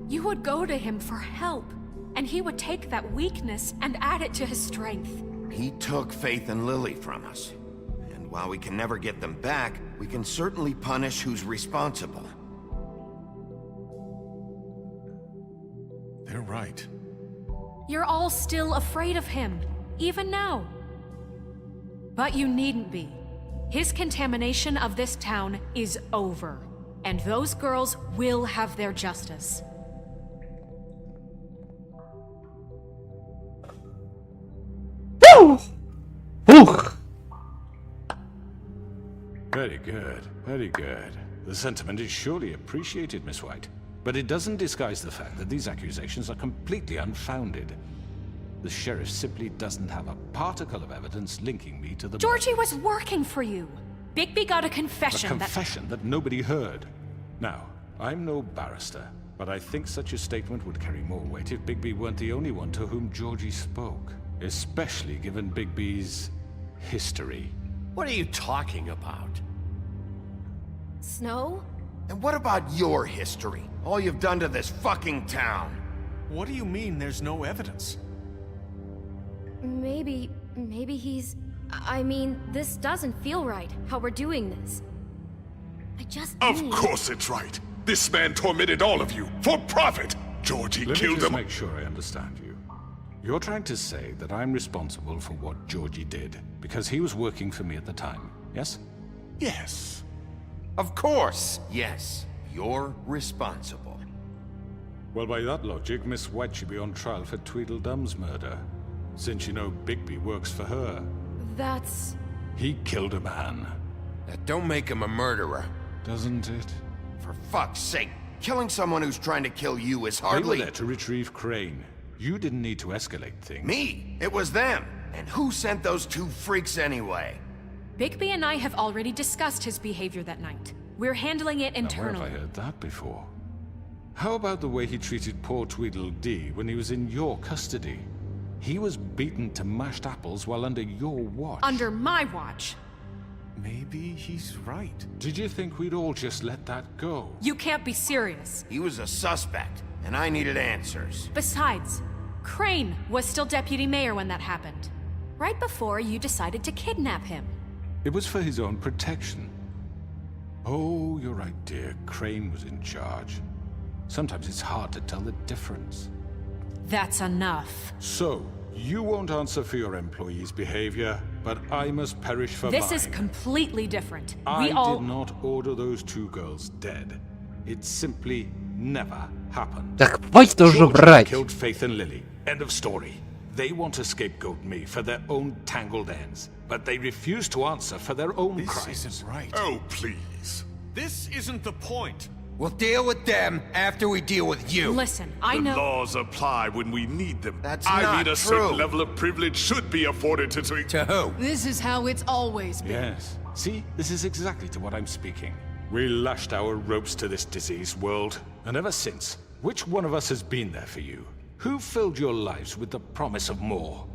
E: You would go to him for help, and he would take that weakness and add it to his strength.
B: He took Faith and Lily from us. And while we can never get them back, we can certainly punish who's responsible.
W: They're right.
E: You're all still afraid of him, even now. But you needn't be. His contamination of this town is over, and those girls will have their justice.
A: Woo!
W: Very good, very good. The sentiment is surely appreciated, Miss White. But it doesn't disguise the fact that these accusations are completely unfounded. The sheriff simply doesn't have a particle of evidence linking me to the...
E: Georgie was working for you. Bigby got a confession
W: A confession that nobody heard. Now, I'm no barrister, but I think such a statement would carry more weight if Bigby weren't the only one to whom Georgie spoke. Especially given Bigby's history.
C: What are you talking about?
N: Snow?
B: And what about your history? All you've done to this fucking town.
G: What do you mean there's no evidence?
N: Maybe he's... I mean, this doesn't feel right, how we're doing this. I just
Q: Of course it's right. This man tormented all of you, for profit! Georgie
W: Let
Q: killed
W: me just
Q: them.
W: make sure I understand you. You're trying to say that I'm responsible for what Georgie did, because he was working for me at the time, yes?
Q: Yes.
B: Of course, yes. You're responsible.
W: Well, by that logic, Miss White should be on trial for Tweedledum's murder, since you know Bigby works for her.
E: That's...
W: He killed a man.
B: That don't make him a murderer.
W: Doesn't it?
B: For fuck's sake, killing someone who's trying to kill you is
W: They were
B: hardly...
W: there to retrieve Crane. You didn't need to escalate things.
B: Me? It was them. And who sent those two freaks anyway?
E: Bigby and I have already discussed his behavior that night. We're handling it internally.
W: Now, where have I heard that before? How about the way he treated poor Tweedledee when he was in your custody? He was beaten to mashed apples while under your watch.
E: Under my watch.
W: Maybe he's right. Did you think we'd all just let that go?
E: You can't be serious.
B: He was a suspect, and I needed answers.
E: Besides, Crane was still deputy mayor when that happened. Right before you decided to kidnap him.
W: It was for his own protection. Oh, you're right, dear. Crane was in charge. Sometimes it's hard to tell the difference.
E: That's enough.
W: So, you won't answer for your employees' behavior, but I must perish for mine.
E: This is completely different.
W: I did not order those two girls dead. It simply never happened.
A: Так хватит уже брать.
W: Killed Faith and Lily. End of story. They want to scapegoat me for their own tangled ends, but they refuse to answer for their own crimes.
G: This isn't right.
Q: Oh, please.
G: This isn't the point.
B: We'll deal with them after we deal with you.
E: Listen, I know...
Q: The laws apply when we need them.
B: That's
Q: I
B: not
Q: mean, a
B: true.
Q: certain level of privilege should be afforded to...
B: To who?
U: This is how it's always been.
W: Yes. See, this is exactly to what I'm speaking. We lashed our ropes to this diseased world, and ever since, which one of us has been there for you? Who filled your lives with the promise of more?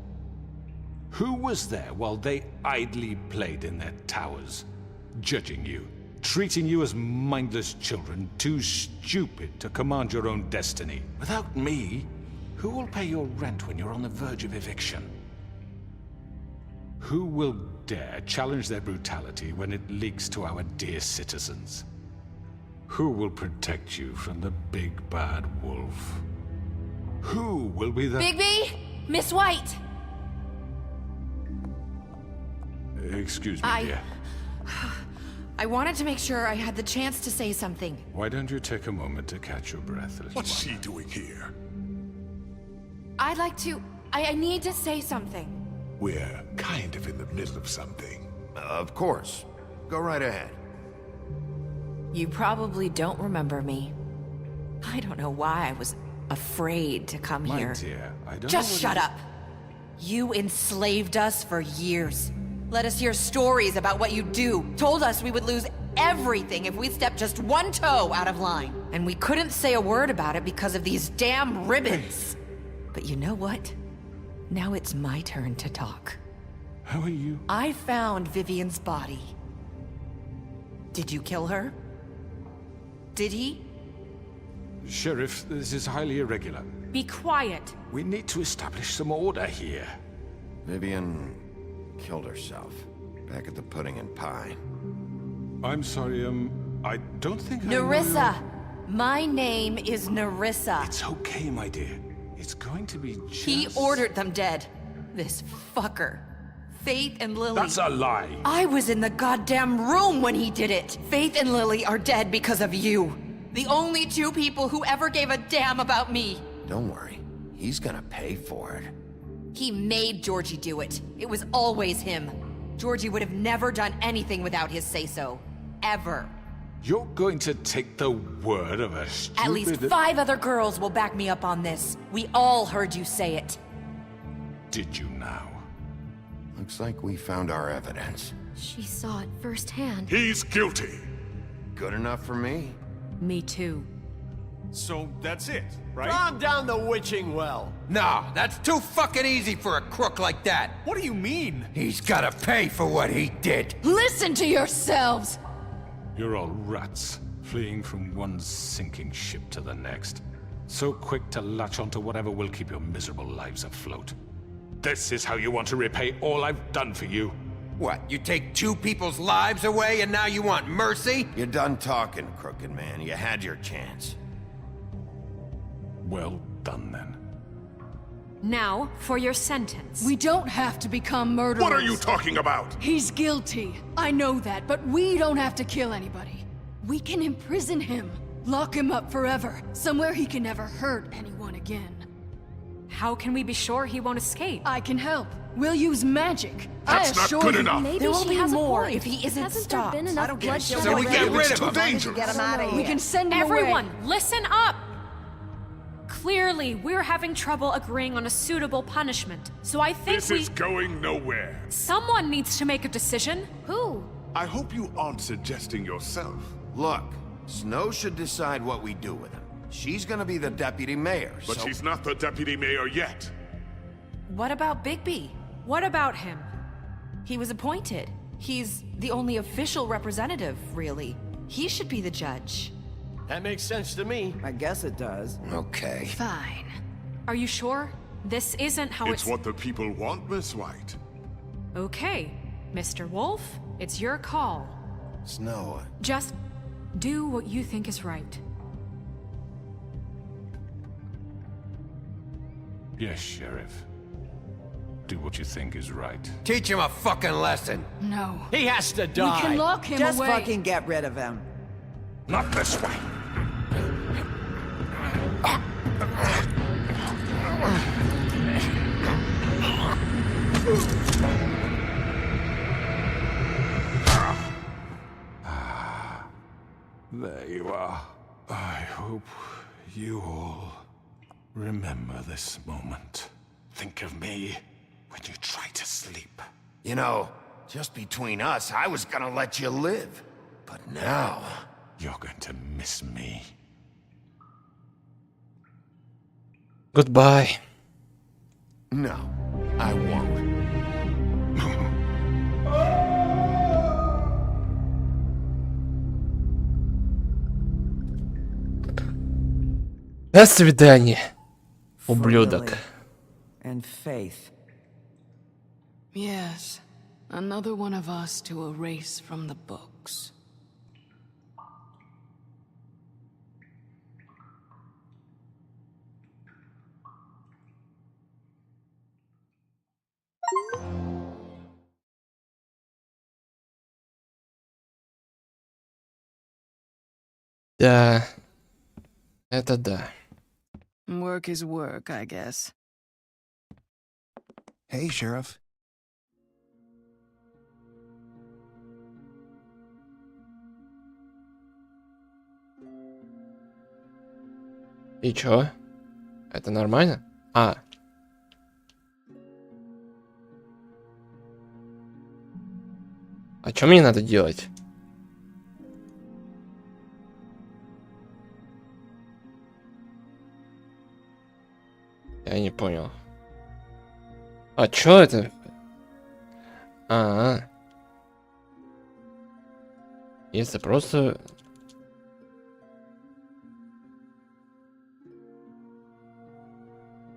W: Who was there while they idly played in their towers, judging you, treating you as mindless children, too stupid to command your own destiny? Without me, who will pay your rent when you're on the verge of eviction? Who will dare challenge their brutality when it leaks to our dear citizens? Who will protect you from the big bad wolf? Who will be the...
N: Bigby! Miss White!
W: Excuse me, dear.
D: I wanted to make sure I had the chance to say something.
W: Why don't you take a moment to catch your breath, little
Q: What's
W: one?
Q: she doing here?
D: I'd like to... I need to say something.
Q: We're kind of in the middle of something.
B: Of course. Go right ahead.
D: You probably don't remember me. I don't know why I was afraid to come
W: My
D: here.
W: dear, I don't
D: Just
W: know
D: shut up. You enslaved us for years. Let us hear stories about what you do. Told us we would lose everything if we stepped just one toe out of line. And we couldn't say a word about it because of these damn ribbons. But you know what? Now it's my turn to talk.
W: How are you?
D: I found Vivian's body. Did you kill her? Did he?
W: Sheriff, this is highly irregular.
E: Be quiet.
W: We need to establish some order here.
B: Vivian killed herself back at the Pudding and Pie.
W: I'm sorry, I don't think I know
D: Nerissa!
W: your-
D: My name is Nerissa.
W: It's okay, my dear. It's going to be just...
D: He ordered them dead. This fucker. Faith and Lily.
W: That's a lie.
D: I was in the goddamn room when he did it. Faith and Lily are dead because of you. The only two people who ever gave a damn about me.
B: Don't worry. He's gonna pay for it.
D: He made Georgie do it. It was always him. Georgie would have never done anything without his say-so. Ever.
W: You're going to take the word of a stupid...
D: At least 5 other girls will back me up on this. We all heard you say it.
W: Did you now?
B: Looks like we found our evidence.
N: She saw it firsthand.
Q: He's guilty.
B: Good enough for me.
E: Me too.
G: So that's it, right?
C: Calm down the witching well.
M: No, that's too fucking easy for a crook like that.
G: What do you mean?
B: He's gotta pay for what he did.
U: Listen to yourselves!
W: You're all rats, fleeing from one sinking ship to the next. So quick to latch onto whatever will keep your miserable lives afloat. This is how you want to repay all I've done for you?
M: What, you take 2 people's lives away and now you want mercy?
B: You're done talking, crooked man. You had your chance.
W: Well done, then.
E: Now, for your sentence.
U: We don't have to become murderers.
Q: What are you talking about?
U: He's guilty. I know that, but we don't have to kill anybody. We can imprison him. Lock him up forever, somewhere he can never hurt anyone again.
E: How can we be sure he won't escape?
U: I can help. We'll use magic.
Q: That's not good enough.
N: Maybe
D: There will
N: she
D: be
N: has
D: more
N: a point.
D: if he isn't
N: Hasn't
D: stopped.
N: there been
D: I
N: enough
D: don't get
N: bloodshed
D: it.
M: So we
N: already?
M: get rid of
Q: It's too
M: him.
Q: dangerous.
V: Get him out of
U: We
V: here.
U: can send him
E: Everyone,
U: away.
E: listen up! Clearly, we're having trouble agreeing on a suitable punishment, so I think
Q: This is going nowhere.
E: someone needs to make a decision.
N: Who?
Q: I hope you aren't suggesting yourself.
B: Look, Snow should decide what we do with him. She's gonna be the deputy mayor,
Q: But
B: so...
Q: she's not the deputy mayor yet.
D: What about Bigby?
E: What about him?
D: He was appointed. He's the only official representative, really. He should be the judge.
C: That makes sense to me.
V: I guess it does.
B: Okay.
U: Fine.
E: Are you sure? This isn't how
Q: It's what the people want, Miss White.
E: Okay, Mr. Wolf, it's your call.
B: Snow,
E: Just do what you think is right.
W: Yes, Sheriff. Do what you think is right.
M: Teach him a fucking lesson.
U: No.
C: He has to die.
U: We can lock him
V: Just
U: away.
V: fucking get rid of him.
L: Not this way.
W: There you are. I hope you all remember this moment. Think of me when you try to sleep.
B: you know, just between us, I was gonna let you live. But now...
W: You're going to miss me.
A: Goodbye.
B: No, I won't.
A: До свидания, ублюдок.
V: And faith.
U: Yes, another one of us to erase from the books.
A: Да. Это да.
U: Work is work, I guess.
O: Hey, Sheriff.
A: И чё? Это нормально? А. А чё мне надо делать? Я не понял. А чё это? А-а. Если просто...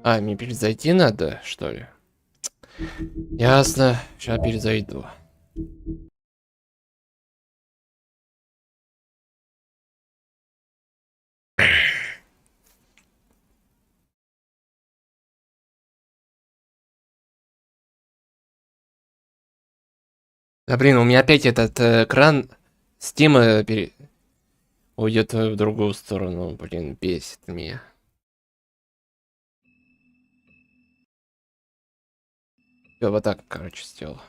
A: А, мне перезайти надо, что ли? Ясно. Сейчас перезайду. Да блин, у меня опять этот экран Steam уйдет в другую сторону. Блин, бесит меня. Я вот так, короче, сделал.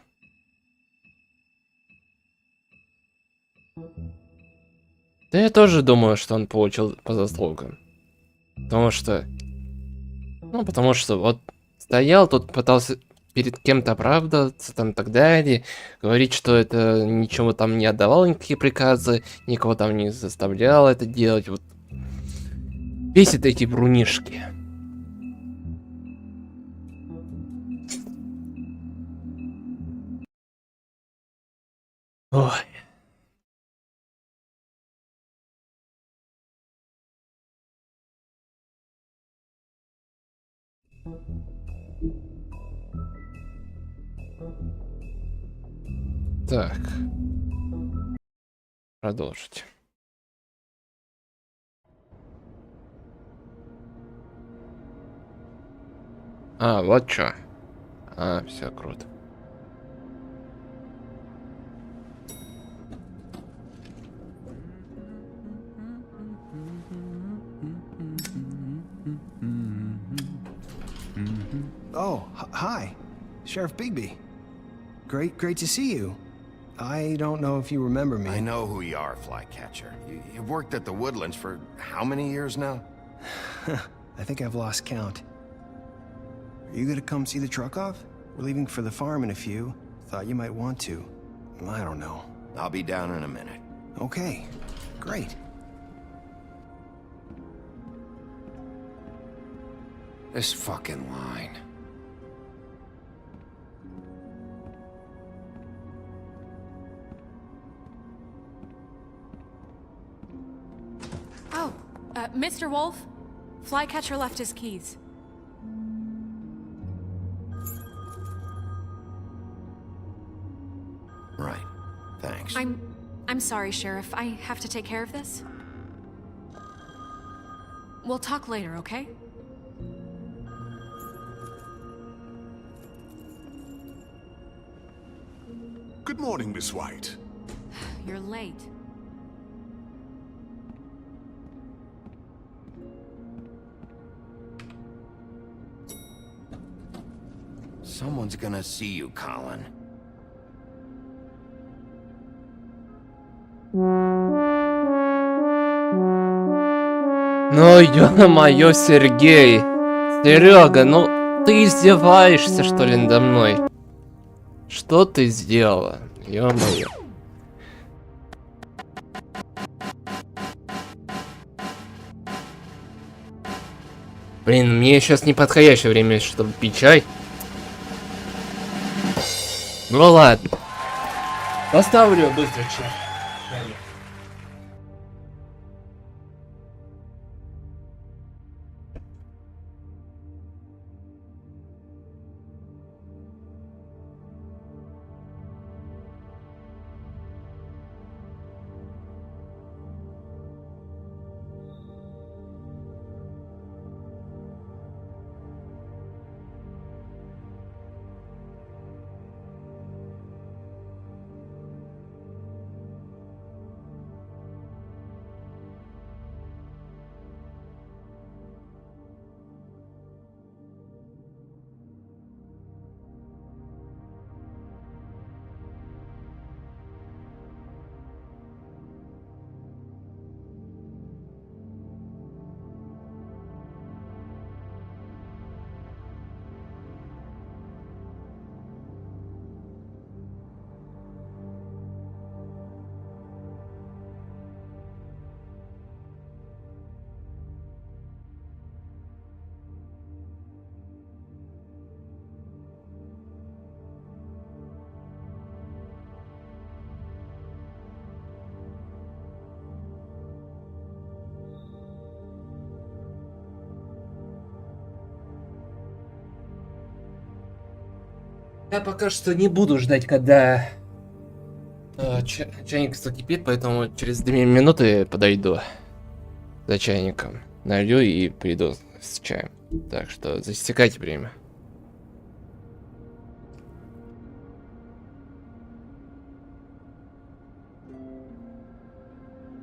A: Да я тоже думаю, что он получил по заслугам. Потому что вот стоял тут, пытался перед кем-то оправдываться, там, так далее, говорить, что это ничего там не отдавал, никакие приказы, никого там не заставлял это делать, вот. Бесит эти брунишки. Ой. Так. Продолжить. А, вот чё. А, все круто.
O: Oh, hi. Sheriff Bigby. Great to see you. I don't know if you remember me.
B: I know who you are, Flycatcher. You've worked at the Woodlands for how many years now?
O: I think I've lost count. Are you gonna come see the truck off? We're leaving for the farm in a few. Thought you might want to. I don't know.
B: I'll be down in a minute.
O: Okay, great.
B: This fucking line.
E: Oh, Mr. Wolf? Flycatcher left his keys.
B: Right. Thanks.
E: I'm sorry, Sheriff. I have to take care of this. We'll talk later, okay?
Q: Good morning, Miss White.
E: You're late.
B: Someone's gonna see you, Colin.
A: Ну, ё-моё, Сергей. Серега, ну ты издеваешься, что ли, надо мной? Что ты сделала? Ё-моё. Блин, мне сейчас неподходящее время, чтобы пить чай. Ну ладно. Поставлю быстро чай. Я пока что не буду ждать, когда чайник закипит, поэтому через 2 минуты подойду за чайником, налью и приду с чаем. Так что засекайте время.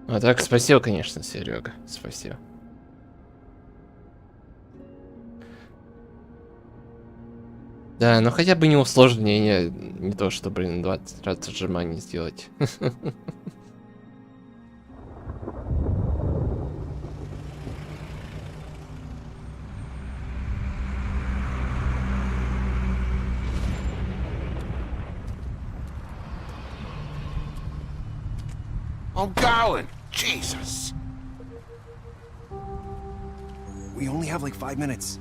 A: А так, спасибо, конечно, Серега, спасибо. Да, но хотя бы не усложнение, не то, что, блин, 20 раз отжиманий сделать.
B: I'm going! Jesus!
O: We only have like 5 minutes.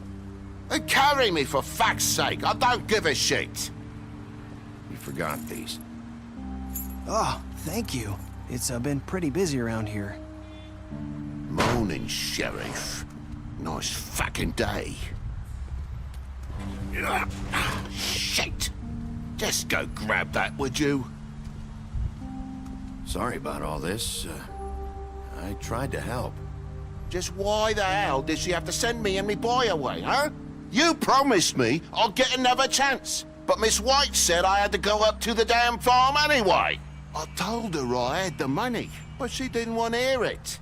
B: Carry me, for fuck's sake! I don't give a shit! You forgot these.
O: Oh, thank you. It's been pretty busy around here.
B: Morning, Sheriff. Nice fucking day. Shit! Just go grab that, would you? Sorry about all this. I tried to help. Just why the hell did she have to send me and me boy away, huh? You promised me I'd get another chance, but Miss White said I had to go up to the damn farm anyway. I told her I had the money, but she didn't want to hear it.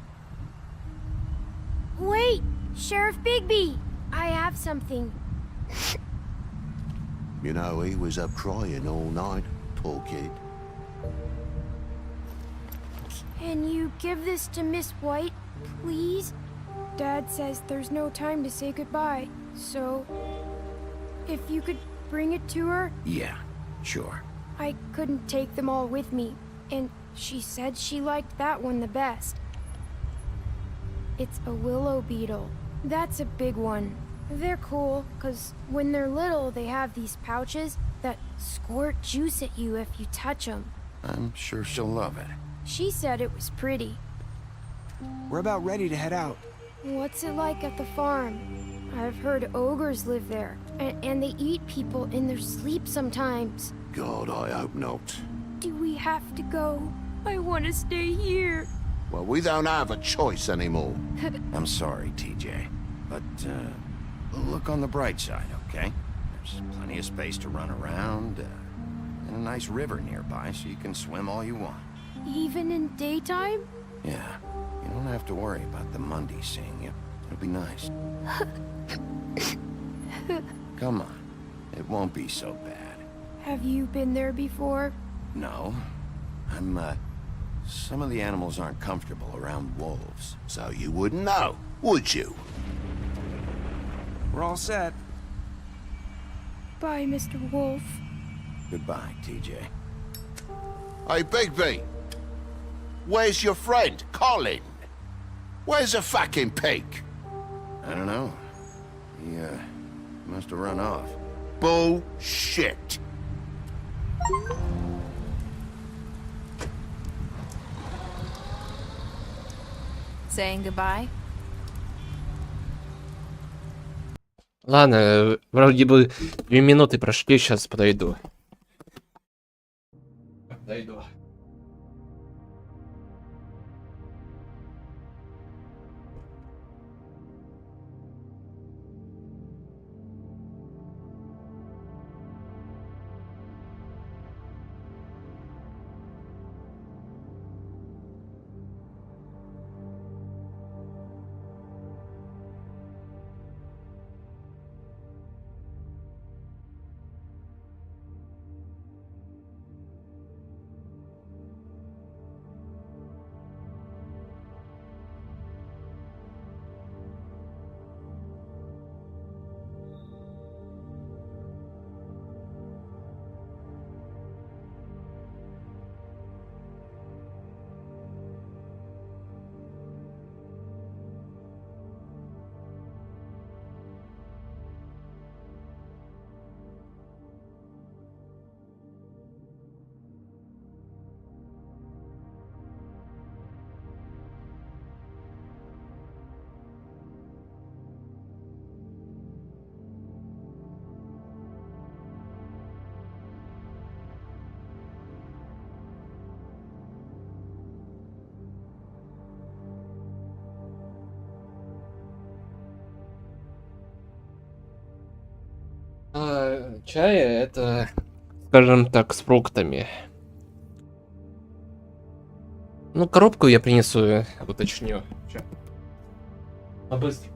N: Wait, Sheriff Bigby! I have something.
B: You know, he was up crying all night, poor kid.
J: Can you give this to Miss White, please? Dad says there's no time to say goodbye, so if you could bring it to her?
B: Yeah, sure.
J: I couldn't take them all with me, and she said she liked that one the best. It's a willow beetle. That's a big one. They're cool, because when they're little, they have these pouches that squirt juice at you if you touch them.
B: I'm sure she'll love it.
J: She said it was pretty.
O: We're about ready to head out.
J: What's it like at the farm? I've heard ogres live there, and they eat people in their sleep sometimes.
B: God, I hope not.
J: Do we have to go? I want to stay here.
B: Well, we don't have a choice anymore. I'm sorry, TJ, but look on the bright side, okay? There's plenty of space to run around, and a nice river nearby, so you can swim all you want.
J: Even in daytime?
B: Yeah, you don't have to worry about the Monday seeing you. It'll be nice. Come on, it won't be so bad.
J: Have you been there before?
B: No, some of the animals aren't comfortable around wolves, so you wouldn't know, would you?
O: We're all set.
J: Bye, Mr. Wolf.
B: Goodbye, TJ. Hey, Bigby! Where's your friend, Colin? Where's the fucking pig? I don't know. He, must have run off. Bullshit!
D: Saying goodbye?
A: Ладно, вроде бы 2 минуты прошли, сейчас подойду. Дойду. Чай это, скажем так, с фруктами. Ну, коробку я принесу, уточню. Чё? Быстро.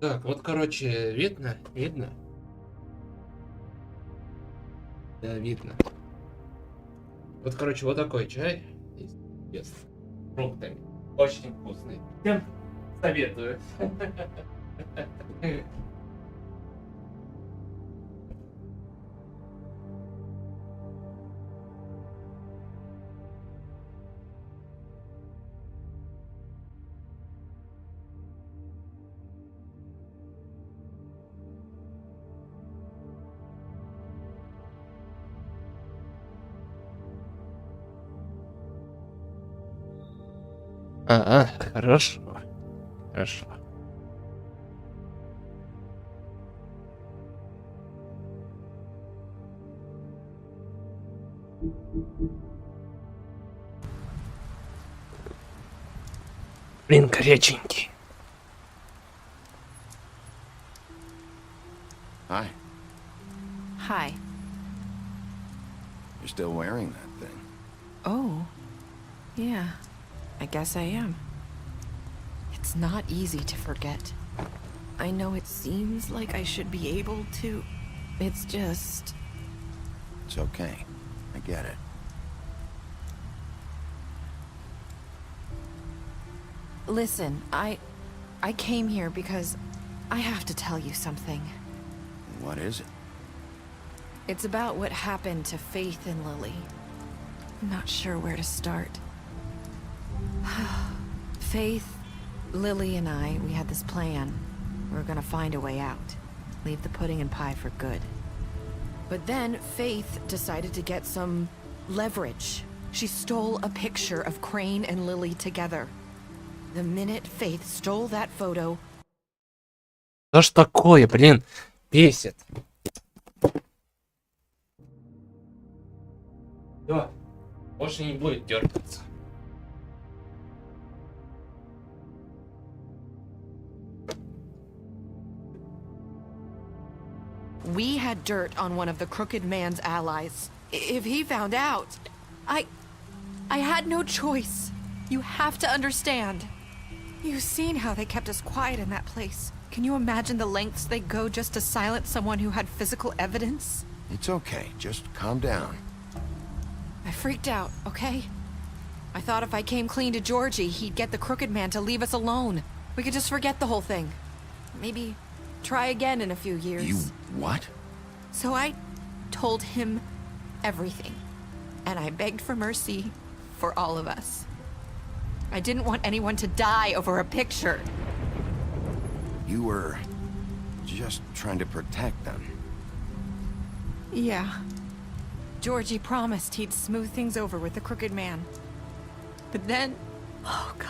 A: Так, вот, короче, видно? Видно? Да, видно. Вот, короче, вот такой чай. С фруктами. Очень вкусный. Всем советую. Хорошо. Хорошо. Блин, горяченький.
B: Hi.
D: Hi.
B: You're still wearing that thing.
D: Oh. Yeah. I guess I am. It's not easy to forget. I know it seems like I should be able to. It's just...
B: It's okay. I get it.
D: Listen, I came here because I have to tell you something.
B: What is it?
D: It's about what happened to Faith and Lily. I'm not sure where to start. Faith, Lily and I, we had this plan. We were gonna find a way out. Leave the pudding and pie for good. But then Faith decided to get some leverage. She stole a picture of Crane and Lily together. The minute Faith stole that photo...
A: Что ж такое, блин, бесит. Всё, больше не будет дергаться.
D: We had dirt on one of the Crooked Man's allies. If he found out, I had no choice. You have to understand. You've seen how they kept us quiet in that place. Can you imagine the lengths they go just to silence someone who had physical evidence?
B: It's okay. Just calm down.
D: I freaked out, okay? I thought if I came clean to Georgie, he'd get the Crooked Man to leave us alone. We could just forget the whole thing. Maybe try again in a few years.
B: You what?
D: So I told him everything. And I begged for mercy for all of us. I didn't want anyone to die over a picture.
B: You were just trying to protect them.
D: Yeah. Georgie promised he'd smooth things over with the Crooked Man. But then... Oh, God.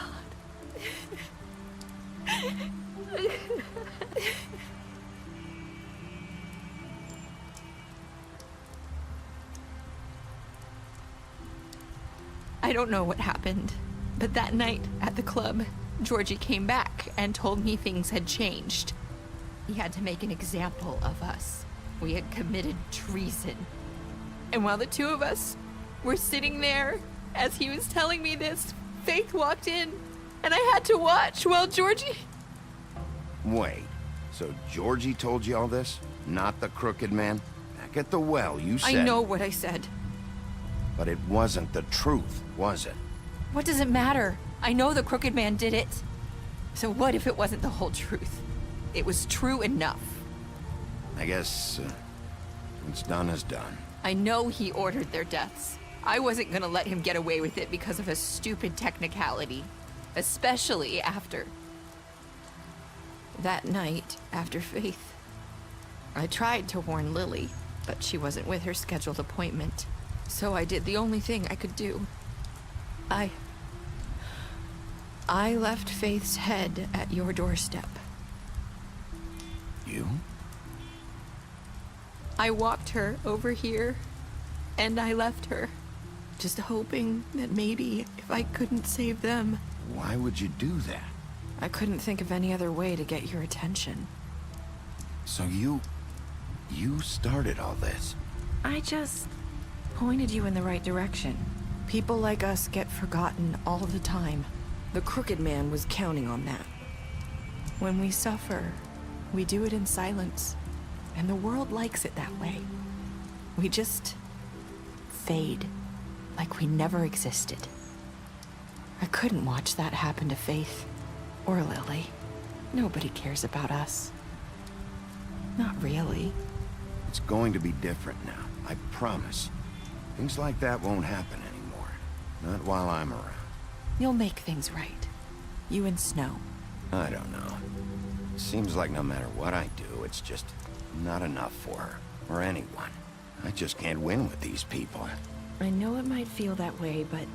D: I don't know what happened, but that night at the club, Georgie came back and told me things had changed. He had to make an example of us. We had committed treason. And while the two of us were sitting there, as he was telling me this, Faith walked in, and I had to watch while Georgie...
B: Wait, so Georgie told you all this? Not the Crooked Man? Back at the well, you said...
D: I know what I said.
B: But it wasn't the truth, was it?
D: What does it matter? I know the Crooked Man did it. So what if it wasn't the whole truth? It was true enough.
B: I guess what's done is done.
D: I know he ordered their deaths. I wasn't gonna let him get away with it because of a stupid technicality. Especially after... that night, after Faith. I tried to warn Lily, but she wasn't with her scheduled appointment. So I did the only thing I could do. I left Faith's head at your doorstep.
B: You?
D: I walked her over here, and I left her, just hoping that maybe if I couldn't save them...
B: Why would you do that?
D: I couldn't think of any other way to get your attention.
B: So you started all this?
D: I just pointed you in the right direction. People like us get forgotten all the time. The Crooked Man was counting on that. When we suffer, we do it in silence. And the world likes it that way. We just fade, like we never existed. I couldn't watch that happen to Faith, or Lily. Nobody cares about us. Not really.
B: It's going to be different now, I promise. Things like that won't happen anymore. Not while I'm around.
D: You'll make things right. You and Snow.
B: I don't know. Seems like no matter what I do, it's just not enough for her, or anyone. I just can't win with these people.
D: I know it might feel that way, but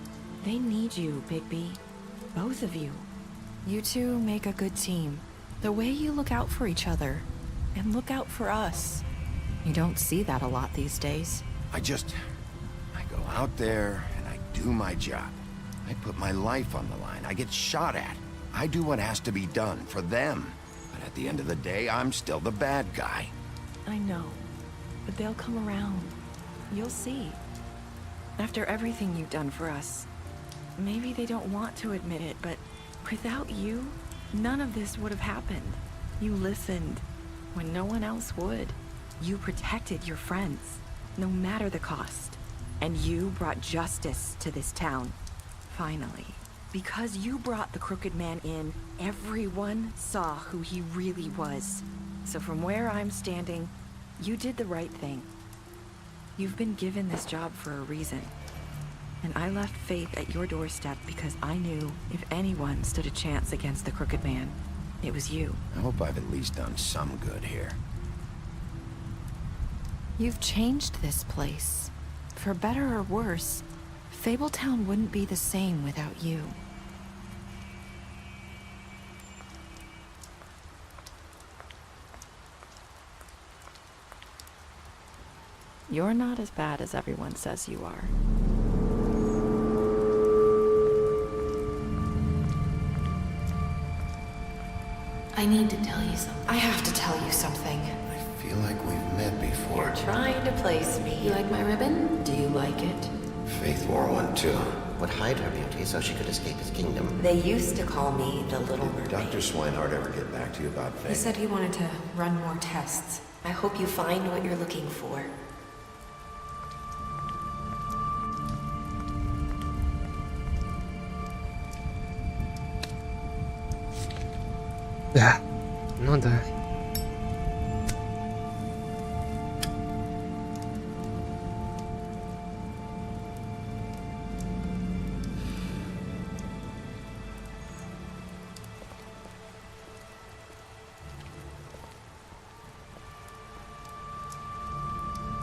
D: they need you, Bigby. Both of you. You two make a good team. The way you look out for each other, and look out for us. You don't see that a lot these days.
B: I go out there, and I do my job. I put my life on the line. I get shot at. I do what has to be done for them. But at the end of the day, I'm still the bad guy.
I: I know, but they'll come around. You'll see. After everything you've done for us, maybe they don't want to admit it, but without you, none of this would have happened. You listened when no one else would. You protected your friends, no matter the cost. And you brought justice to this town, finally. Because you brought the Crooked Man in, everyone saw who he really was. So from where I'm standing, you did the right thing. You've been given this job for a reason. And I left Faith at your doorstep because I knew if anyone stood a chance against the Crooked Man, it was you.
B: I hope I've at least done some good here.
I: You've changed this place. For better or worse, Fabletown wouldn't be the same without you. You're not as bad as everyone says you are.
D: I need to tell you something. I have to tell you something.
B: I feel like we've met before.
D: You're trying to place me. You like my ribbon? Do you like it?
B: Faith wore one too.
P: Would hide her beauty so she could escape his kingdom.
D: They used to call me the Little Mermaid.
B: Did Dr. Swinehart ever get back to you about Faith?
D: He said he wanted to run more tests. I hope you find what you're looking for.
A: Да, ну да.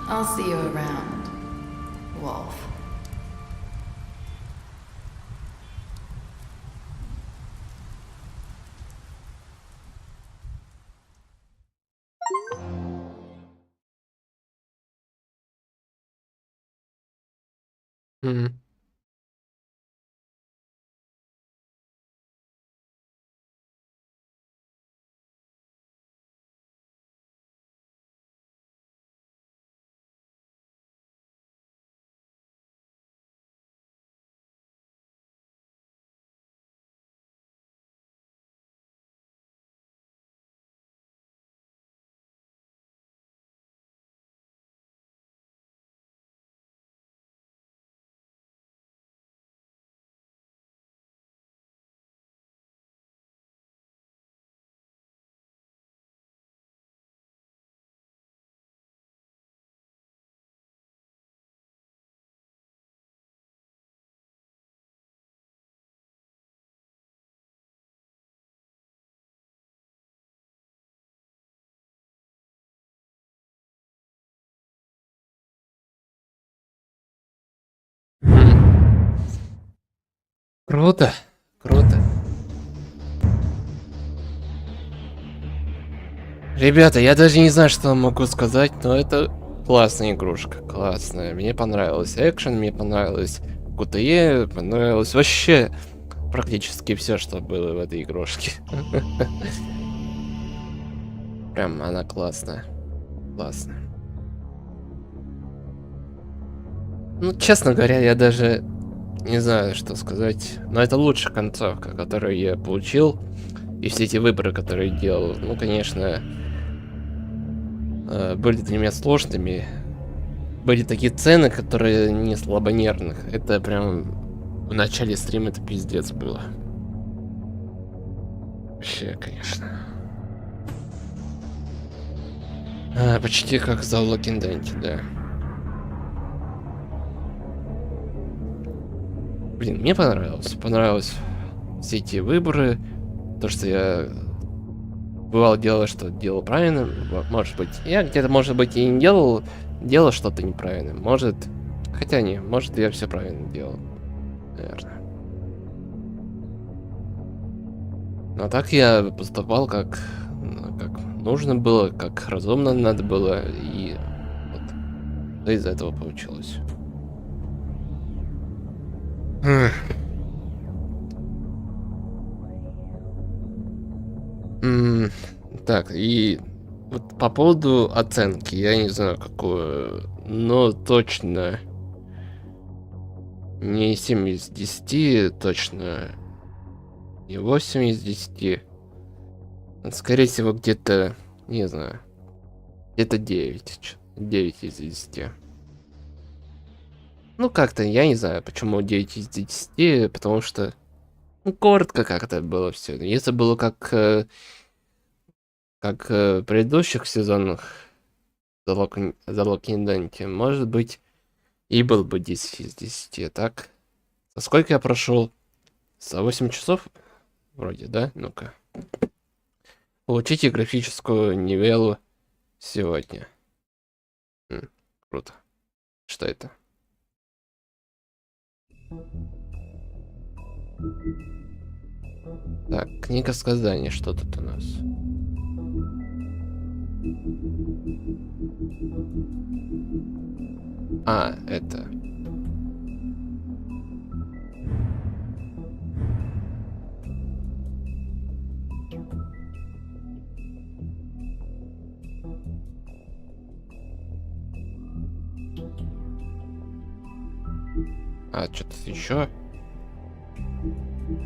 U: I'll see you around, Wolf.
A: Мгм. Круто, круто. Ребята, я даже не знаю, что могу сказать, но это классная игрушка, классная. Мне понравилось экшен, мне понравилось QTE, понравилось вообще практически все, что было в этой игрушке. Прям она классная, классная. Ну, честно говоря, я даже не знаю, что сказать. Но это лучшая концовка, которую я получил. И все эти выборы, которые делал, ну, конечно, были для меня сложными. Были такие цены, которые не слабонервных. Это прям в начале стрима это пиздец было. Вообще, конечно. Почти как за Walking Dead, да. Блин, мне понравилось все эти выборы, то, что я бывало делал, что делал правильно, может быть, я где-то, может быть, и не делал что-то неправильно, может, хотя не, может, я все правильно делал, наверное. Но так я поступал, как нужно было, как разумно надо было, и вот, что из этого получилось. Так, и вот по поводу оценки, я не знаю какую, но точно не 7 из 10, точно не 8 из 10. Скорее всего, где-то, не знаю, где-то 9 из 10. Ну, как-то, я не знаю, почему 9 из 10, потому что, ну, коротко как-то было все. Если было как в предыдущих сезонах The Walking Dead, может быть, и был бы 10 из 10, так? За сколько я прошел? За 8 часов? Вроде, да? Ну-ка. Получите графическую новеллу сегодня. Круто. Что это? Так, книга сказаний, что тут у нас? А, это... А, что-то еще?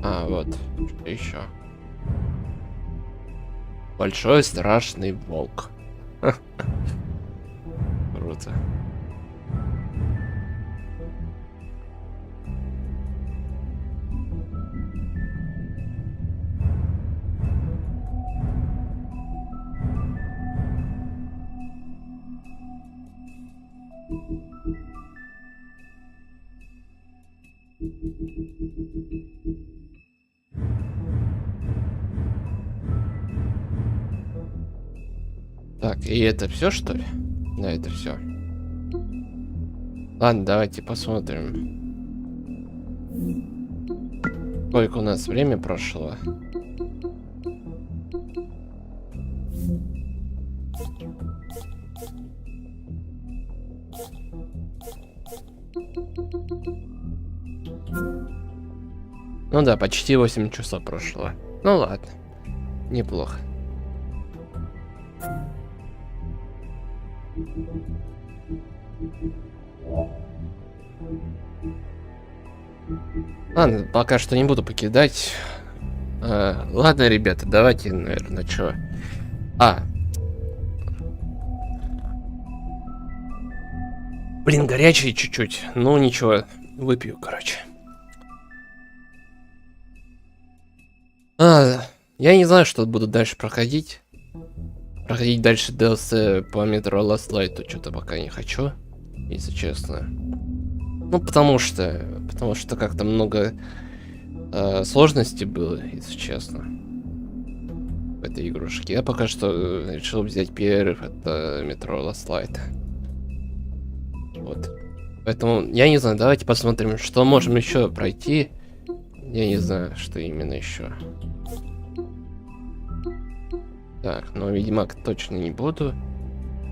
A: А, вот, что-то еще. Большой страшный волк. Круто. Так, и это все, что ли? Да, это все. Ладно, давайте посмотрим. Сколько у нас время прошло? Ну да, почти 8 часов прошло. Ну ладно, неплохо. Ладно, пока что не буду покидать. Ладно, ребята, давайте, наверное, что. Блин, горячий чуть-чуть. Ну ничего, выпью, короче. Я не знаю, что буду дальше проходить. Проходить дальше DLC по метро Last Light что-то пока не хочу, если честно. Ну, потому что как-то много сложностей было, если честно, в этой игрушке. Я пока что решил взять перерыв от метро Last Light. Вот. Поэтому, я не знаю, давайте посмотрим, что можем еще пройти. Я не знаю, что именно еще. Так, но Ведьмак точно не буду.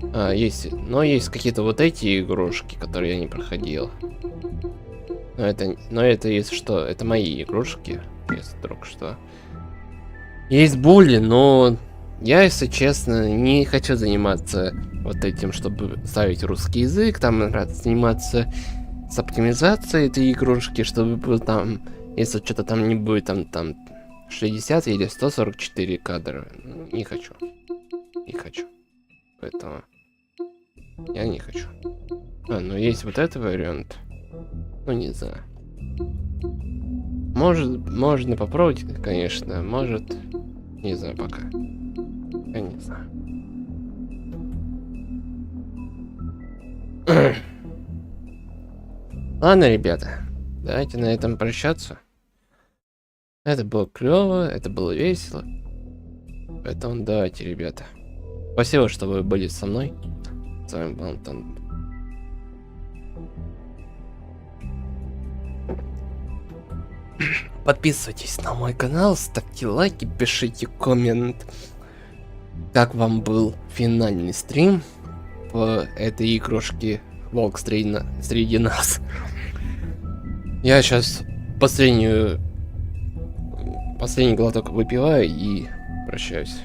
A: Но есть какие-то вот эти игрушки, которые я не проходил. Но это если что, это мои игрушки, если вдруг что. Есть були, но я, если честно, не хочу заниматься вот этим, чтобы ставить русский язык. Там надо заниматься с оптимизацией этой игрушки, чтобы был там, если что-то там не будет, там 60 или 144 кадра. Не хочу. Не хочу. Поэтому я не хочу. Но есть вот этот вариант. Ну, не знаю. Можно попробовать, конечно. Может. Не знаю пока. Я не знаю. Ладно, ребята. Давайте на этом прощаться. Это было клево, это было весело. Поэтому давайте, ребята. Спасибо, что вы были со мной. С вами был Антон. Подписывайтесь на мой канал, ставьте лайки, пишите коммент, как вам был финальный стрим по этой игрушке Волк среди нас. Я сейчас последний глоток выпиваю и прощаюсь.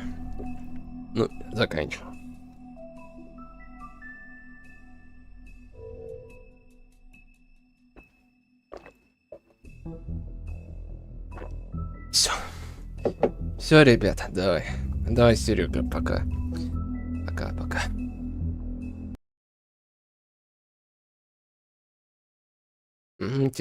A: Ну, заканчиваю. Все. Все, ребята, давай. Давай, Серега, пока. Пока-пока.